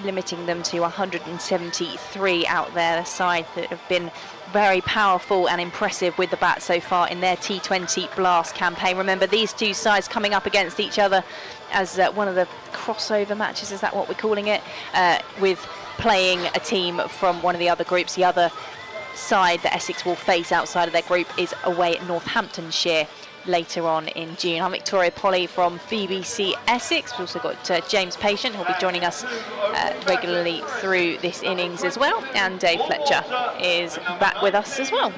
Speaker 1: limiting them to 173 out there. The side that have been very powerful and impressive with the bat so far in their T20 Blast campaign. Remember, these two sides coming up against each other as one of the crossover matches, is that what we're calling it, with playing a team from one of the other groups. The other side that Essex will face outside of their group is away at Northamptonshire later on in June. I'm Victoria Polly from BBC Essex. We've also got James Patient, who'll be joining us regularly through this innings as well, and Dave Fletcher is back with us as well.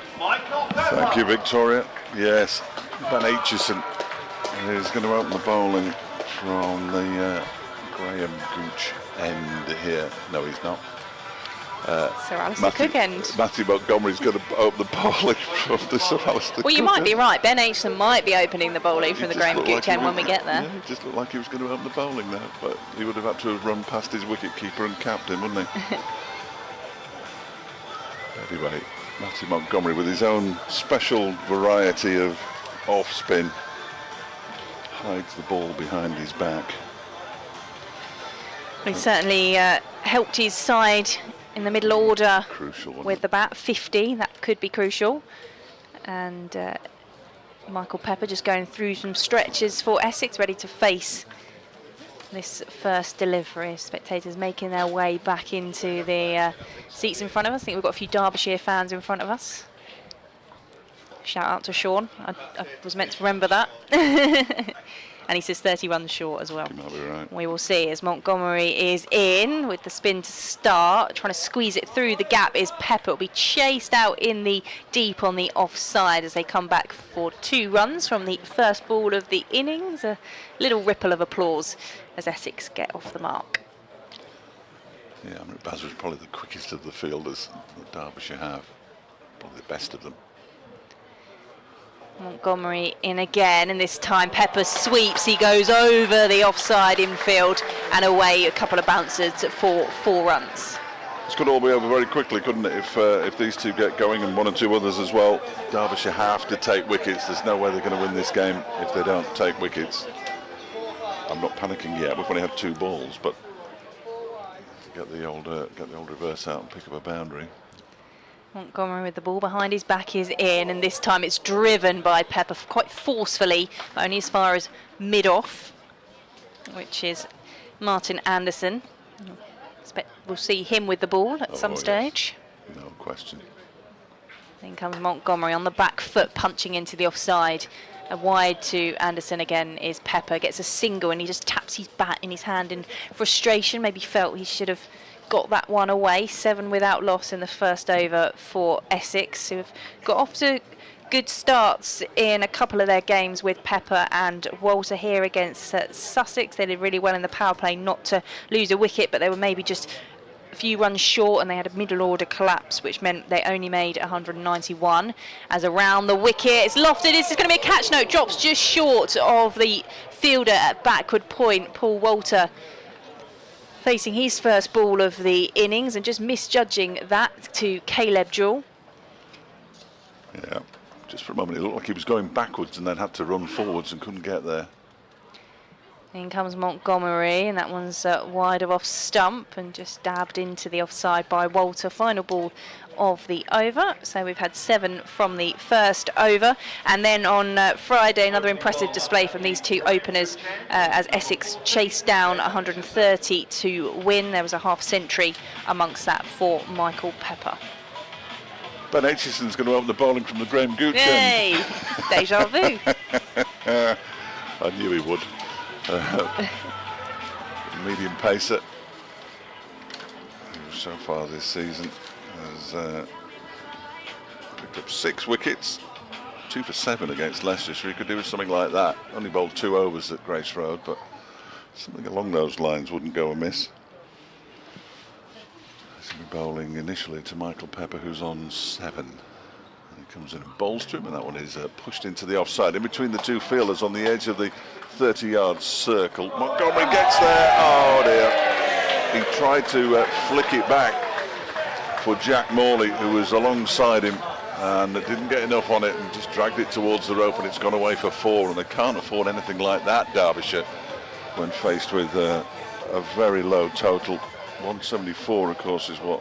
Speaker 2: Thank you, Victoria. Yes, Ben Aitchison is going to open the bowling from the Graham Gooch end here. No, he's not.
Speaker 1: Sir Alistair Cook end.
Speaker 2: Matthew Montgomery's going to open the bowling from the Sir Alistair Cook.
Speaker 1: Well, you might be right. Ben Aitchison might be opening the bowling from the Graham Gooch end when we get there.
Speaker 2: Yeah, it just looked like he was going to open the bowling there, but he would have had to have run past his wicket-keeper and capped him, wouldn't he? Anyway, Matthew Montgomery with his own special variety of off-spin hides the ball behind his back.
Speaker 1: He certainly helped his side in the middle order with the bat. 50, that could be crucial. And Michael Pepper just going through some stretches for Essex, ready to face this first delivery. Spectators making their way back into the seats in front of us. I think we've got a few Derbyshire fans in front of us. Shout out to Sean. I was meant to remember that. And he says 30 runs short as well.
Speaker 2: You might be right.
Speaker 1: We will see as Montgomery is in with the spin to start. Trying to squeeze it through the gap is Pepper. Will be chased out in the deep on the offside as they come back for 2 runs from the first ball of the innings. A little ripple of applause as Essex get off the mark.
Speaker 2: Yeah, I mean, Baz was probably the quickest of the fielders that Derbyshire have. Probably the best of them.
Speaker 1: Montgomery in again, and this time Pepper sweeps. He goes over the offside infield and away, a couple of bouncers for 4 runs.
Speaker 2: This could all be over very quickly, couldn't it, if these two get going and 1 or 2 others as well. Derbyshire have to take wickets. There's no way they're going to win this game if they don't take wickets. I'm not panicking yet. We've only had 2 balls, but get the old reverse out and pick up a boundary.
Speaker 1: Montgomery with the ball behind his back is in, and this time it's driven by Pepper quite forcefully, but only as far as mid-off, which is Martin Anderson. We'll see him with the ball at some stage.
Speaker 2: Yes. No question.
Speaker 1: Then comes Montgomery on the back foot, punching into the offside. A wide to Anderson again is Pepper. Gets a single and he just taps his bat in his hand in frustration. Maybe felt he should have got that one away. 7 without loss in the first over for Essex, who have got off to good starts in a couple of their games with Pepper and Walter here against Sussex. They did really well in the power play not to lose a wicket, but they were maybe just a few runs short, and they had a middle order collapse, which meant they only made 191. As around the wicket, it's lofted. This is going to be a catch. No, drops just short of the fielder at backward point. Paul Walter facing his first ball of the innings and just misjudging that to Caleb Jewell.
Speaker 2: Yeah, just for a moment it looked like he was going backwards and then had to run forwards and couldn't get there.
Speaker 1: In comes Montgomery, and that one's wide of off stump and just dabbed into the offside by Walter. Final ball of the over. So we've had 7 from the first over, and then on Friday another impressive display from these 2 openers as Essex chased down 130 to win. There was a half century amongst that for Michael Pepper.
Speaker 2: Ben Aitchison's going to open the bowling from the Graham Gooch
Speaker 1: end. Yay! Deja vu.
Speaker 2: I knew he would. Medium pacer. so far this season. Has picked up 6 wickets, 2 for 7 against Leicestershire. He could do with something like that. Only bowled 2 overs at Grace Road, but something along those lines wouldn't go amiss. He's going to be bowling initially to Michael Pepper, who's on 7. He comes in and bowls to him, and that one is pushed into the offside, in between the 2 fielders on the edge of the 30-yard circle. Montgomery gets there. Oh dear. He tried to flick it back for Jack Morley, who was alongside him, and didn't get enough on it and just dragged it towards the rope, and it's gone away for 4. And they can't afford anything like that, Derbyshire, when faced with a very low total. 174, of course, is what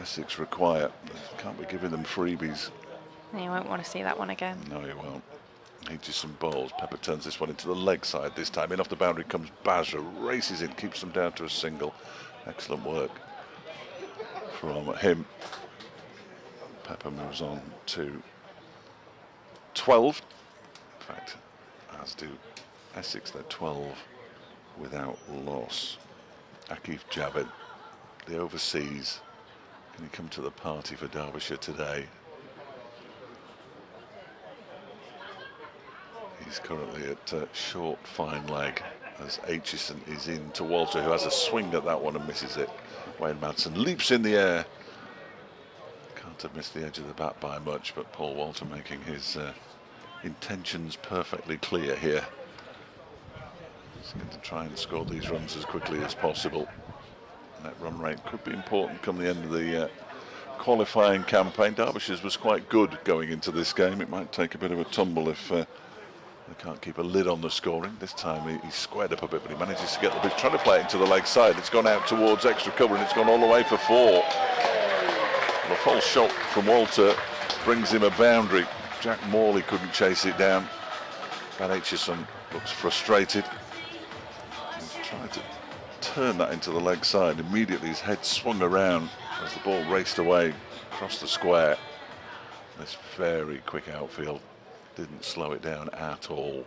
Speaker 2: Essex require. Can't be giving them freebies.
Speaker 1: You won't want to see that one again.
Speaker 2: No, you won't. Need just some balls. Pepper turns this one into the leg side this time. In off the boundary comes Basra, races in, keeps them down to a single. Excellent work from him. Pepper moves on to 12. In fact, as do Essex, they're 12 without loss. Akif Javed, the overseas. Can he come to the party for Derbyshire today? He's currently at short fine leg as Aitchison is in to Walter, who has a swing at that one and misses it. Wayne Madsen leaps in the air. Can't have missed the edge of the bat by much, but Paul Walter making his intentions perfectly clear here. He's going to try and score these runs as quickly as possible. That run rate could be important come the end of the qualifying campaign. Derbyshire's was quite good going into this game. It might take a bit of a tumble if they can't keep a lid on the scoring. This time he squared up a bit, but he manages to get the big, trying to play it into the leg side. It's gone out towards extra cover, and it's gone all the way for 4. And a false shot from Walter brings him a boundary. Jack Morley couldn't chase it down. Van Aitchison looks frustrated. He's tried to turn that into the leg side. Immediately his head swung around as the ball raced away across the square. This very quick outfield didn't slow it down at all.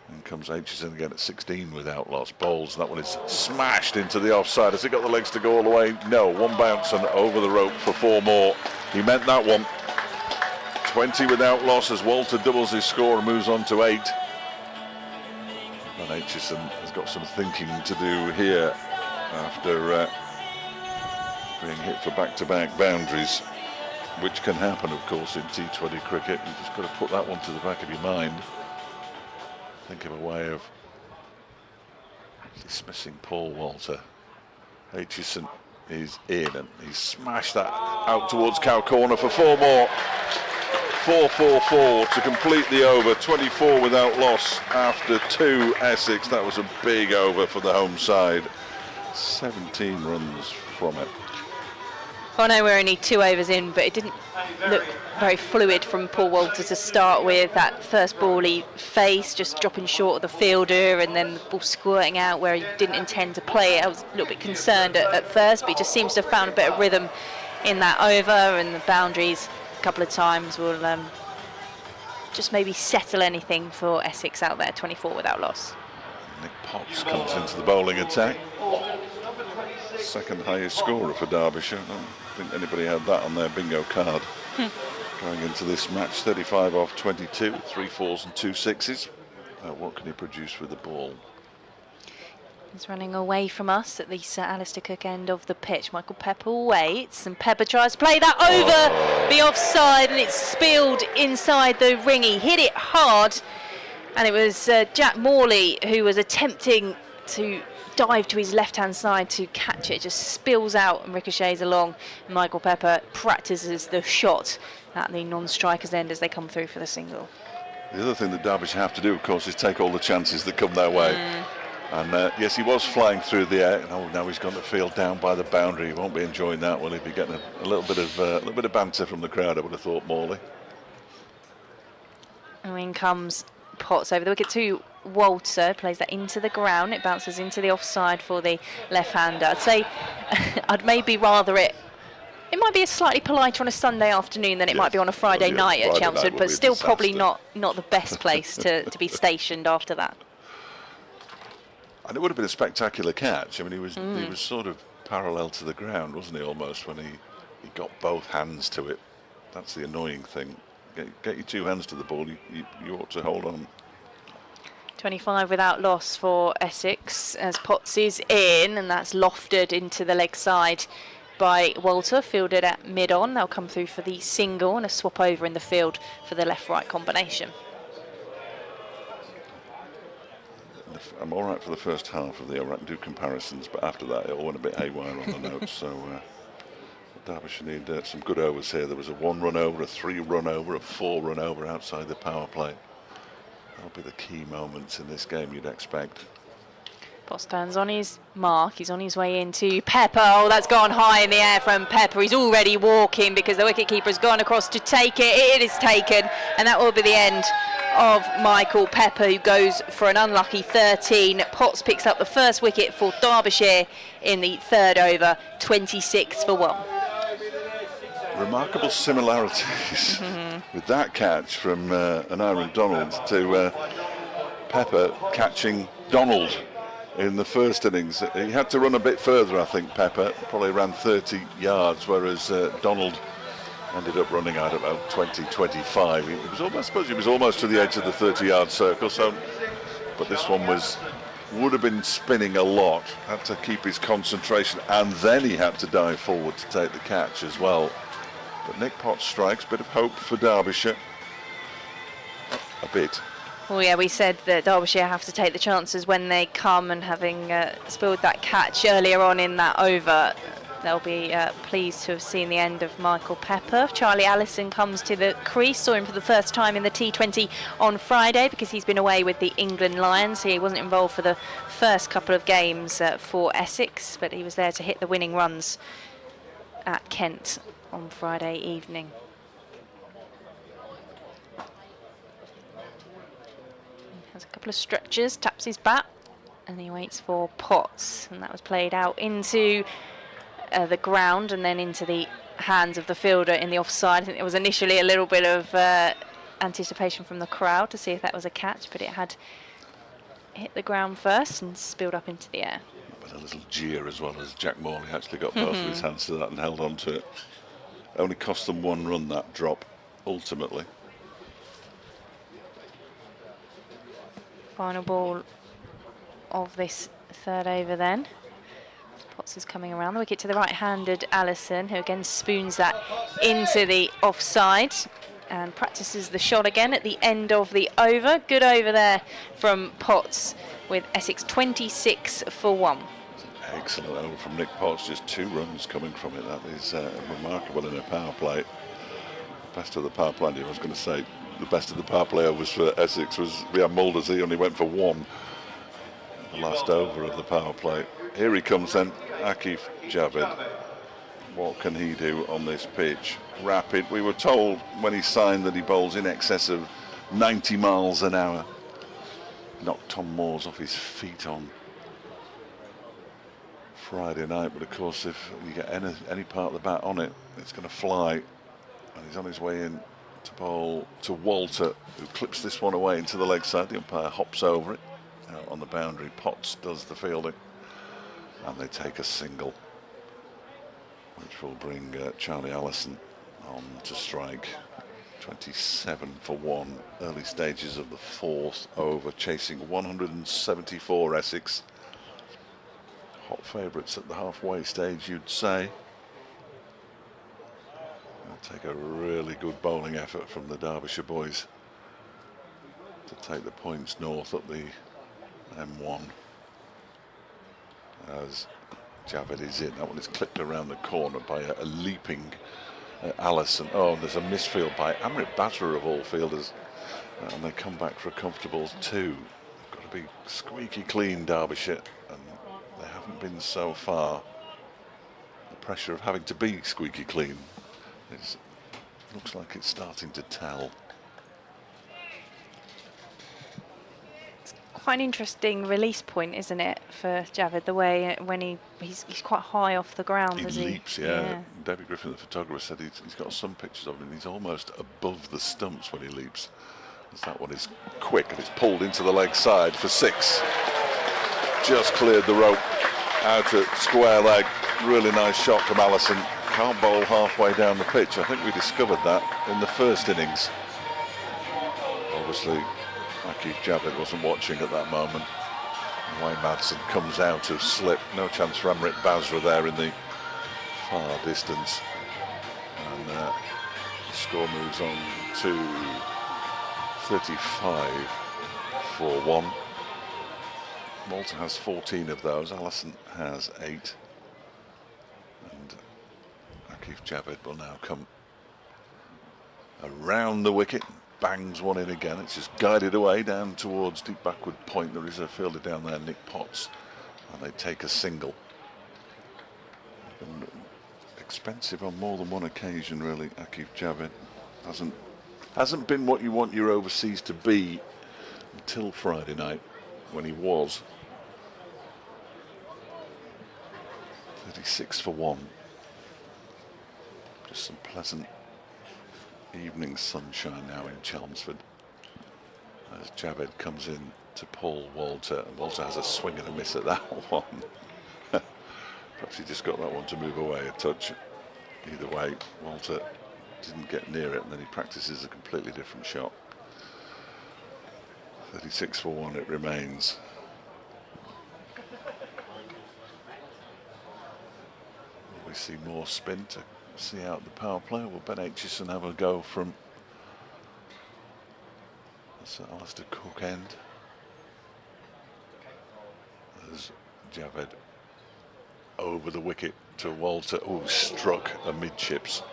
Speaker 2: In comes Aitchison again at 16 without loss. Bowls, that one is smashed into the offside. Has it got the legs to go all the way? No, one bounce and over the rope for 4 more. He meant that one. 20 without loss as Walter doubles his score and moves on to 8. And Aitchison has got some thinking to do here after being hit for back-to-back boundaries, which can happen, of course, in T20 cricket. You've just got to put that one to the back of your mind. Think of a way of dismissing Paul Walter. Aitchison is in, and he's smashed that out towards cow corner for 4 more. 4-4-4 to complete the over. 24 without loss after 2 Essex. That was a big over for the home side. 17 runs from it.
Speaker 1: I know we're only 2 overs in, but it didn't look very fluid from Paul Walter to start with. That first ball he faced, just dropping short of the fielder, and then the ball squirting out where he didn't intend to play it. I was a little bit concerned at first, but he just seems to have found a bit of rhythm in that over, and the boundaries a couple of times will just maybe settle anything for Essex out there. 24 without loss.
Speaker 2: Nick Potts comes into the bowling attack. Second highest scorer for Derbyshire. I don't think anybody had that on their bingo card. Going into this match, 35 off 22, 3 4s and 2 6s. What can he produce with the ball?
Speaker 1: He's running away from us at the Sir Alistair Cook end of the pitch. Michael Pepper waits, and Pepper tries to play that over the offside, and it's spilled inside the ring. He hit it hard, and it was Jack Morley who was attempting to dive to his left-hand side to catch it. It just spills out and ricochets along. Michael Pepper practices the shot at the non-striker's end as they come through for the single.
Speaker 2: The other thing that Derbyshire have to do, of course, is take all the chances that come their way. And yes, he was flying through the air. And now he's gone to field down by the boundary. He won't be enjoying that, will he? Be getting a little bit of banter from the crowd, I would have thought, Morley.
Speaker 1: And in comes Potts over the wicket to Walter, plays that into the ground. It bounces into the offside for the left-hander. I'd say I'd maybe rather it might be a slightly politer on a Sunday afternoon than it might be on a Friday night at Chelmsford, but still probably not the best place to be stationed after that.
Speaker 2: And it would have been a spectacular catch. I mean, he was sort of parallel to the ground, wasn't he, almost, when he got both hands to it. That's the annoying thing. Get your two hands to the ball, you ought to hold on.
Speaker 1: 25 without loss for Essex as Potts is in, and that's lofted into the leg side by Walter, fielded at mid-on. They'll come through for the single and a swap over in the field for the left-right combination.
Speaker 2: I'm all right for the first half of the, I do comparisons, but after that it all went a bit haywire on the notes. So Derbyshire need some good overs here. There was a 1 run over, a 3 run over, a 4 run over outside the power play. That'll be the key moments in this game, you'd expect.
Speaker 1: Potts stands on his mark. He's on his way into Pepper. Oh, that's gone high in the air from Pepper. He's already walking because the wicketkeeper has gone across to take it. It is taken, and that will be the end of Michael Pepper, who goes for an unlucky 13. Potts picks up the first wicket for Derbyshire in the third over, 26 for 1.
Speaker 2: Remarkable similarities with that catch from an Aaron Donald to Pepper catching Donald in the first innings. He had to run a bit further, I think, Pepper, probably ran 30 yards, whereas Donald ended up running out about 20, 25. He was almost, I suppose he was almost to the edge of the 30-yard circle, so, but this one would have been spinning a lot, had to keep his concentration, and then he had to dive forward to take the catch as well. But Nick Potts strikes, bit of hope for Derbyshire. A bit.
Speaker 1: Well, yeah, we said that Derbyshire have to take the chances when they come, and having spilled that catch earlier on in that over, they'll be pleased to have seen the end of Michael Pepper. Charlie Allison comes to the crease, saw him for the first time in the T20 on Friday because he's been away with the England Lions. He wasn't involved for the first couple of games for Essex, but he was there to hit the winning runs at Kent on Friday evening. He has a couple of stretches, taps his bat, and he waits for Potts, and that was played out into the ground and then into the hands of the fielder in the offside. I think there was initially a little bit of anticipation from the crowd to see if that was a catch, but it had hit the ground first and spilled up into the air.
Speaker 2: But a little jeer as well, as Jack Morley actually got both of his hands to that and held on to it. Only cost them 1 run, that drop, ultimately.
Speaker 1: Final ball of this third over then. Potts is coming around the wicket to the right-handed Allison, who again spoons that into the offside and practices the shot again at the end of the over. Good over there from Potts, with Essex 26 for 1.
Speaker 2: Excellent over from Nick Potts, just 2 runs coming from it. That is remarkable in a power play. Best of the power play. I was going to say the best of the power play overs for Essex was Riyad Mulders. He only went for 1 the last over of the power play. Here he comes then, Akif Javed. What can he do on this pitch? Rapid. We were told when he signed that he bowls in excess of 90 miles an hour. Knocked Tom Moores off his feet on Friday night, but of course if you get any part of the bat on it, it's going to fly. And he's on his way in to bowl to Walter, who clips this one away into the leg side. The umpire hops over it out on the boundary. Potts does the fielding, and they take a single, which will bring Charlie Allison on to strike. 27 for 1, early stages of the 4th over, chasing 174 Essex. Hot favourites at the halfway stage, you'd say. It'll take a really good bowling effort from the Derbyshire boys to take the points north up the M1. As Javed is in, that one is clipped around the corner by a leaping Allison. Oh, and there's a misfield by Amrit Batra of all fielders, and they come back for a comfortable 2. They've got to be squeaky clean, Derbyshire, and they haven't been so far. The pressure of having to be squeaky clean looks like it's starting to tell.
Speaker 1: Quite an interesting release point, isn't it, for Javed, the way when he's quite high off the ground.
Speaker 2: He leaps, yeah. Debbie Griffin, the photographer, said he's got some pictures of him. He's almost above the stumps when he leaps. As that one is quick, and it's pulled into the leg side for 6. Just cleared the rope out at square leg. Really nice shot from Allison. Can't bowl halfway down the pitch. I think we discovered that in the first innings. Obviously, Akif Javid wasn't watching at that moment. Wayne Madsen comes out of slip. No chance for Amrit Basra there in the far distance. And the score moves on to 35 for 1. Malta has 14 of those. Allison has 8. And Akif Javid will now come around the wicket. Bangs one in again. It's just guided away down towards deep backward point. There is a fielder down there, Nick Potts, and they take a single. Been expensive on more than one occasion, really. Akif Javid hasn't been what you want your overseas to be until Friday night, when he was. 36 for 1. Just some pleasant evening sunshine now in Chelmsford as Javed comes in to Paul Walter, and Walter has a swing and a miss at that one. Perhaps he just got that one to move away a touch. Either way, Walter didn't get near it, and then he practices a completely different shot. 36 for 1 it remains. Will we see more spin to see out the power play? Will Ben Aitchison have a go from Alistair Cook end? As Javed over the wicket to Walter, oh, struck amidships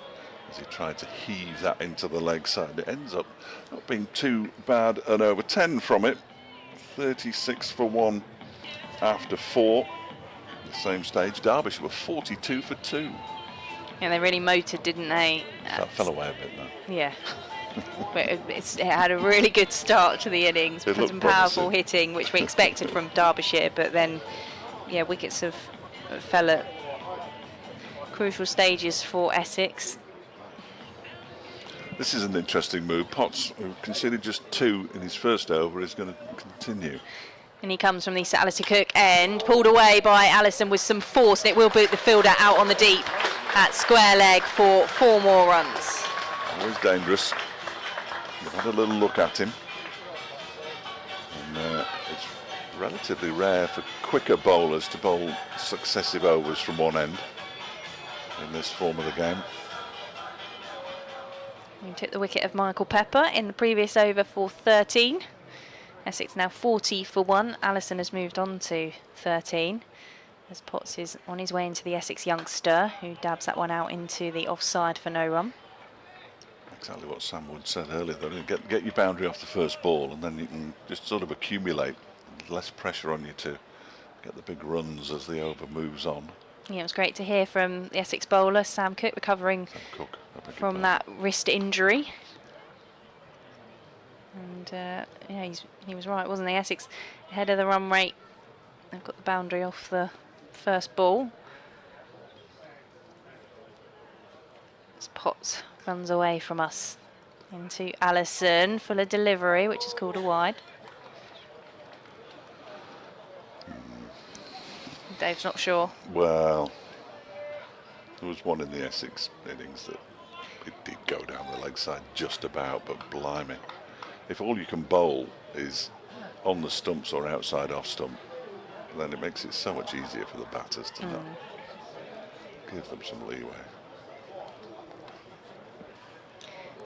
Speaker 2: as he tried to heave that into the leg side. It ends up not being too bad and over. 10 from it. 36 for 1 after 4. At the same stage, Derbyshire were 42 for 2.
Speaker 1: Yeah, they really motored, didn't they?
Speaker 2: That fell away a bit though.
Speaker 1: Yeah. But it had a really good start to the innings. Some powerful hitting, which we expected from Derbyshire, but then, yeah, wickets fell at crucial stages for Essex.
Speaker 2: This is an interesting move. Potts, who conceded just 2 in his first over, is going to continue.
Speaker 1: And he comes from the Sir Alistair Cook end, pulled away by Allison with some force, and it will boot the fielder out on the deep at square leg for 4 more runs.
Speaker 2: Always dangerous. We've had a little look at him. And it's relatively rare for quicker bowlers to bowl successive overs from one end in this form of the game.
Speaker 1: He took the wicket of Michael Pepper in the previous over for 13. Essex now 40 for 1. Allison has moved on to 13 as Potts is on his way into the Essex youngster, who dabs that one out into the offside for no run.
Speaker 2: Exactly what Sam Wood said earlier, though. Get your boundary off the first ball, and then you can just sort of accumulate less pressure on you to get the big runs as the over moves on.
Speaker 1: Yeah, it was great to hear from the Essex bowler, Sam Cook, recovering from that wrist injury. And yeah, he was right, wasn't he? Essex ahead of the run rate. They've got the boundary off the first ball. As Potts runs away from us into Allison for the delivery, which is called a wide. Dave's not sure.
Speaker 2: Well, there was one in the Essex innings that it did go down the leg side just about, but blimey. If all you can bowl is on the stumps or outside off stump, then it makes it so much easier for the batters to not give them some leeway.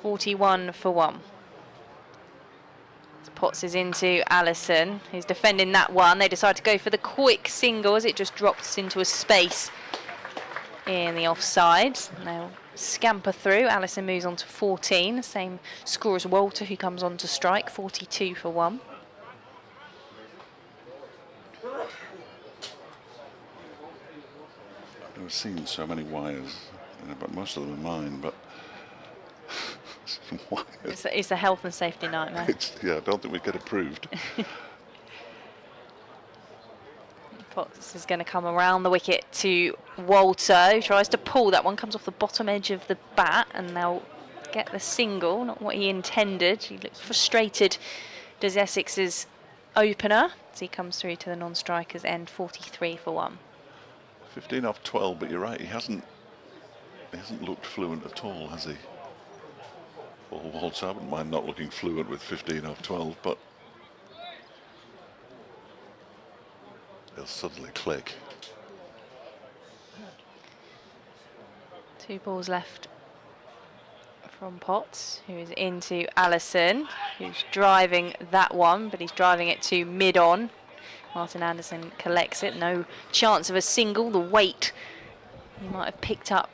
Speaker 1: 41 for 1. Potts is into Allison, who's defending that one. They decide to go for the quick single as it just drops into a space in the offside. They'll scamper through. Allison moves on to 14. Same score as Walter, who comes on to strike, 42 for 1.
Speaker 2: I've never seen so many wires, but most of them are mine, but
Speaker 1: it's a health and safety nightmare.
Speaker 2: Yeah, I don't think we get approved.
Speaker 1: Potts is going to come around the wicket to Walter, who tries to pull. That one comes off the bottom edge of the bat, and they'll get the single, not what he intended. He looks frustrated, does Essex's opener, as he comes through to the non-strikers end, 43 for 1.
Speaker 2: 15 off 12, but you're right, he hasn't looked fluent at all, has he? Paul Waltz, I wouldn't mind not looking fluent with 15 off 12, but he'll suddenly click.
Speaker 1: 2 balls left from Potts, who is into Allison, who's driving that one, but he's driving it to mid-on. Martin Anderson collects it, no chance of a single. The weight you might have picked up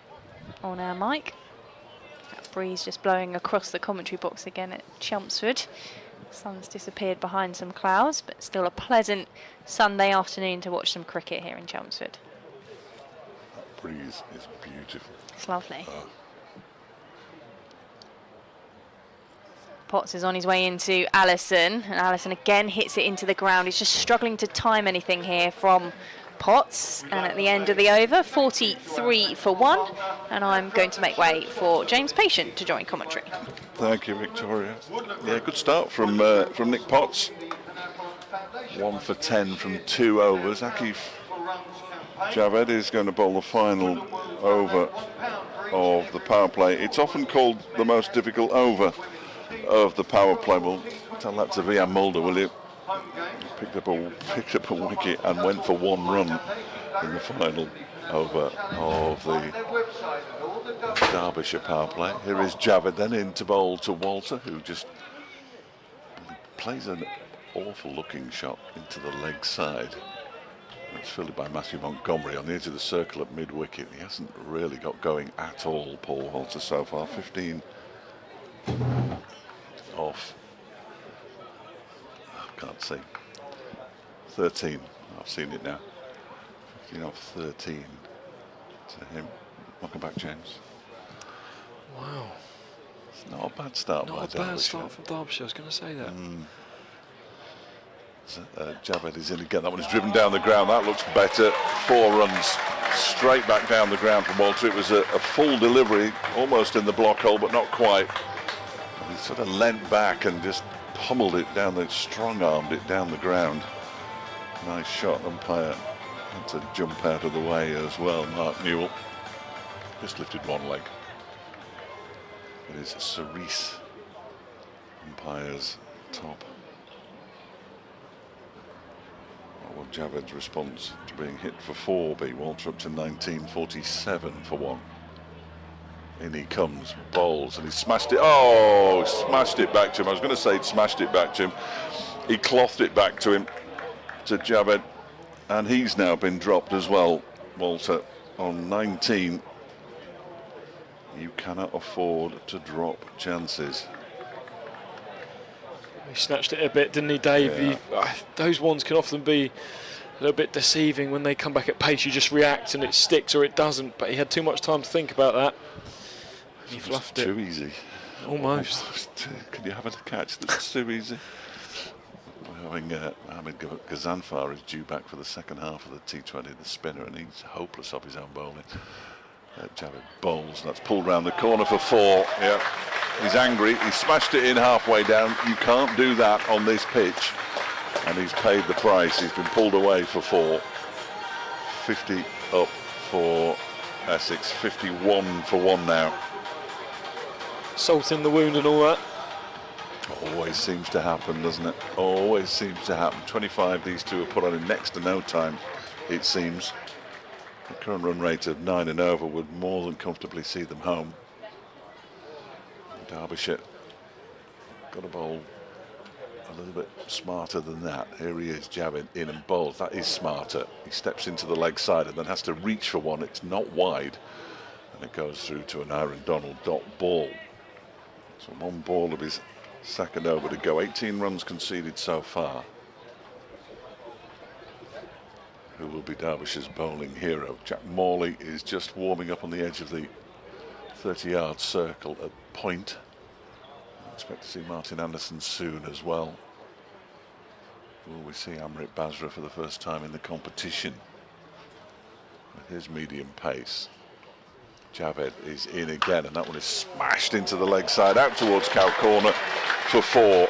Speaker 1: on our mic. That breeze just blowing across the commentary box again at Chelmsford. Sun's disappeared behind some clouds, but still a pleasant Sunday afternoon to watch some cricket here in Chelmsford.
Speaker 2: That breeze is beautiful.
Speaker 1: It's lovely. Potts is on his way into Allison, and Allison again hits it into the ground. He's just struggling to time anything here from Potts, and at the end of the over, 43 for 1, and I'm going to make way for James Patient to join commentary.
Speaker 2: Thank you, Victoria. Yeah, good start from Nick Potts. 1 for 10 from 2 overs. Akif Javed is going to bowl the final over of the power play. It's often called the most difficult over of the power play. Well, tell that to Vian Mulder, will you? Picked up a wicket and went for 1 run in the final over of the Derbyshire power play. Here is Javed then in to bowl to Walter, who just plays an awful looking shot into the leg side. It's fielded by Matthew Montgomery on the edge of the circle at mid-wicket. He hasn't really got going at all, Paul Walter, so far. 15 off. I can't see. 13. I've seen it now. 15 off 13 to him. Welcome back, James.
Speaker 3: Wow.
Speaker 2: It's not a bad start by Derbyshire.
Speaker 3: Not a bad start from Derbyshire, I was going to say that.
Speaker 2: Javed is in again. That one is driven down the ground. That looks better. 4 runs straight back down the ground from Walter. It was a full delivery, almost in the block hole, but not quite. And he sort of leant back and just pummeled it down, strong-armed it down the ground. Nice shot. Umpire had to jump out of the way as well. Mark Newell just lifted one leg. It is Cerise, umpire's top. Well, Javed's response to being hit for 4 beat Walter up to 1947 for 1. In he comes, bowls, and he smashed it. Oh, smashed it back to him. I was going to say he'd smashed it back to him. He clothed it back to him, to Javed, and he's now been dropped as well, Walter, on 19. You cannot afford to drop chances.
Speaker 3: He snatched it a bit, didn't he, Dave?
Speaker 2: Yeah.
Speaker 3: Those ones can often be a little bit deceiving when they come back at pace. You just react and it sticks or it doesn't. But he had too much time to think about that. And he fluffed it.
Speaker 2: Too easy.
Speaker 3: Almost.
Speaker 2: Can you have a catch that's too easy? We're having Mohamed Ghazanfar is due back for the second half of the T20, the spinner, and he's hopeless off his own bowling. Javed bowls, and that's pulled round the corner for 4. Yeah. He's angry. He smashed it in halfway down. You can't do that on this pitch. And he's paid the price. He's been pulled away for 4. 50 up for Essex. 51 for 1 now.
Speaker 3: Salt in the wound and all that.
Speaker 2: Always seems to happen, doesn't it? Always seems to happen. 25 these two are put on in next to no time, it seems. The current run rate of 9 and over would more than comfortably see them home. Derbyshire got a bowl a little bit smarter than that. Here he is, Javed in and bowls. That is smarter. He steps into the leg side and then has to reach for one. It's not wide, and it goes through to an Aaron Donald dot ball. So 1 ball of his second over to go. 18 runs conceded so far. Who will be Derbyshire's bowling hero? Jack Morley is just warming up on the edge of the 30-yard circle at point. I expect to see Martin Anderson soon as well. Will we see Amrit Basra for the first time in the competition with his medium pace? Javed is in again, and that one is smashed into the leg side out towards cow corner for 4.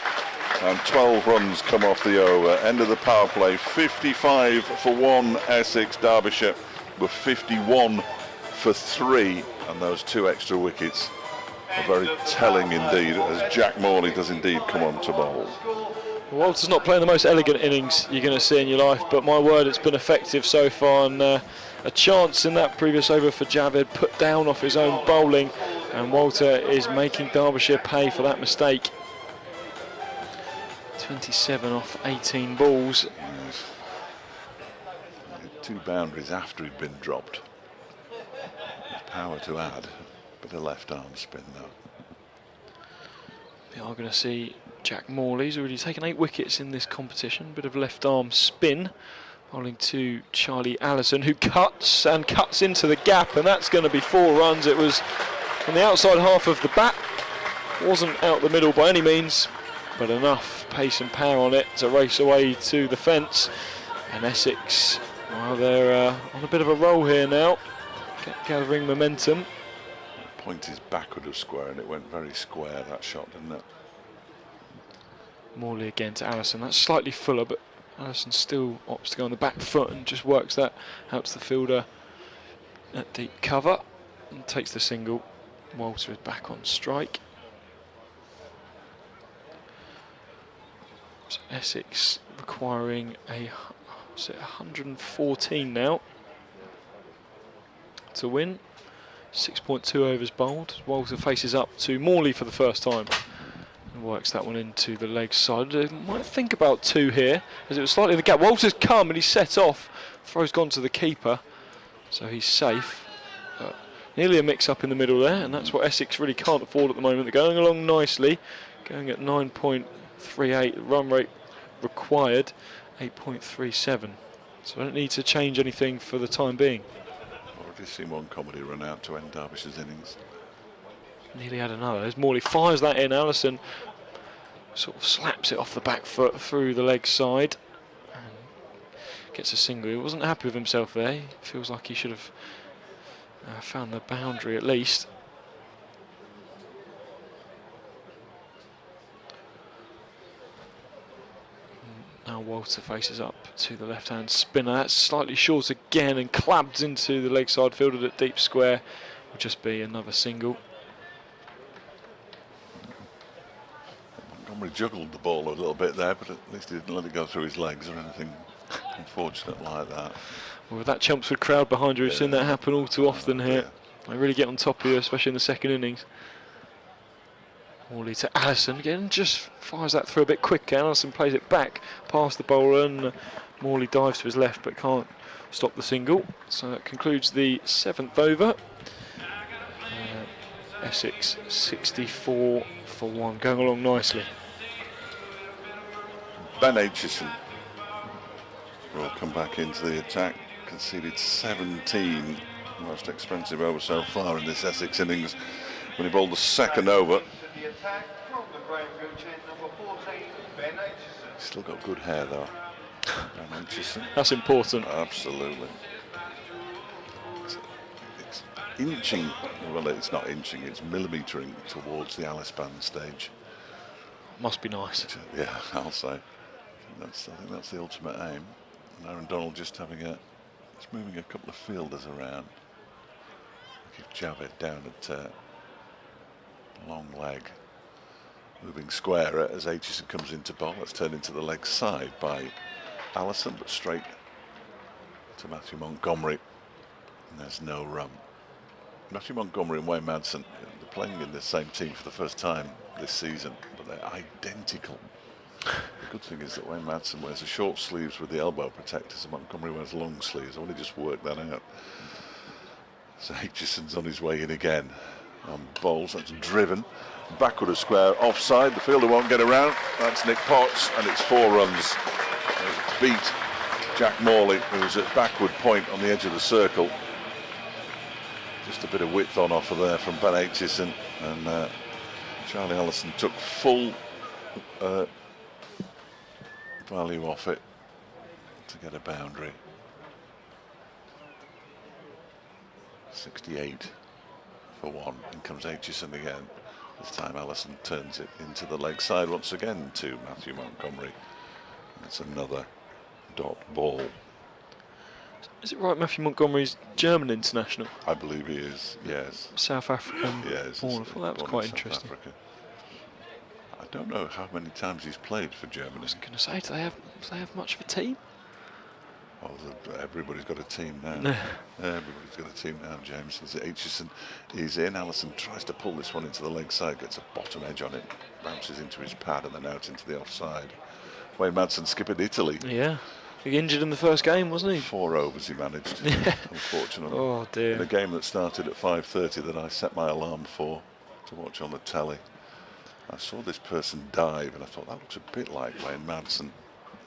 Speaker 2: And 12 runs come off the over. End of the power play. 55 for 1 Essex. Derbyshire were 51 for 3, and those 2 extra wickets are very telling indeed, as Jack Morley does indeed come on to bowl.
Speaker 3: Walter's not playing the most elegant innings you're going to see in your life, but my word, it's been effective so far, and a chance in that previous over for Javed, put down off his own bowling, and Walter is making Derbyshire pay for that mistake. 27 off 18 balls.
Speaker 2: Yes. 2 boundaries after he'd been dropped. Power to add, bit of left arm spin though.
Speaker 3: We are going to see Jack Morley. He's already taken 8 wickets in this competition. Bit of left arm spin, bowling to Charlie Allison, who cuts into the gap, and that's going to be 4 runs. It was on the outside half of the bat, wasn't out the middle by any means, but enough pace and power on it to race away to the fence. And Essex, well, they're on a bit of a roll here now, gathering momentum.
Speaker 2: Point is backward of square, and it went very square, that shot, didn't it?
Speaker 3: Morley again to Allison. That's slightly fuller, but Allison still opts to go on the back foot and just works that, helps the fielder at deep cover and takes the single. Walter is back on strike. So Essex requiring a 114 now to win. 6.2 overs bowled. Walter faces up to Morley for the first time and works that one into the leg side. Might think about 2 here, as it was slightly in the gap. Walter's come and he's set off. Throw's gone to the keeper, so he's safe. But nearly a mix-up in the middle there, and that's what Essex really can't afford at the moment. They're going along nicely, going at 9.38. The run rate required 8.37. So I don't need to change anything for the time being.
Speaker 2: Already seen one comedy run out to end Derbyshire's innings.
Speaker 3: Nearly had another. As Morley fires that in, Allison sort of slaps it off the back foot through the leg side and gets a single. He wasn't happy with himself there. He feels like he should have found the boundary at least. Now Walter faces up to the left-hand spinner. That's slightly short again and clabbed into the leg side, fielded at deep square. Will just be another single.
Speaker 2: Montgomery juggled the ball a little bit there, but at least he didn't let it go through his legs or anything unfortunate like that.
Speaker 3: Well, with that Chelmsford crowd behind you, we've seen that happen all too often here. They really get on top of you, especially in the second innings. Morley to Allison again, just fires that through a bit quicker. Allison plays it back past the bowler, and Morley dives to his left but can't stop the single. So that concludes the 7th over. Essex 64 for 1, going along nicely.
Speaker 2: Ben Aitchison will come back into the attack. Conceded 17, most expensive over so far in this Essex innings, when he bowled the second over. He's still got good hair though, Ben Aitchison.
Speaker 3: That's important.
Speaker 2: Absolutely. It's inching, well it's not inching, it's millimetering towards the Alice band stage.
Speaker 3: Must be nice.
Speaker 2: Yeah, I'll say. I think that's the ultimate aim. And Aaron Donald just moving a couple of fielders around. Give Javed down at long leg. Moving square as Aitchison comes into bowl. That's turned into the leg side by Allison, but straight to Matthew Montgomery. And there's no run. Matthew Montgomery and Wayne Madsen, they're playing in the same team for the first time this season, but they're identical. The good thing is that Wayne Madsen wears the short sleeves with the elbow protectors and Montgomery wears long sleeves. I want to just work that out. So Aitchison's on his way in again. On bowls, that's driven. Backward of square, offside. The fielder won't get around. That's Nick Potts, and it's 4 runs. It beat Jack Morley, who's at backward point on the edge of the circle. Just a bit of width on offer there from Ben Aitchison, and Charlie Allison took full value off it to get a boundary. 68 for 1, and comes Aitchison again. This time Allison turns it into the leg side once again to Matthew Montgomery. That's another dot ball.
Speaker 3: Is it right Matthew Montgomery's German international?
Speaker 2: I believe he is, yes.
Speaker 3: South African
Speaker 2: Yes.
Speaker 3: born. I thought that was
Speaker 2: born
Speaker 3: quite
Speaker 2: in South
Speaker 3: interesting.
Speaker 2: Africa. I don't know how many times he's played for Germany.
Speaker 3: I was going to say, do they have much of a team?
Speaker 2: Oh, everybody's got a team now. Everybody's got a team now, James. Aitchison is in. Allison tries to pull this one into the leg side, gets a bottom edge on it, bounces into his pad and then out into the offside. Wayne Madsen skippered Italy.
Speaker 3: Yeah. He injured in the first game, wasn't he?
Speaker 2: 4 overs he managed, unfortunately.
Speaker 3: Oh dear.
Speaker 2: In a game that started at 5:30 that I set my alarm for to watch on the telly. I saw this person dive and I thought that looks a bit like Wayne Madsen.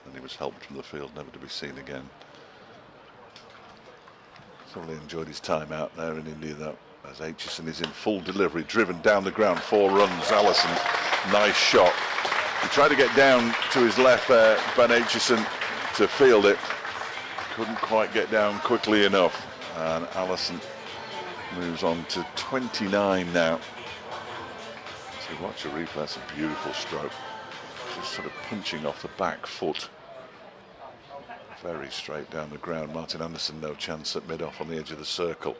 Speaker 2: And he was helped from the field, never to be seen again. Thoroughly enjoyed his time out there in India, though, as Aitchison is in full delivery, driven down the ground, 4 runs. Allison, nice shot. He tried to get down to his left there, Ben Aitchison, to field it. Couldn't quite get down quickly enough. And Allison moves on to 29 now. So watch the replay, it's a beautiful stroke. Just sort of punching off the back foot. Very straight down the ground. Martin Anderson no chance at mid-off on the edge of the circle.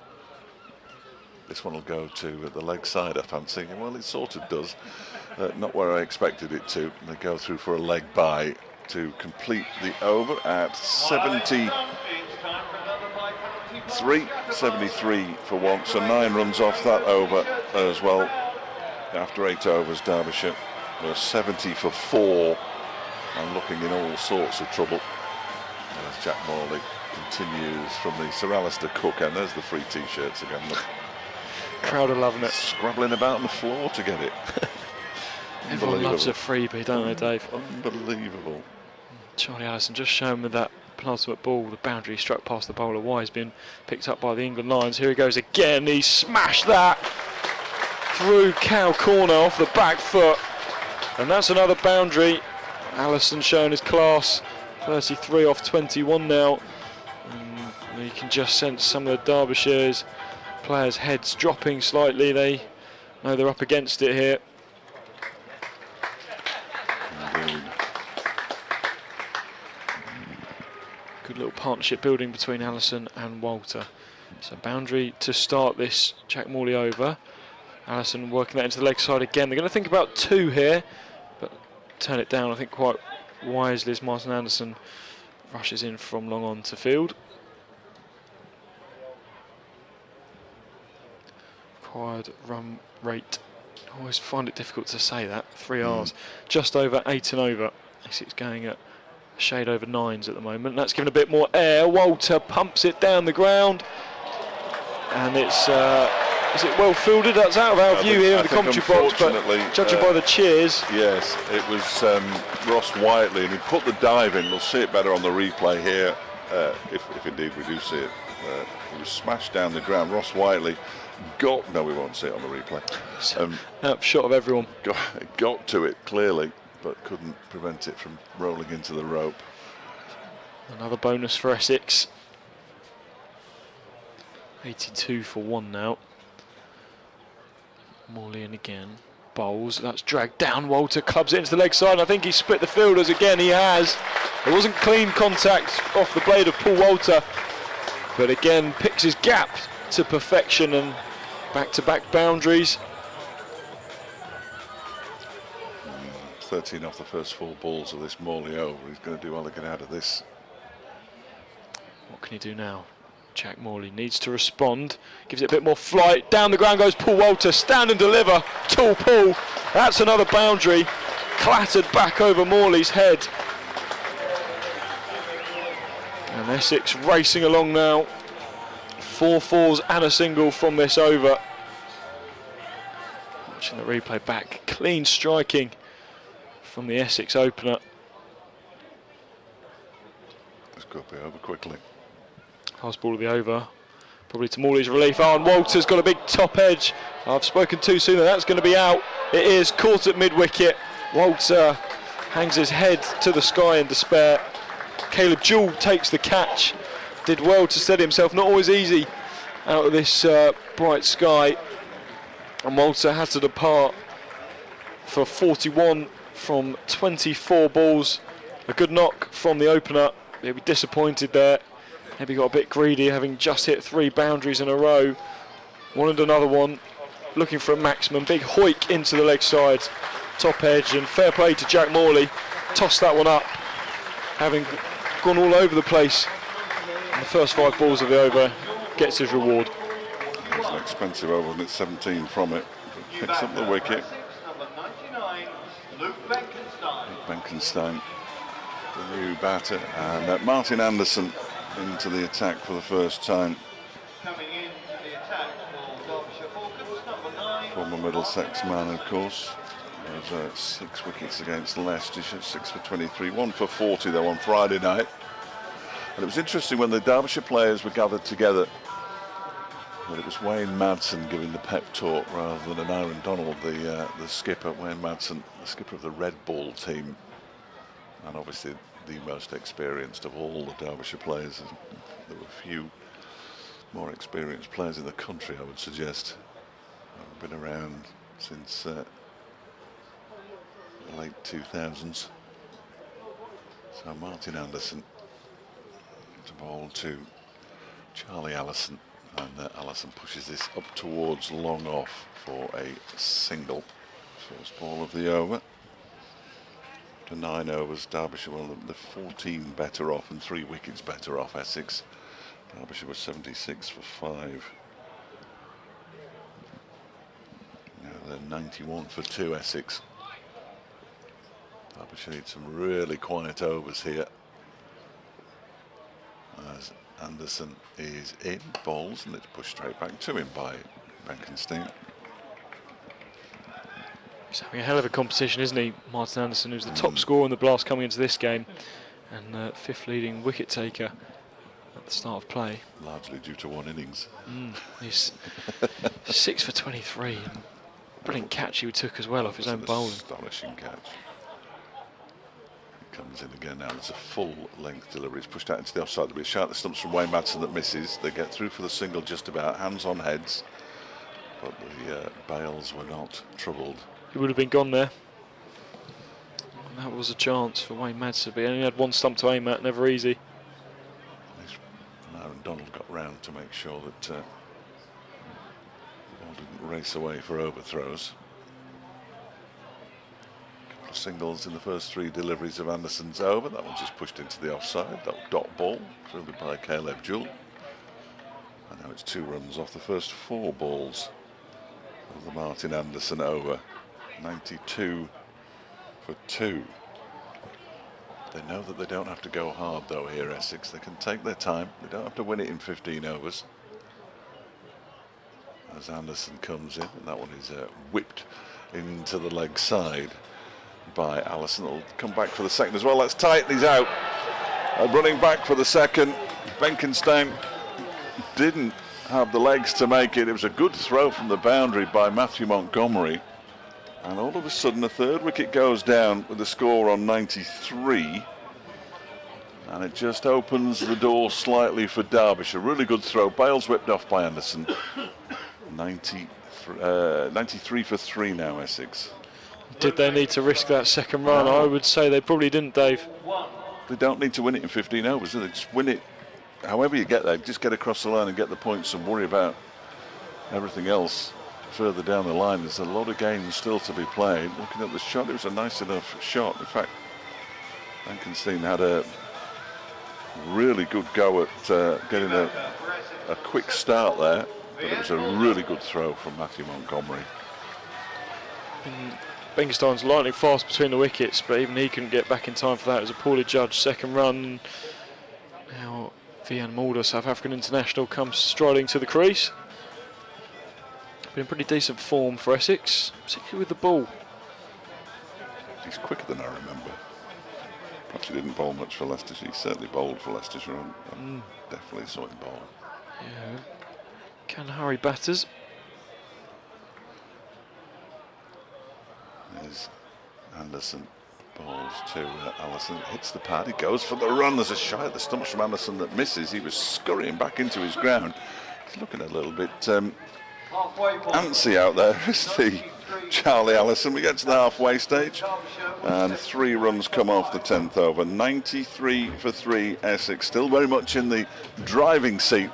Speaker 2: This one will go to the leg side, I fancy. Well, it sort of does. Not where I expected it to. They go through for a leg bye to complete the over at 73 for one. So 9 runs off that over as well. After 8 overs, Derbyshire were 70 for 4 and looking in all sorts of trouble. As Jack Morley continues from the Sir Alistair Cook, and there's the free t-shirts again. Look.
Speaker 3: Crowd are loving it.
Speaker 2: Scrabbling about on the floor to get it.
Speaker 3: Everyone loves a freebie, don't they, Dave?
Speaker 2: Unbelievable.
Speaker 3: Charlie Allison just showing with that penultimate ball, the boundary struck past the bowler wise, being picked up by the England Lions. Here he goes again. He smashed that through cow corner off the back foot, and that's another boundary. Allison showing his class. 33 off 21 now. And you can just sense some of the Derbyshire's players' heads dropping slightly. They know they're up against it here.
Speaker 2: Indeed.
Speaker 3: Good little partnership building between Allison and Walter. So boundary to start this Jack Morley over. Allison working that into the leg side again. They're going to think about 2 here, but turn it down, I think, quite wisely as Martin Anderson rushes in from long on to field. Required run rate. I always find it difficult to say that. 3 Rs. Just over 8 and over. Essex going at a shade over 9s at the moment. That's given a bit more air. Walter pumps it down the ground. And it's... is it well fielded? That's out of our view here in the commentary box, but judging by the cheers.
Speaker 2: Yes, it was Ross Whiteley, and he put the dive in. We'll see it better on the replay here, if indeed we do see it. He was smashed down the ground. Ross Whiteley no, we won't see it on the replay.
Speaker 3: Shot of everyone.
Speaker 2: Got to it clearly, but couldn't prevent it from rolling into the rope.
Speaker 3: Another bonus for Essex. 82 for 1 now. Morley in again. Bowls. That's dragged down. Walter clubs it into the leg side. And I think he split the fielders again. He has. It wasn't clean contact off the blade of Paul Walter, but again picks his gap to perfection and back-to-back boundaries.
Speaker 2: 13 off the first 4 balls of this Morley over. He's going to do well to get out of this.
Speaker 3: What can he do now? Jack Morley needs to respond, gives it a bit more flight. Down the ground goes Paul Walter, stand and deliver. Tall Paul, that's another boundary. Clattered back over Morley's head. And Essex racing along now. 4 fours and a single from this over. Watching the replay back, clean striking from the Essex opener.
Speaker 2: This could be over quickly.
Speaker 3: Last ball of the over, probably to Morley's relief. Oh, and Walter's got a big top edge. I've spoken too soon, that's going to be out. It is caught at mid-wicket. Walter hangs his head to the sky in despair. Caleb Jewell takes the catch. Did well to steady himself, not always easy out of this bright sky. And Walter had to depart for 41 from 24 balls. A good knock from the opener. He'll be disappointed there. maybe got a bit greedy, having just hit 3 boundaries in a row. Wanted another one, looking for a maximum. Big hoik into the leg side, top edge, and fair play to Jack Morley. Tossed that one up, having gone all over the place. And the first 5 balls of the over, gets his reward.
Speaker 2: It's an expensive over, and it's 17 from it. Picks up the wicket.
Speaker 8: Number 99, Luke
Speaker 2: Benkenstein, the new batter, and Martin Anderson into the attack for the first time.
Speaker 8: coming in to the attack for Derbyshire Falcons, number 9.
Speaker 2: Former Middlesex man, of course. There's 6 wickets against Leicestershire, 6 for 23, 1 for 40 though on Friday night. And it was interesting when the Derbyshire players were gathered together that it was Wayne Madsen giving the pep talk rather than Aaron Donald, the skipper. Wayne Madsen, the skipper of the Red Ball team, and obviously the most experienced of all the Derbyshire players. There were few more experienced players in the country, I would suggest. I've been around since the late 2000s. So Martin Anderson to bowl to Charlie Allison, and Allison pushes this up towards long off for a single. First ball of the over. To 9 overs, Derbyshire, well, the 14 better off and 3 wickets better off Essex. Derbyshire was 76 for 5. Now they're 91 for 2 Essex. Derbyshire need some really quiet overs here, as Anderson is in, bowls, and it's pushed straight back to him by Benkenstein.
Speaker 3: He's having a hell of a competition, isn't he, Martin Anderson, who's the top scorer in the Blast coming into this game, and 5th leading wicket taker at the start of play.
Speaker 2: Largely due to 1 innings.
Speaker 3: He's 6 for 23. Brilliant catch he took as well off his own bowling.
Speaker 2: Astonishing catch. Comes in again now. There's a full length delivery. It's pushed out into the offside. There'll be a shot that stumps from Wayne Madsen that misses. They get through for the single just about, hands on heads, but the bails were not troubled.
Speaker 3: He would have been gone there. And that was a chance for Wayne Madsen, but he only had 1 stump to aim at, never easy.
Speaker 2: Aaron Donald got round to make sure that the ball didn't race away for overthrows. Singles in the first 3 deliveries of Anderson's over. That one just pushed into the offside. That dot ball fielded by Caleb Jewell. And now it's 2 runs off the first 4 balls of the Martin Anderson over. 92 for 2. They know that they don't have to go hard though here, Essex. They can take their time. They don't have to win it in 15 overs. As Anderson comes in, and that one is whipped into the leg side by Allison. Will come back for the second as well. That's tight, and he's out. Running back for the second. Benkenstein didn't have the legs to make it. It was a good throw from the boundary by Matthew Montgomery, and all of a sudden a 3rd wicket goes down with the score on 93, and it just opens the door slightly for Derbyshire. Really good throw. Bales whipped off by Anderson. 93 for 3 now, Essex.
Speaker 3: Did they need to risk that second run? I would say they probably didn't, Dave.
Speaker 2: They don't need to win it in 15 overs, do they? Just win it however you get there. Just get across the line and get the points and worry about everything else further down the line. There's a lot of games still to be played. Looking at the shot, it was a nice enough shot. In fact, Benkenstein had a really good go at getting a quick start there, but it was a really good throw from Matthew Montgomery.
Speaker 3: Benkenstein's lightning fast between the wickets, but even he couldn't get back in time for that. It was a poorly judged second run. Now Vian Mulder, South African international, comes striding to the crease. Been pretty decent form for Essex, particularly with the ball.
Speaker 2: He's quicker than I remember. Perhaps he didn't bowl much for Leicestershire. He certainly bowled for Leicestershire, and definitely saw him bowl.
Speaker 3: Yeah, can hurry batters.
Speaker 2: There's Anderson, bowls to Allison, hits the pad, he goes for the run. There's a shot at the stumps from Anderson that misses. He was scurrying back into his ground. He's looking a little bit antsy out there, isn't he? Charlie Allison. We get to the halfway stage, and 3 runs come off the 10th over. 93 for 3, Essex. Still very much in the driving seat,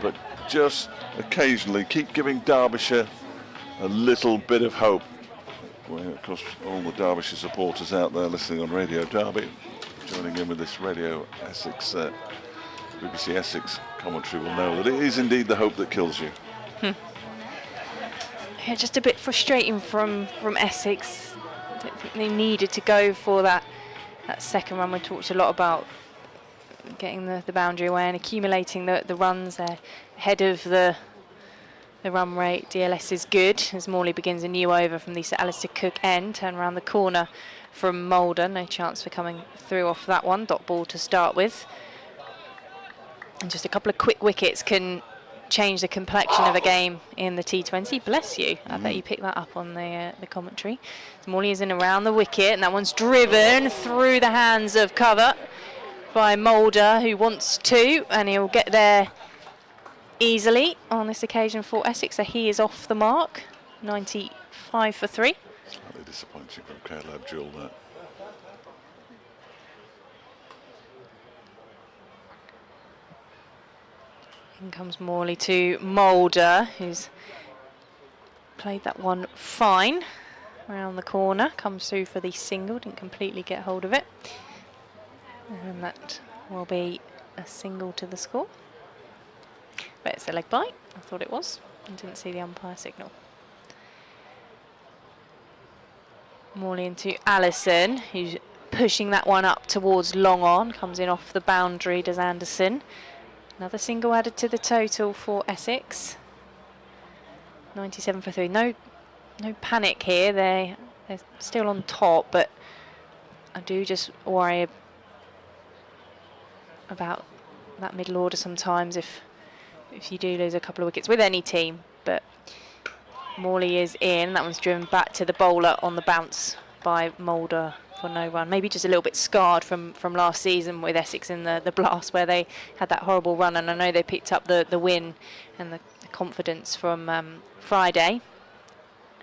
Speaker 2: but just occasionally keep giving Derbyshire a little bit of hope. Well, of course, all the Derbyshire supporters out there listening on Radio Derby, joining in with this Radio Essex, BBC Essex commentary, will know that it is indeed the hope that kills you.
Speaker 1: Yeah, just a bit frustrating from Essex. I don't think they needed to go for that second run. We talked a lot about getting the boundary away and accumulating the runs there ahead of the run rate. DLS is good as Morley begins a new over from the Sir Alistair Cook end. Turn around the corner from Moulder. No chance for coming through off that one. Dot ball to start with. And just a couple of quick wickets can change the complexion of a game in the T20. Bless you. I bet you picked that up on the commentary. So Morley is in around the wicket, and that one's driven through the hands of cover by Moulder, who wants to, and he'll get there easily on this occasion for Essex. So he is off the mark. 95 for 3.
Speaker 2: Slightly disappointing from Caleb Jewell there.
Speaker 1: In comes Morley to Moulder, who's played that one fine. Around the corner, comes through for the single, didn't completely get hold of it. And that will be a single to the score. But it's a leg bite, I thought it was, and didn't see the umpire signal. Morley into Allison, who's pushing that one up towards long on, comes in off the boundary, does Anderson. Another single added to the total for Essex. 97 for 3. No panic here. They're still on top, but I do just worry about that middle order sometimes if you do lose a couple of wickets with any team. But Morley is in. That one's driven back to the bowler on the bounce by Moulder for no run. Maybe just a little bit scarred from last season with Essex in the blast where they had that horrible run, and I know they picked up the win and the confidence from Friday.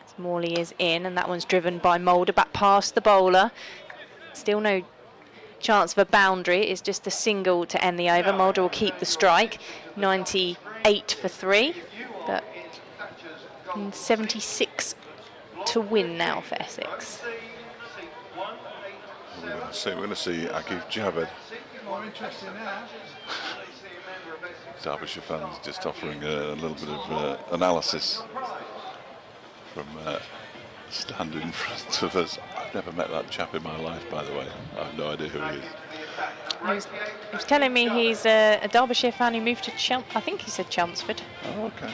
Speaker 1: As Morley is in, and that one's driven by Moulder back past the bowler. Still no chance of a boundary. It's just a single to end the over. Moulder will keep the strike. 98 for 3, but 76 to win now for Essex.
Speaker 2: We're going to see Akif Javed.
Speaker 6: More interesting now.
Speaker 2: Derbyshire fans just offering a little bit of analysis from standing in front of us. I've never met that chap in my life, by the way. I have no idea who he is.
Speaker 1: He was telling me he's a Derbyshire fan who moved to I think he said Chelmsford.
Speaker 2: Oh, okay.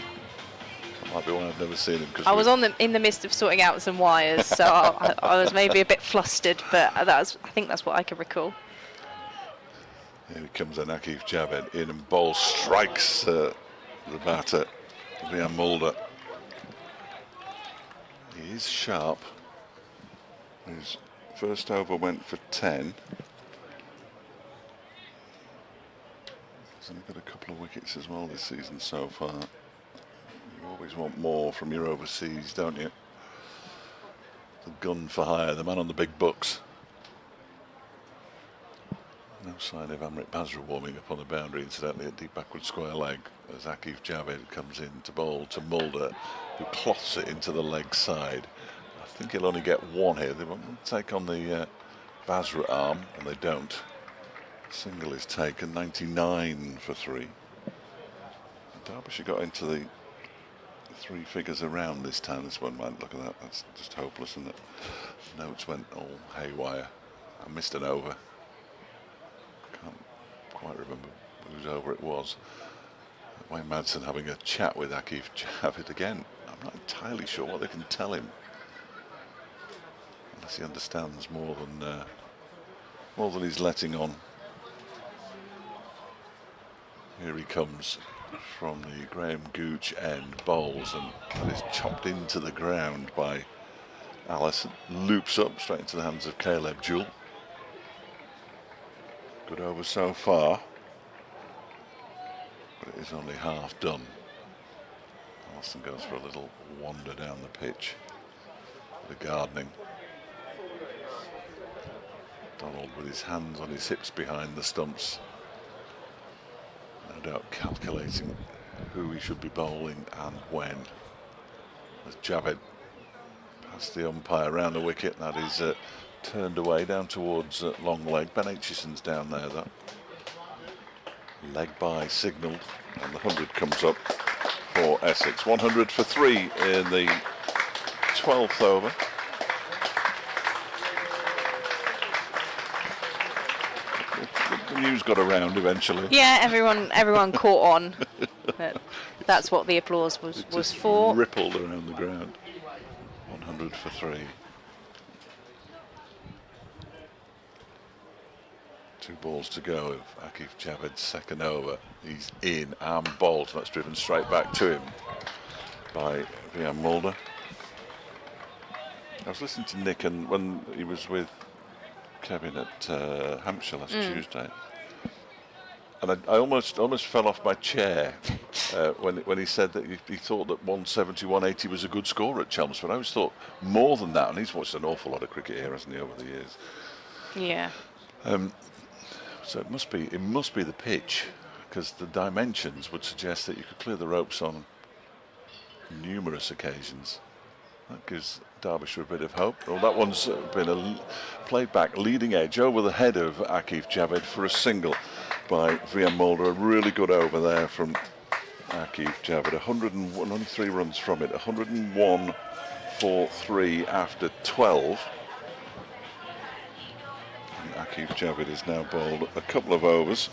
Speaker 2: That might be why I've never seen him.
Speaker 1: I was in the midst of sorting out some wires, so I was maybe a bit flustered, but I think that's what I can recall.
Speaker 2: Here comes Akif Javed in and ball strikes the batter, Liam Moulder. He is sharp. His first over went for 10. He's only got a couple of wickets as well this season so far. You always want more from your overseas, don't you? The gun for hire, the man on the big bucks. No sign of Amrit Basra warming up on the boundary, incidentally, at deep backward square leg, as Akif Javed comes in to bowl to Moulder, who cloths it into the leg side. I think he'll only get one here. They won't take on the Basra arm, and they don't. Single is taken, 99 for 3. Derbyshire got into the 3 figures around this time. This one went, look at that, that's just hopeless, isn't it? Notes went all haywire. I missed an over. Can't quite remember whose over it was. Wayne Madsen having a chat with Akif Javed again. I'm not entirely sure what they can tell him, unless he understands more than he's letting on. Here he comes from the Graham Gooch end, bowls, and that is chopped into the ground by Allison. Loops up straight into the hands of Caleb Jewell. Good over so far, but it is only half done. Allison goes for a little wander down the pitch. the gardening. Donald with his hands on his hips behind the stumps, no doubt calculating who he should be bowling and when. As Javed past the umpire around the wicket, that is turned away down towards long leg. Ben Aitchison's down there though. Leg by signalled, and the 100 comes up for Essex. 100 for 3 in the 12th over. The news got around eventually.
Speaker 1: Yeah, everyone caught on. That's what the applause was for.
Speaker 2: Rippled around the ground. 100 for 3. 2 balls to go of Akif Javed's second over. He's in and bowled. That's driven straight back to him by Vian Mulder. I was listening to Nick, and when he was with Kevin at Hampshire last Tuesday, and I almost fell off my chair when he said that he thought that 170, 180 was a good score at Chelmsford. I always thought more than that, and he's watched an awful lot of cricket here, hasn't he, over the years?
Speaker 1: Yeah.
Speaker 2: So it must be the pitch, because the dimensions would suggest that you could clear the ropes on numerous occasions. That gives Derbyshire a bit of hope. Well, that one's been played back leading edge over the head of Akif Javed for a single by Vian Mulder. A really good over there from Akif Javed. 103 runs from it. 101 for 3 after 12. And Akif Javed is now bowled a couple of overs.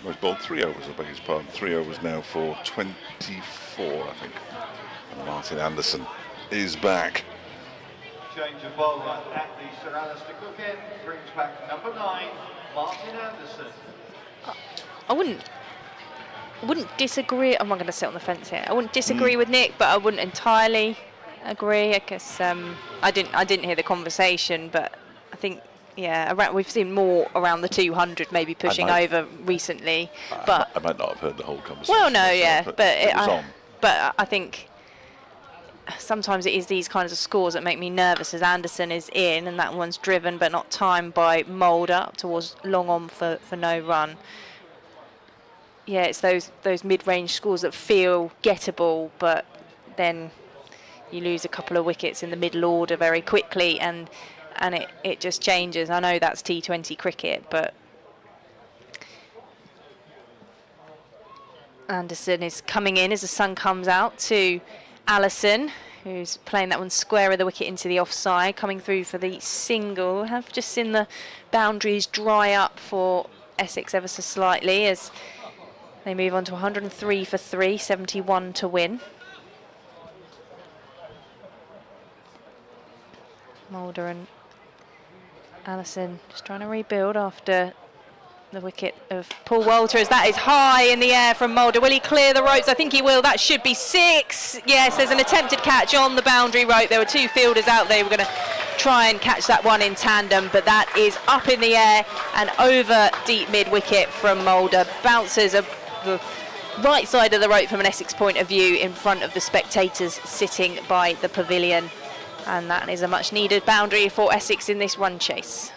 Speaker 2: He's bowled 3 overs, I beg his pardon. 3 overs now for 24, I think. And Martin Anderson is back.
Speaker 8: Change of bowler at the Sir Alistair Cook end brings back number 9, Martin Anderson.
Speaker 1: I wouldn't disagree. I'm not going to sit on the fence here. I wouldn't disagree with Nick, but I wouldn't entirely agree. I guess I didn't hear the conversation, but I think. Yeah, we've seen more around the 200, maybe pushing over recently. But
Speaker 2: I might not have heard the whole conversation.
Speaker 1: Well, no, yeah,
Speaker 2: but it was on.
Speaker 1: But I think sometimes it is these kinds of scores that make me nervous. As Anderson is in, and that one's driven but not timed by Mulder up towards long on for no run. Yeah, it's those mid-range scores that feel gettable, but then you lose a couple of wickets in the middle order very quickly, and it just changes. I know that's T20 cricket, but Anderson is coming in as the sun comes out to Allison, who's playing that one square of the wicket into the offside, coming through for the single. Have just seen the boundaries dry up for Essex ever so slightly as they move on to 103 for 3, 71 to win. Mulder and Allison just trying to rebuild after the wicket of Paul Walter, as that is high in the air from Mulder. Will he clear the ropes? I think he will. That should be 6. Yes, there's an attempted catch on the boundary rope. There were 2 fielders out there who were going to try and catch that one in tandem, but that is up in the air and over deep mid-wicket from Mulder. Bounces the right side of the rope from an Essex point of view in front of the spectators sitting by the pavilion. And that is a much-needed boundary for Essex in this run chase.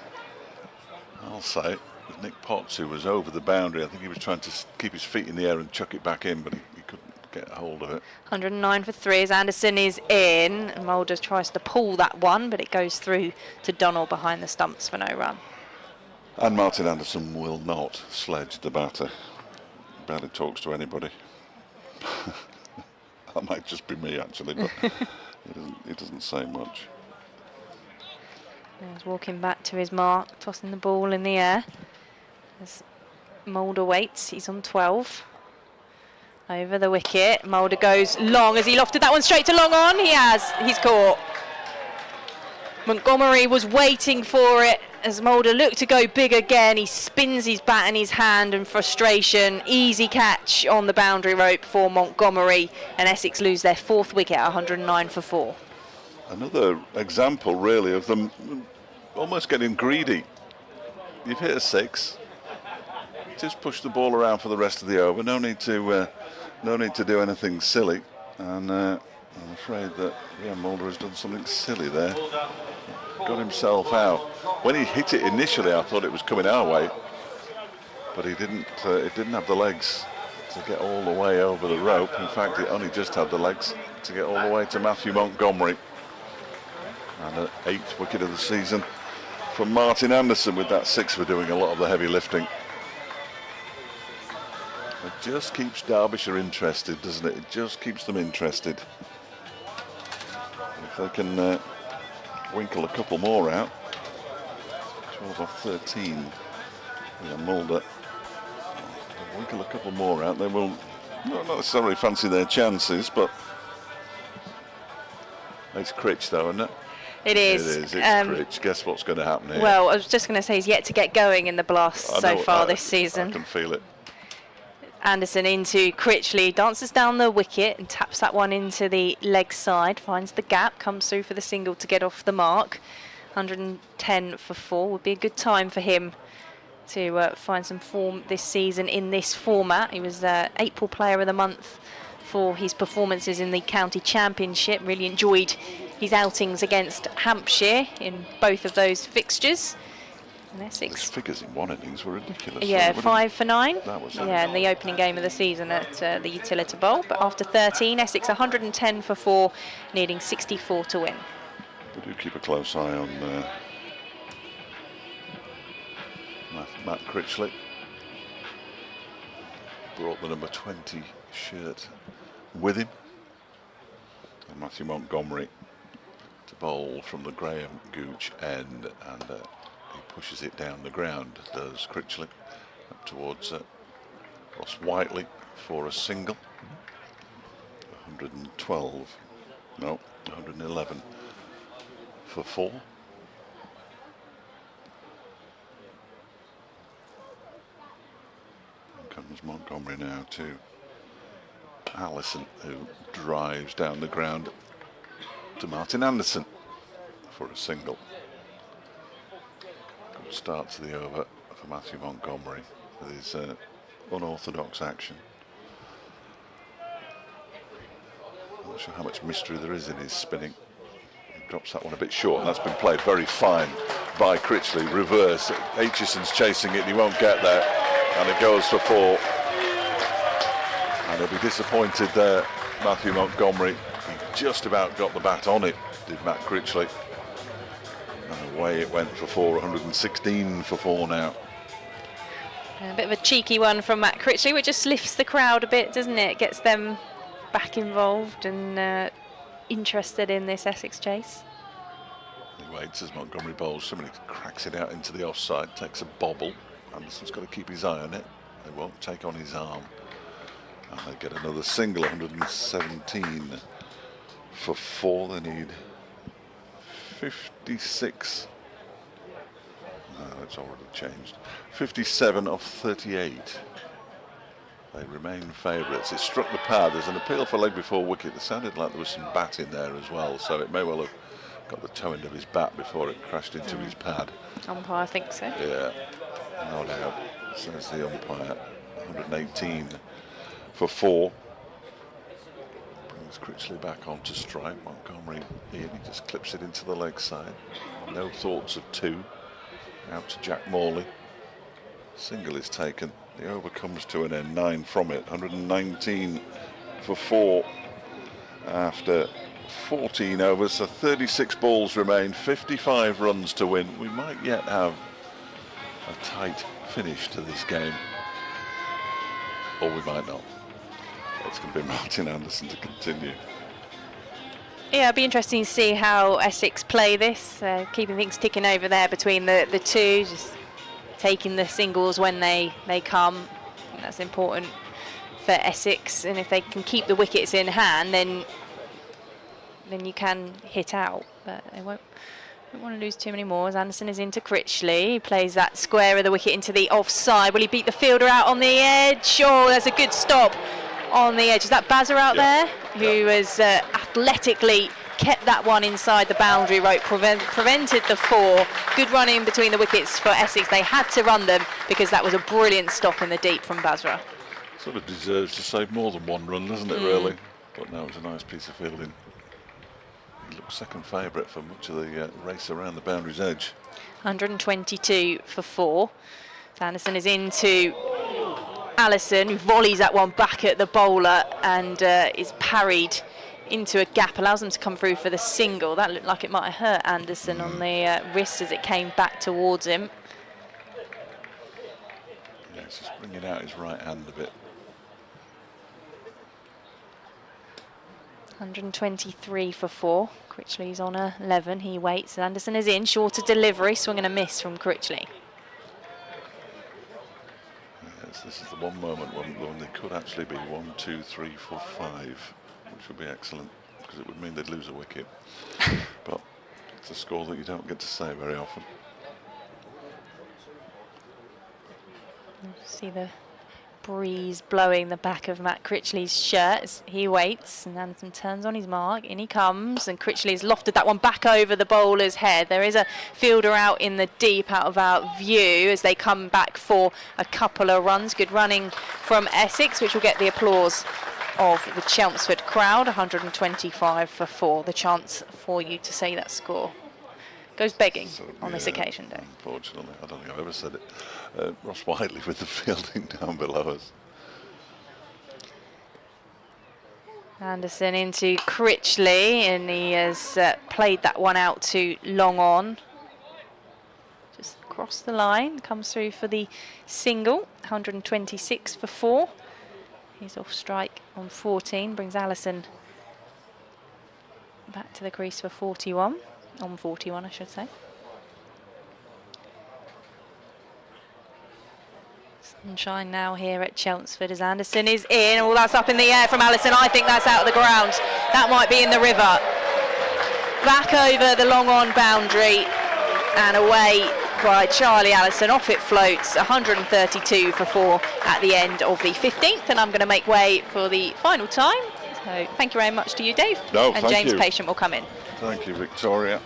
Speaker 2: I'll say it was Nick Potts who was over the boundary. I think he was trying to keep his feet in the air and chuck it back in, but he couldn't get a hold of it.
Speaker 1: 109 for 3 as Anderson is in. Mulder tries to pull that one, but it goes through to Donald behind the stumps for no run.
Speaker 2: And Martin Anderson will not sledge the batter. Barely talks to anybody. That might just be me, actually, but he doesn't say much.
Speaker 1: He's walking back to his mark, tossing the ball in the air. As Mulder waits, he's on 12. Over the wicket, Mulder goes long as he lofted that one straight to long on. He's caught. Montgomery was waiting for it as Mulder looked to go big again. He spins his bat in his hand in frustration. Easy catch on the boundary rope for Montgomery, and Essex lose their 4th wicket at 109 for 4.
Speaker 2: Another example, really, of them almost getting greedy. You've hit a 6. Just push the ball around for the rest of the over. No need to do anything silly. And I'm afraid that Mulder has done something silly there. Got himself out. When he hit it initially, I thought it was coming our way, but he didn't. It didn't have the legs to get all the way over the rope. In fact, it only just had the legs to get all the way to Matthew Montgomery. And an 8th wicket of the season from Martin Anderson, with that 6 for doing a lot of the heavy lifting. It just keeps Derbyshire interested, doesn't it? It just keeps them interested. If they can winkle a couple more out, 12 off 13, Mulder, winkle a couple more out, they will not necessarily fancy their chances, but it's Critch though, isn't it?
Speaker 1: It is.
Speaker 2: It is, it's Critch. Guess what's going to happen here?
Speaker 1: Well, I was just going to say he's yet to get going in the blast so far this season.
Speaker 2: I can feel it.
Speaker 1: Anderson into Critchley, dances down the wicket and taps that one into the leg side, finds the gap, comes through for the single to get off the mark. 110 for 4 would be a good time for him to find some form this season in this format. He was April Player of the Month for his performances in the County Championship. Really enjoyed his outings against Hampshire in both of those fixtures. And Essex.
Speaker 2: His figures in one innings were ridiculous.
Speaker 1: Yeah, 5 for 9.
Speaker 2: That was
Speaker 1: in the opening game of the season at the Utility Bowl. But after 13, Essex 110 for 4, needing 64 to win.
Speaker 2: We do keep a close eye on Matt Critchley. Brought the number 20 shirt with him. And Matthew Montgomery to bowl from the Graham Gooch end, and he pushes it down the ground, does Critchley, up towards Ross Whiteley for a single. 111 for 4. Comes Montgomery now to Allison, who drives down the ground to Martin Anderson for a single. Good start to the over for Matthew Montgomery with his unorthodox action. I'm not sure how much mystery there is in his spinning. He drops that one a bit short, and that's been played very fine by Critchley. Reverse, Aitchison's chasing it, and he won't get there. And it goes for 4. And he'll be disappointed there, Matthew Montgomery. He just about got the bat on it, did Matt Critchley. And away it went for 4, 116 for 4 now.
Speaker 1: A bit of a cheeky one from Matt Critchley, which just lifts the crowd a bit, doesn't it? Gets them back involved and interested in this Essex chase.
Speaker 2: He waits as Montgomery bowls. Somebody cracks it out into the offside, takes a bobble. Anderson's got to keep his eye on it. They won't take on his arm. And they get another single, 117 for 4. They need 56. No, it's already changed. 57 off 38. They remain favourites. It struck the pad. There's an appeal for leg before wicket. It sounded like there was some bat in there as well, so it may well have got the toe end of his bat before it crashed into his pad.
Speaker 1: Umpire thinks so.
Speaker 2: Yeah. No doubt, says the umpire. 118 for 4. Brings Critchley back onto strike. Montgomery in, he just clips it into the leg side. No thoughts of 2. Out to Jack Morley. Single is taken. The over comes to an end. 9 from it. 119 for 4 after 14 overs. So 36 balls remain. 55 runs to win. We might yet have a tight finish to this game, or we might not. It's going to be Martin Anderson to continue.
Speaker 1: Yeah, it'll be interesting to see how Essex play this, keeping things ticking over there between the two, just taking the singles when they come. And that's important for Essex, and if they can keep the wickets in hand, then you can hit out, but they won't want to lose too many more. As Anderson is into Critchley, he plays that square of the wicket into the offside. Will he beat the fielder out on the edge? Oh, there's a good stop on the edge. Is that Bazza out there? Who has athletically kept that one inside the boundary rope, prevented the 4. Good run in between the wickets for Essex. They had to run them because that was a brilliant stop in the deep from Bazra.
Speaker 2: Sort of deserves to save more than 1 run, doesn't it, really? But no, it was a nice piece of fielding. He looked second favourite for much of the race around the boundary's edge.
Speaker 1: 122 for 4. Anderson is into Allison, who volleys that one back at the bowler and is parried into a gap, allows them to come through for the single. That looked like it might have hurt Anderson on the wrist as it came back towards him.
Speaker 2: Yeah, it's just bringing out his right hand a bit.
Speaker 1: 123 for 4. Critchley's on 11. He waits. Anderson is in. Shorter delivery. Swing and a miss from Critchley.
Speaker 2: Yes, this is the one moment when they could actually be 1, 2, 3, 4, 5, which would be excellent because it would mean they'd lose a wicket. But it's a score that you don't get to say very often.
Speaker 1: See the breeze blowing the back of Matt Critchley's shirt as he waits, and Anderson turns on his mark. In he comes, and Critchley's lofted that one back over the bowler's head. There is a fielder out in the deep, out of our view, as they come back for a couple of runs. Good running from Essex, which will get the applause of the Chelmsford crowd. 125 for 4. The chance for you to say that score goes begging on this occasion, Dave.
Speaker 2: Unfortunately, I don't think I've ever said it. Ross Whiteley with the fielding down below us.
Speaker 1: Anderson into Critchley, and he has played that one out to long on. Just across the line, comes through for the single. 126 for 4. He's off strike on 14, brings Allison back to the crease for 41. On 41, I should say. Sunshine now here at Chelmsford as Anderson is in. Oh, that's up in the air from Allison. I think that's out of the ground. That might be in the river. Back over the long on boundary and away by Charlie Allison. Off it floats. 132 for 4 at the end of the 15th. And I'm going to make way for the final time. So thank you very much to you, Dave.
Speaker 2: No,
Speaker 1: and James Patient will come in.
Speaker 2: Thank you, Victoria.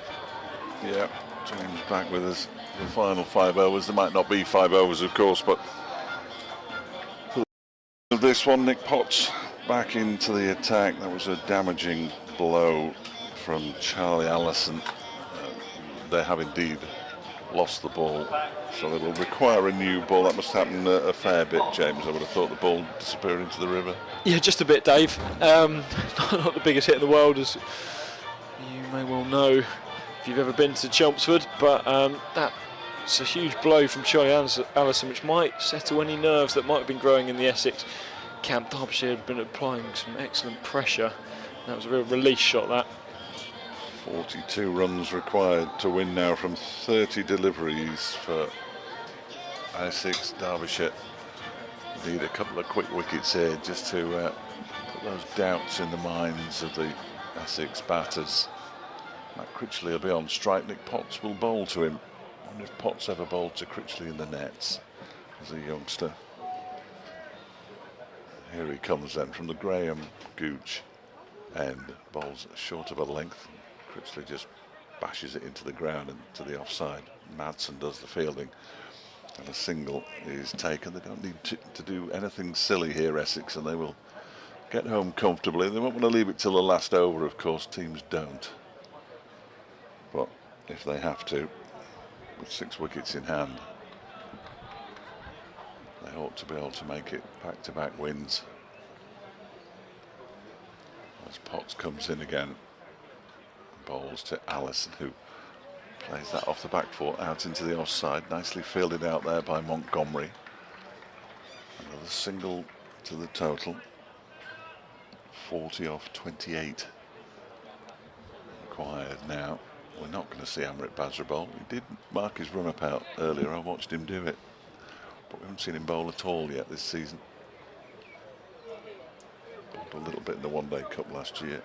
Speaker 2: Yeah, James back with us. The final 5 overs. There might not be 5 overs, of course, but this one, Nick Potts back into the attack. That was a damaging blow from Charlie Allison. They have indeed lost the ball, so they will require a new ball. That must happen a fair bit, James. I would have thought the ball disappeared into the river.
Speaker 3: Yeah, just a bit, Dave. Not the biggest hit in the world, as you may well know if you've ever been to Chelmsford, but that's a huge blow from Charlie Allison, which might settle any nerves that might have been growing in the Essex camp. Derbyshire had been applying some excellent pressure. That was a real release shot, that.
Speaker 2: 42 runs required to win now from 30 deliveries for Essex. Derbyshire need a couple of quick wickets here just to put those doubts in the minds of the Essex batters. Matt Critchley will be on strike. Nick Potts will bowl to him. I wonder if Potts ever bowled to Critchley in the nets as a youngster. Here he comes then from the Graham Gooch end. Bowls short of a length. Critchley just bashes it into the ground and to the offside. Madsen does the fielding. And a single is taken. They don't need to do anything silly here, Essex, and they will get home comfortably. They won't want to leave it till the last over, of course. Teams don't. But if they have to, with 6 wickets in hand, they ought to be able to make it back-to-back wins. As Potts comes in again, bowls to Allison, who plays that off the back foot out into the offside. Nicely fielded out there by Montgomery. Another single to the total. 40 off 28 required now. We're not going to see Amrit Bazra bowl. He did mark his run-up out earlier. I watched him do it. But we haven't seen him bowl at all yet this season. Bowled a little bit in the One Day Cup last year.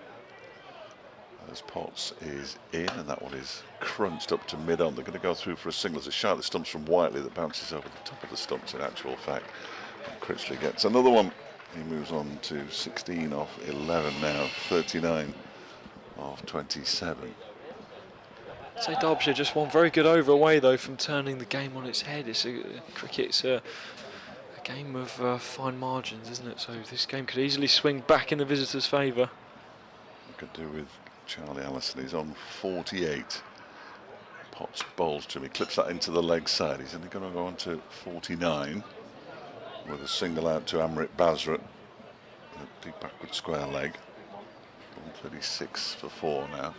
Speaker 2: As Potts is in, and that one is crunched up to mid-on. They're going to go through for a single. There's a shot that stumps from Whiteley that bounces over the top of the stumps in actual fact. And Critchley gets another one. He moves on to 16 off 11 now, 39 off 27.
Speaker 3: I'd say Derbyshire just one very good over away though from turning the game on its head. Cricket's a a game of fine margins, isn't it? So this game could easily swing back in the visitors' favour.
Speaker 2: Could do with Charlie Allison. He's on 48. Potts bowls to him. He clips that into the leg side. He's only going to go on to 49 with a single out to Amrit Basra. A deep backward square leg. 136 for 4 now.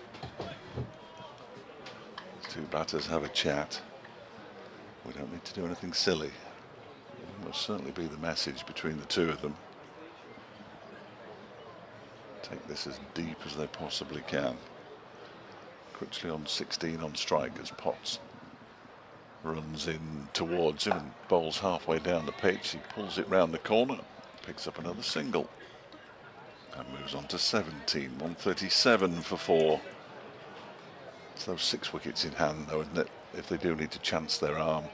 Speaker 2: Two batters have a chat. We don't need to do anything silly. It must certainly be the message between the two of them. Take this as deep as they possibly can. Critchley on 16 on strike as Potts runs in towards him and bowls halfway down the pitch. He pulls it round the corner, picks up another single and moves on to 17. 137 for 4. It's those 6 wickets in hand though, isn't it? If they do need to chance their arm,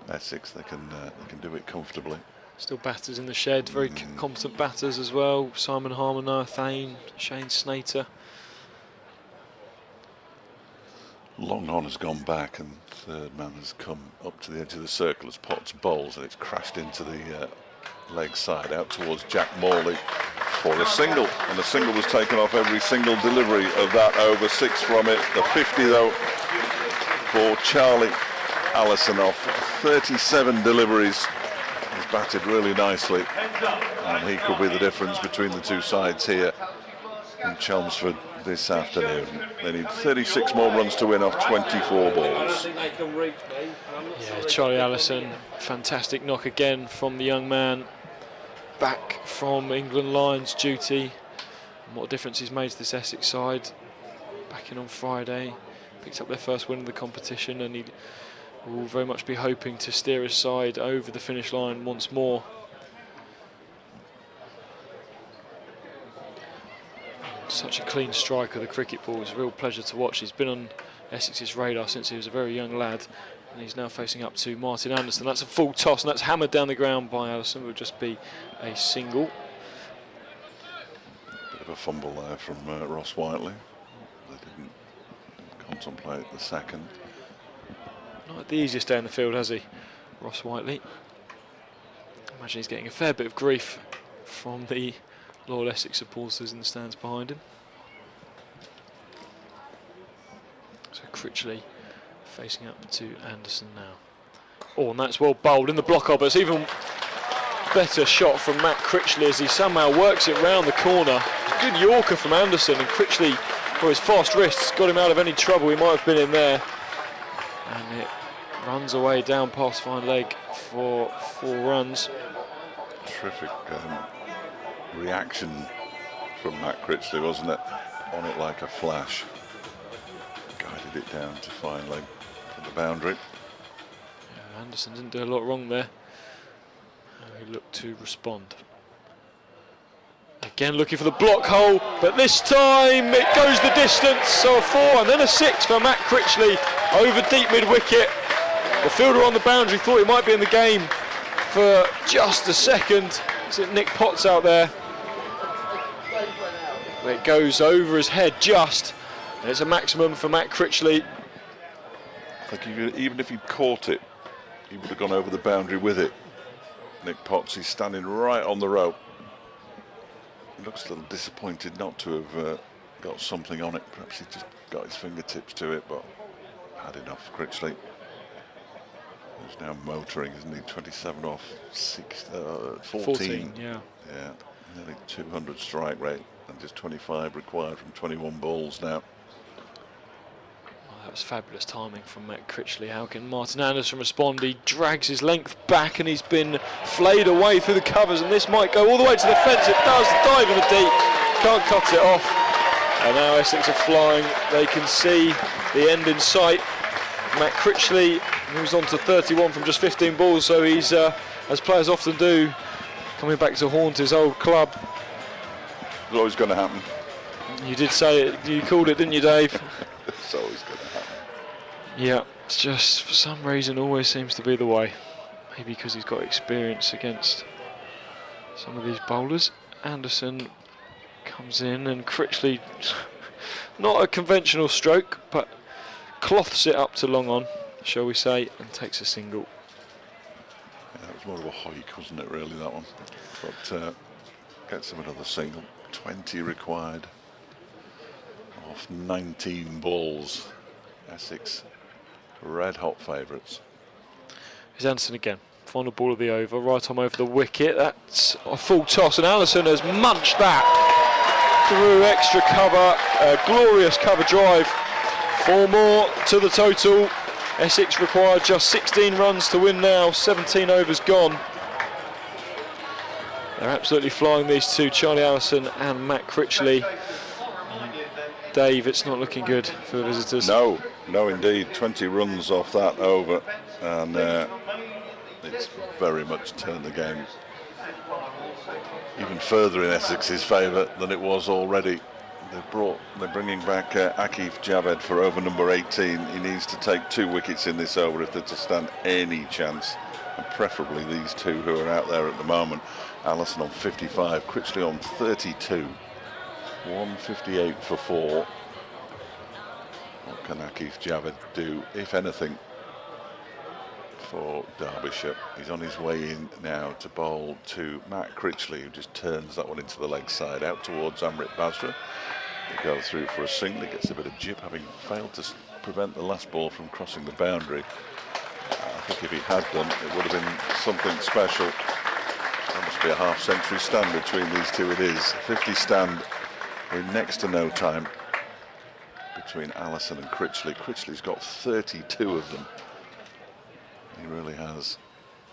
Speaker 2: Essex, they can do it comfortably.
Speaker 3: Still batters in the shed, very competent batters as well. Simon Harmon, Noah Thane, Shane Snater.
Speaker 2: Long on has gone back and third man has come up to the edge of the circle as Potts bowls, and it's crashed into the leg side out towards Jack Morley for a single, and the single was taken off every single delivery of that over. 6 from it. The 50 though for Charlie Allison off 37 deliveries. He's batted really nicely and he could be the difference between the two sides here in Chelmsford this afternoon. They need 36 more runs to win off 24 balls.
Speaker 3: Yeah, Charlie Allison, fantastic knock again from the young man, back from England Lions duty. And what a difference he's made to this Essex side. Back in on Friday, picked up their first win of the competition, and he will very much be hoping to steer his side over the finish line once more. Such a clean striker, the cricket ball. It's a real pleasure to watch. He's been on Essex's radar since he was a very young lad, and he's now facing up to Martin Anderson. That's a full toss, and that's hammered down the ground by Allison. It would just be a single.
Speaker 2: Bit of a fumble there from Ross Whiteley. They didn't contemplate the second.
Speaker 3: Not the easiest day in the field, has he, Ross Whiteley? I imagine he's getting a fair bit of grief from the Loyal Essex supporters in the stands behind him. So Critchley facing up to Anderson now. Oh, and that's well bowled in the block up. It's even better shot from Matt Critchley as he somehow works it round the corner. Good Yorker from Anderson, and Critchley, for his fast wrists, got him out of any trouble he might have been in there. And it runs away down past fine leg for 4 runs.
Speaker 2: Terrific reaction from Matt Critchley, wasn't it? On it like a flash. Guided it down to fine leg from the boundary.
Speaker 3: Yeah, Anderson didn't do a lot wrong there. He looked to respond. Again looking for the block hole, but this time it goes the distance. So a 4 and then a 6 for Matt Critchley over deep mid-wicket. The fielder on the boundary thought he might be in the game for just a second. Is it Nick Potts out there? It goes over his head just, and it's a maximum for Matt Critchley.
Speaker 2: I think even if he'd caught it, he would have gone over the boundary with it. Nick Potts, he's standing right on the rope. He looks a little disappointed not to have got something on it. Perhaps he just got his fingertips to it, but had enough. Critchley, who's now motoring, isn't he? 27 off 14.
Speaker 3: Yeah.
Speaker 2: Yeah, nearly 200 strike rate and just 25 required from 21 balls now.
Speaker 3: Oh, that was fabulous timing from Matt Critchley. How can Martin Anderson respond? He drags his length back and he's been flayed away through the covers, and this might go all the way to the fence. It does, dive in the deep, can't cut it off. And now Essex are flying. They can see the end in sight. Matt Critchley moves on to 31 from just 15 balls, so he's, as players often do, coming back to haunt his old club.
Speaker 2: It's always going to happen.
Speaker 3: You did say it, you called it, didn't you, Dave?
Speaker 2: It's always going to happen.
Speaker 3: Yeah, it's just for some reason always seems to be the way. Maybe because he's got experience against some of these bowlers. Anderson comes in and Critchley, not a conventional stroke, but cloths it up to long on, shall we say, and takes a single.
Speaker 2: That was more of a hoik, wasn't it, really, that one? But gets him another single. 20 required off 19 balls. Essex, red hot favourites.
Speaker 3: Here's Anderson again. Final ball of the over, right arm over the wicket. That's a full toss, and Allison has munched that through extra cover. A glorious cover drive. 4 more to the total. Essex required just 16 runs to win now. 17 overs gone. They're absolutely flying, these two, Charlie Allison and Matt Critchley. Dave, it's not looking good for the visitors.
Speaker 2: No, indeed. 20 runs off that over, and it's very much turned the game even further in Essex's favour than it was already. They're bringing back Akif Javed for over number 18. He needs to take 2 wickets in this over if they're to stand any chance, and preferably these two who are out there at the moment. Allison on 55, Critchley on 32. 158 for 4. What can Akif Javed do, if anything, for Derbyshire? He's on his way in now to bowl to Matt Critchley, who just turns that one into the leg side out towards Amrit Basra. They go through for a single. He gets a bit of jip, having failed to prevent the last ball from crossing the boundary. I think if he had done, it would have been something special. There must be a half-century stand between these two. It is 50 stand in next to no time between Allison and Critchley. Critchley's got 32 of them. He really has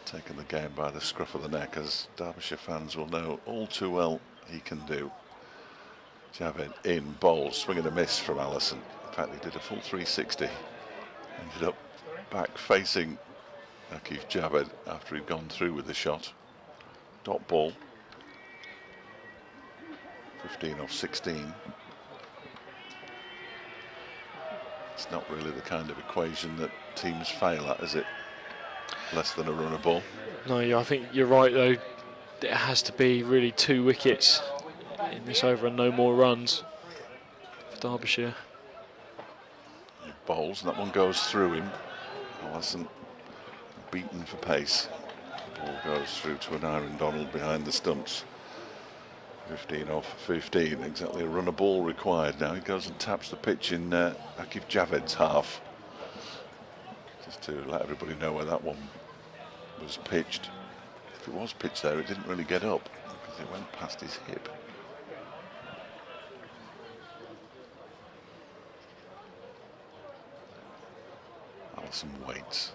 Speaker 2: taken the game by the scruff of the neck, as Derbyshire fans will know all too well he can do. Javed in, bowls, swing and a miss from Allison. In fact, he did a full 360. Ended up back facing Akif Javed after he'd gone through with the shot. Dot ball. 15 off 16. It's not really the kind of equation that teams fail at, is it? Less than a run a ball.
Speaker 3: No, yeah, I think you're right though. It has to be really 2 wickets in this over and no more runs for Derbyshire.
Speaker 2: He bowls, and that one goes through him. Allison beaten for pace. The ball goes through to an Aaron Donald behind the stumps. 15 off 15, exactly a run a ball required now. He goes and taps the pitch in Akif Javed's half. Just to let everybody know where that one was pitched. If it was pitched there, it didn't really get up because it went past his hip. Allison waits.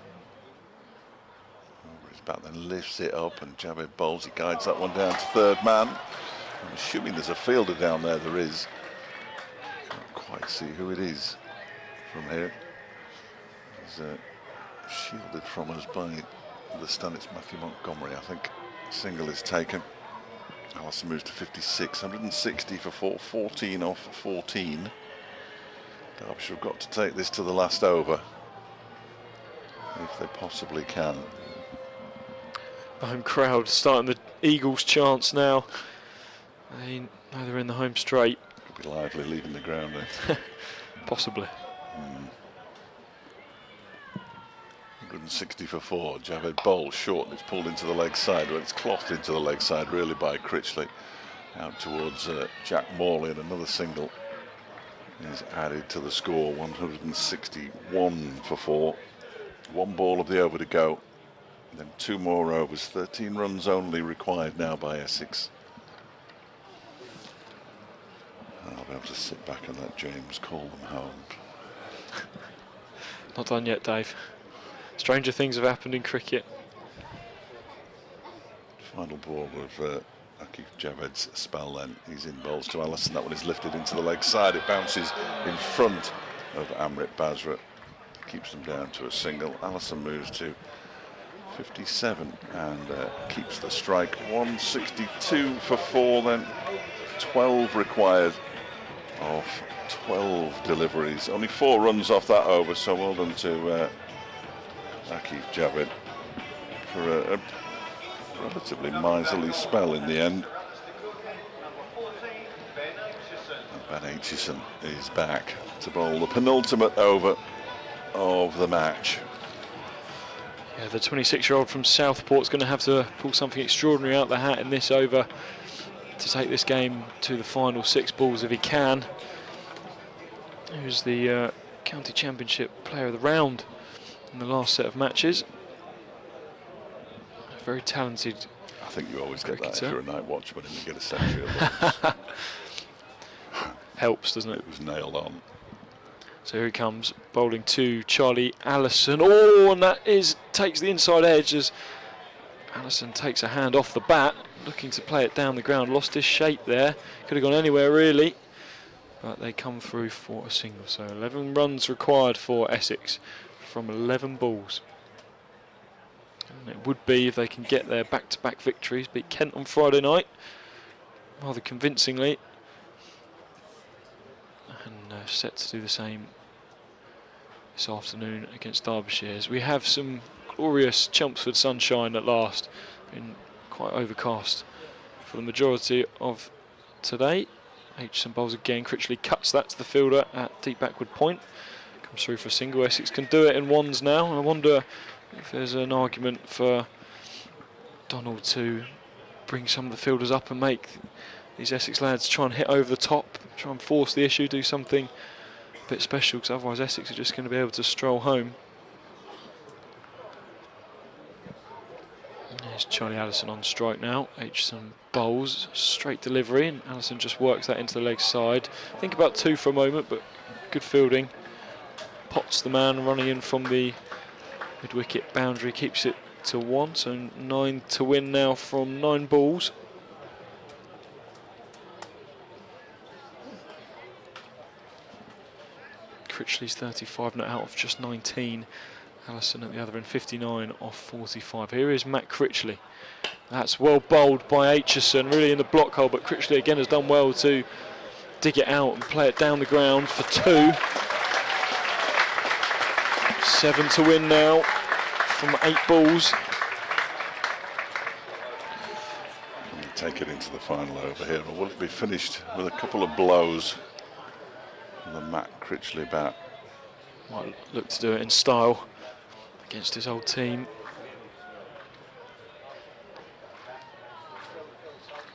Speaker 2: Over his back, then lifts it up, and Javed bowls. He guides that one down to third man. I'm assuming there's a fielder down there. There is. Can't quite see who it is from here. He's shielded from us by the stand. It's Matthew Montgomery, I think. Single is taken. Allison moves to 56. 160 for 4. 14 off 14. Derbyshire have got to take this to the last over, if they possibly can.
Speaker 3: The home crowd starting the Eagles' chants now. They know they're in the home straight.
Speaker 2: Could be lively leaving the ground there.
Speaker 3: Possibly.
Speaker 2: 160 for 4. Javed bowls short, and it's pulled into the leg side. Well, it's clothed into the leg side really by Critchley. Out towards Jack Morley, and another single is added to the score. 161 for 4. 1 ball of the over to go. And then 2 more overs. 13 runs only required now by Essex. I'll be able to sit back and let James call them home.
Speaker 3: Not done yet, Dave. Stranger things have happened in cricket.
Speaker 2: Final ball of Akif Javed's spell then. He's in bowls to Allison. That one is lifted into the leg side. It bounces in front of Amrit Basra. Keeps them down to a single. Allison moves to 57 and keeps the strike. 162 for 4 then. 12 required of 12 deliveries. Only 4 runs off that over, so well done to Akif Javed for a relatively miserly spell in the end. And Ben Aitchison is back to bowl the penultimate over of the match.
Speaker 3: Yeah, the 26-year-old from Southport's going to have to pull something extraordinary out the hat in this over to take this game to the final 6 balls if he can. He was the County Championship Player of the Round in the last set of matches. Very talented.
Speaker 2: I think you always get
Speaker 3: cricketer.
Speaker 2: that if you're a night watchman and you get a century of balls.
Speaker 3: Helps, doesn't it?
Speaker 2: It was nailed on.
Speaker 3: So here he comes, bowling to Charlie Allison. Oh, and that takes the inside edge as Allison takes a hand off the bat, looking to play it down the ground. Lost his shape there. Could have gone anywhere really, but they come through for a single. So 11 runs required for Essex from 11 balls. And it would be if they can get their back-to-back victories. Beat Kent on Friday night, rather convincingly. And set to do the same this afternoon against Derbyshire. As we have some glorious Chelmsford sunshine at last. Been quite overcast for the majority of today. Aitchison bowls again. Critchley cuts that to the fielder at deep backward point. Comes through for a single. Essex can do it in ones now. I wonder if there's an argument for Donald to bring some of the fielders up and make these Essex lads try and hit over the top, try and force the issue, do something a bit special, because otherwise Essex are just going to be able to stroll home. There's Charlie Allison on strike now. Aitchison bowls, straight delivery, and Allison just works that into the leg side. Think about 2 for a moment, but good fielding. Potts the man running in from the mid-wicket boundary, keeps it to 1, so 9 to win now from 9 balls. Critchley's 35 not out of just 19. Allison at the other end 59 off 45. Here is Matt Critchley. That's well bowled by Aitchison, really in the block hole, but Critchley again has done well to dig it out and play it down the ground for 2. 7 to win now from 8 balls.
Speaker 2: Take it into the final over here. Or will it be finished with a couple of blows from the Matt Critchley bat?
Speaker 3: Might look to do it in style against his old team.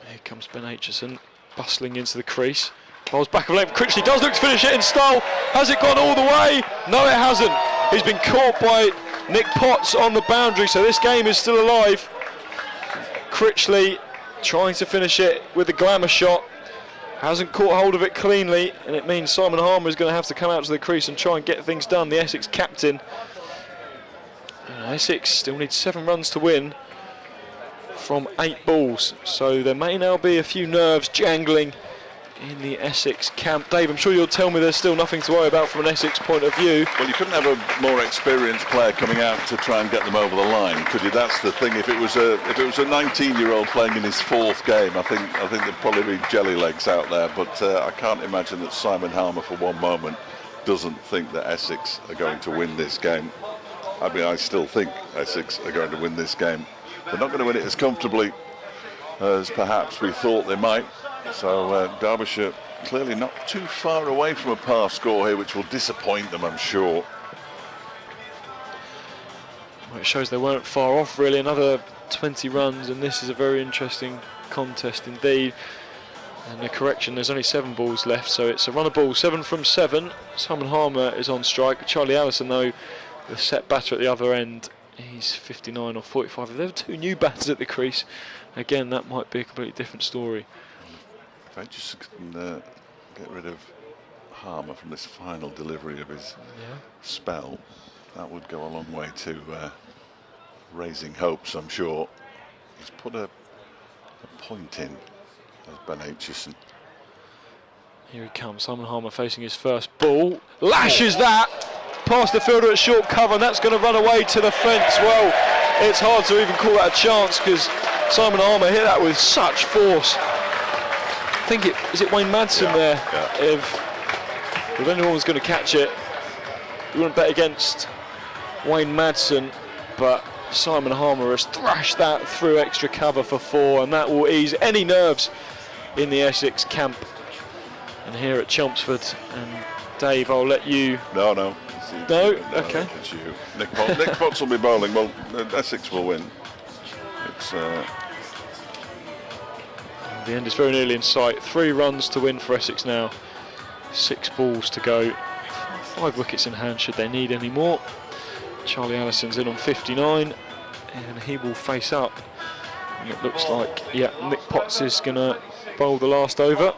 Speaker 3: Here comes Ben Aitchison bustling into the crease. Bowls back of length. Critchley does look to finish it in style. Has it gone all the way? No, it hasn't. He's been caught by Nick Potts on the boundary, so this game is still alive. Critchley trying to finish it with a glamour shot. Hasn't caught hold of it cleanly, and it means Simon Harmer is going to have to come out to the crease and try and get things done, the Essex captain. And Essex still needs 7 runs to win from 8 balls, so there may now be a few nerves jangling in the Essex camp. Dave, I'm sure you'll tell me there's still nothing to worry about from an Essex point of view.
Speaker 2: Well, you couldn't have a more experienced player coming out to try and get them over the line, could you? That's the thing. If it was a 19-year-old playing in his 4th game, I think there'd probably be jelly legs out there. But I can't imagine that Simon Harmer for one moment doesn't think that Essex are going to win this game. I mean, I still think Essex are going to win this game. They're not going to win it as comfortably as perhaps we thought they might. So Derbyshire clearly not too far away from a par score here, which will disappoint them, I'm sure.
Speaker 3: Well, it shows they weren't far off really. Another 20 runs, and this is a very interesting contest indeed. And a correction, there's only 7 balls left, so it's a run of ball, 7 from 7. Simon Harmer is on strike. Charlie Allison, though, the set batter at the other end, he's 59 or 45. If there were 2 new batters at the crease, again, that might be a completely different story.
Speaker 2: If I just can get rid of Harmer from this final delivery of his spell, that would go a long way to raising hopes, I'm sure. He's put a point in as Ben Aitchison.
Speaker 3: Here he comes, Simon Harmer facing his first ball. Lashes that past the fielder at short cover, and that's going to run away to the fence. Well, it's hard to even call that a chance because Simon Harmer hit that with such force. I think is it Wayne Madsen there? Yeah. If anyone was going to catch it, we wouldn't bet against Wayne Madsen, but Simon Harmer has thrashed that through extra cover for 4, and that will ease any nerves in the Essex camp. And here at Chelmsford, and Dave, I'll let you.
Speaker 2: No,
Speaker 3: No, okay.
Speaker 2: It's you. Nick Potts will be bowling. Well, Essex will win. It's
Speaker 3: The end is very nearly in sight. 3 runs to win for Essex now. 6 balls to go. 5 wickets in hand should they need any more. Charlie Allison's in on 59 and he will face up. And it looks like, yeah, Nick Potts is going to bowl the last over.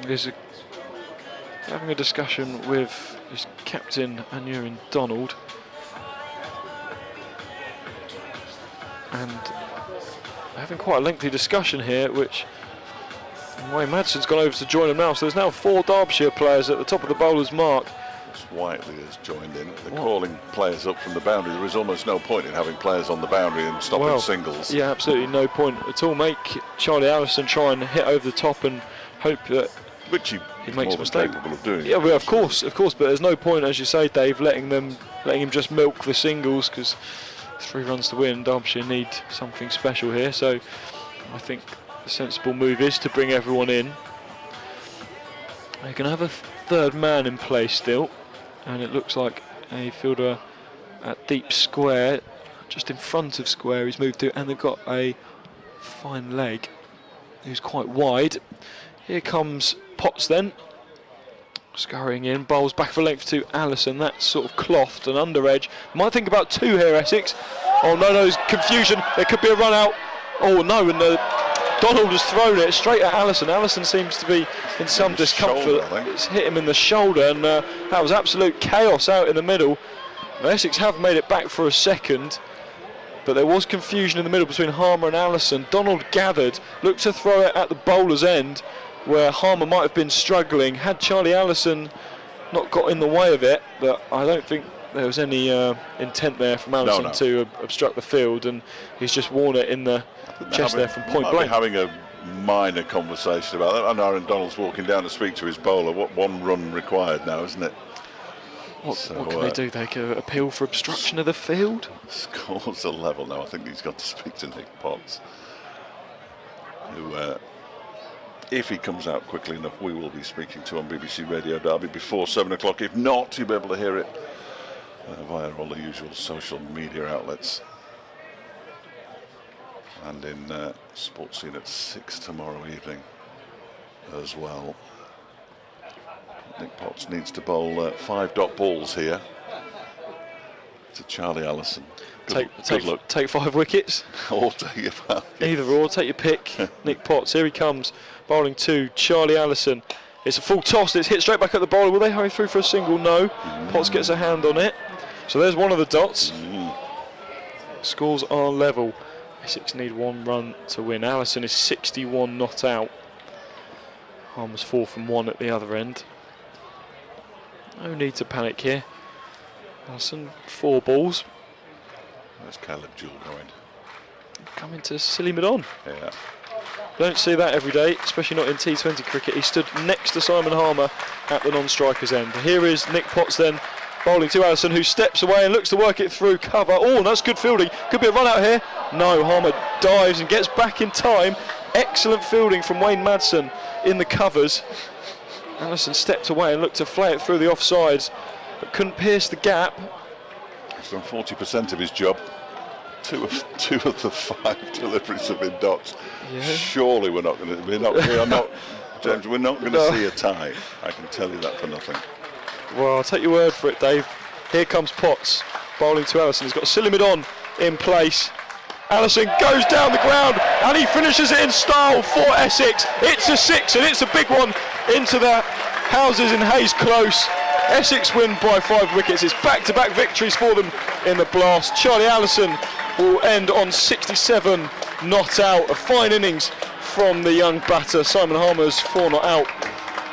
Speaker 3: There's having a discussion with his captain, Anurin Donald. And having quite a lengthy discussion here, which Wayne Madsen's gone over to join him now. So there's now 4 Derbyshire players at the top of the bowler's mark.
Speaker 2: Whiteley has joined in. They're calling players up from the boundary. There is almost no point in having players on the boundary and stopping singles.
Speaker 3: Yeah, absolutely no point at all. Make Charlie Allison try and hit over the top and hope that
Speaker 2: which he
Speaker 3: makes a mistake.
Speaker 2: Capable of doing.
Speaker 3: Yeah, well, of course. But there's no point, as you say, Dave, letting him just milk the singles, because 3 runs to win. Derbyshire need something special here. So I think the sensible move is to bring everyone in. They're going to have a 3rd man in place still. And it looks like a fielder at deep square, just in front of square he's moved to, and they've got a fine leg who's quite wide. Here comes Potts then, scurrying in, bowls back for length to Allison. That's sort of clothed and under edge. Might think about 2 here, Essex. Oh no, there's confusion, there could be a run out. Oh no, and Donald has thrown it straight at Allison. Allison seems to be in some discomfort. It's hit him in the shoulder, and that was absolute chaos out in the middle. Now, Essex have made it back for a second, but there was confusion in the middle between Harmer and Allison. Donald gathered, looked to throw it at the bowler's end, where Harmer might have been struggling. Had Charlie Allison not got in the way of it, but I don't think there was any intent there from Allison to obstruct the field, and he's just worn it in the chest there from point blank.
Speaker 2: Having a minor conversation about that. And Aaron Donald's walking down to speak to his bowler. What 1 run required now, isn't it?
Speaker 3: What can they do? They can appeal for obstruction of the field.
Speaker 2: Scores a level now. I think he's got to speak to Nick Potts, who, if he comes out quickly enough, we will be speaking to on BBC Radio Derby before 7 o'clock. If not, you'll be able to hear it via all the usual social media outlets. And in Sports Scene at 6 tomorrow evening as well. Nick Potts needs to bowl 5 dot balls here to Charlie Allison. Good luck.
Speaker 3: Take 5 wickets.
Speaker 2: Or take your 5.
Speaker 3: Either or, take your pick. Nick Potts, here he comes, bowling to Charlie Allison. It's a full toss, it's hit straight back at the bowler. Will they hurry through for a single? No. Potts gets a hand on it. So there's one of the dots. Scores are level. Essex need 1 run to win. Allison is 61 not out. Harmer's 4 from 1 at the other end. No need to panic here. Allison, 4 balls.
Speaker 2: There's Caleb Jewell going.
Speaker 3: Coming to silly mid-on.
Speaker 2: Yeah.
Speaker 3: Don't see that every day, especially not in T20 cricket. He stood next to Simon Harmer at the non-striker's end. Here is Nick Potts then, bowling to Allison, who steps away and looks to work it through cover. Oh, that's good fielding. Could be a run out here. No, Harmer dives and gets back in time. Excellent fielding from Wayne Madsen in the covers. Allison stepped away and looked to flay it through the offsides, but couldn't pierce the gap.
Speaker 2: He's done 40% of his job. Two of the 5 deliveries have been dots.
Speaker 3: Yeah.
Speaker 2: Surely we're not going to. James, we're not going to see a tie. I can tell you that for nothing.
Speaker 3: Well, I'll take your word for it, Dave. Here comes Potts, bowling to Allison. He's got silly mid-on in place. Allison goes down the ground and he finishes it in style for Essex. It's a 6 and it's a big one into the houses in Hayes Close. Essex win by 5 wickets. It's back-to-back victories for them in the blast. Charlie Allison will end on 67 not out. A fine innings from the young batter. Simon Harmer's 4 not out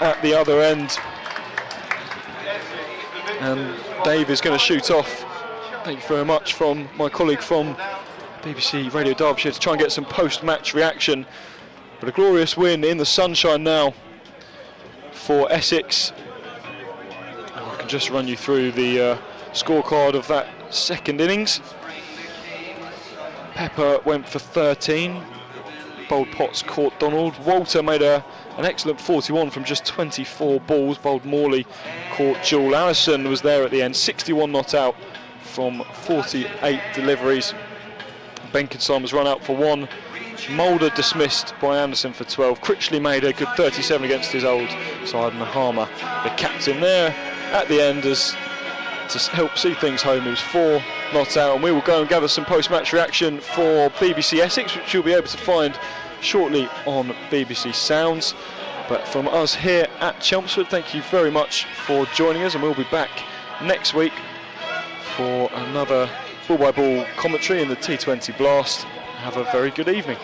Speaker 3: at the other end. And Dave is going to shoot off. Thank you very much from my colleague from BBC Radio Derbyshire to try and get some post-match reaction. But a glorious win in the sunshine now for Essex. I can just run you through the scorecard of that second innings. Pepper went for 13. Bowled Potts, caught Donald. Walter made a an excellent 41 from just 24 balls. Bold Morley caught Jewel. Allison was there at the end, 61 not out from 48 deliveries. Benkinson was run out for 1. Mulder dismissed by Anderson for 12. Critchley made a good 37 against his old side. Mahama, the captain there at the end, as to help see things home. He was 4 not out, and we will go and gather some post-match reaction for BBC Essex, which you'll be able to find shortly on BBC Sounds. But from us here at Chelmsford, thank you very much for joining us, and we'll be back next week for another ball-by-ball commentary in the T20 Blast. Have a very good evening.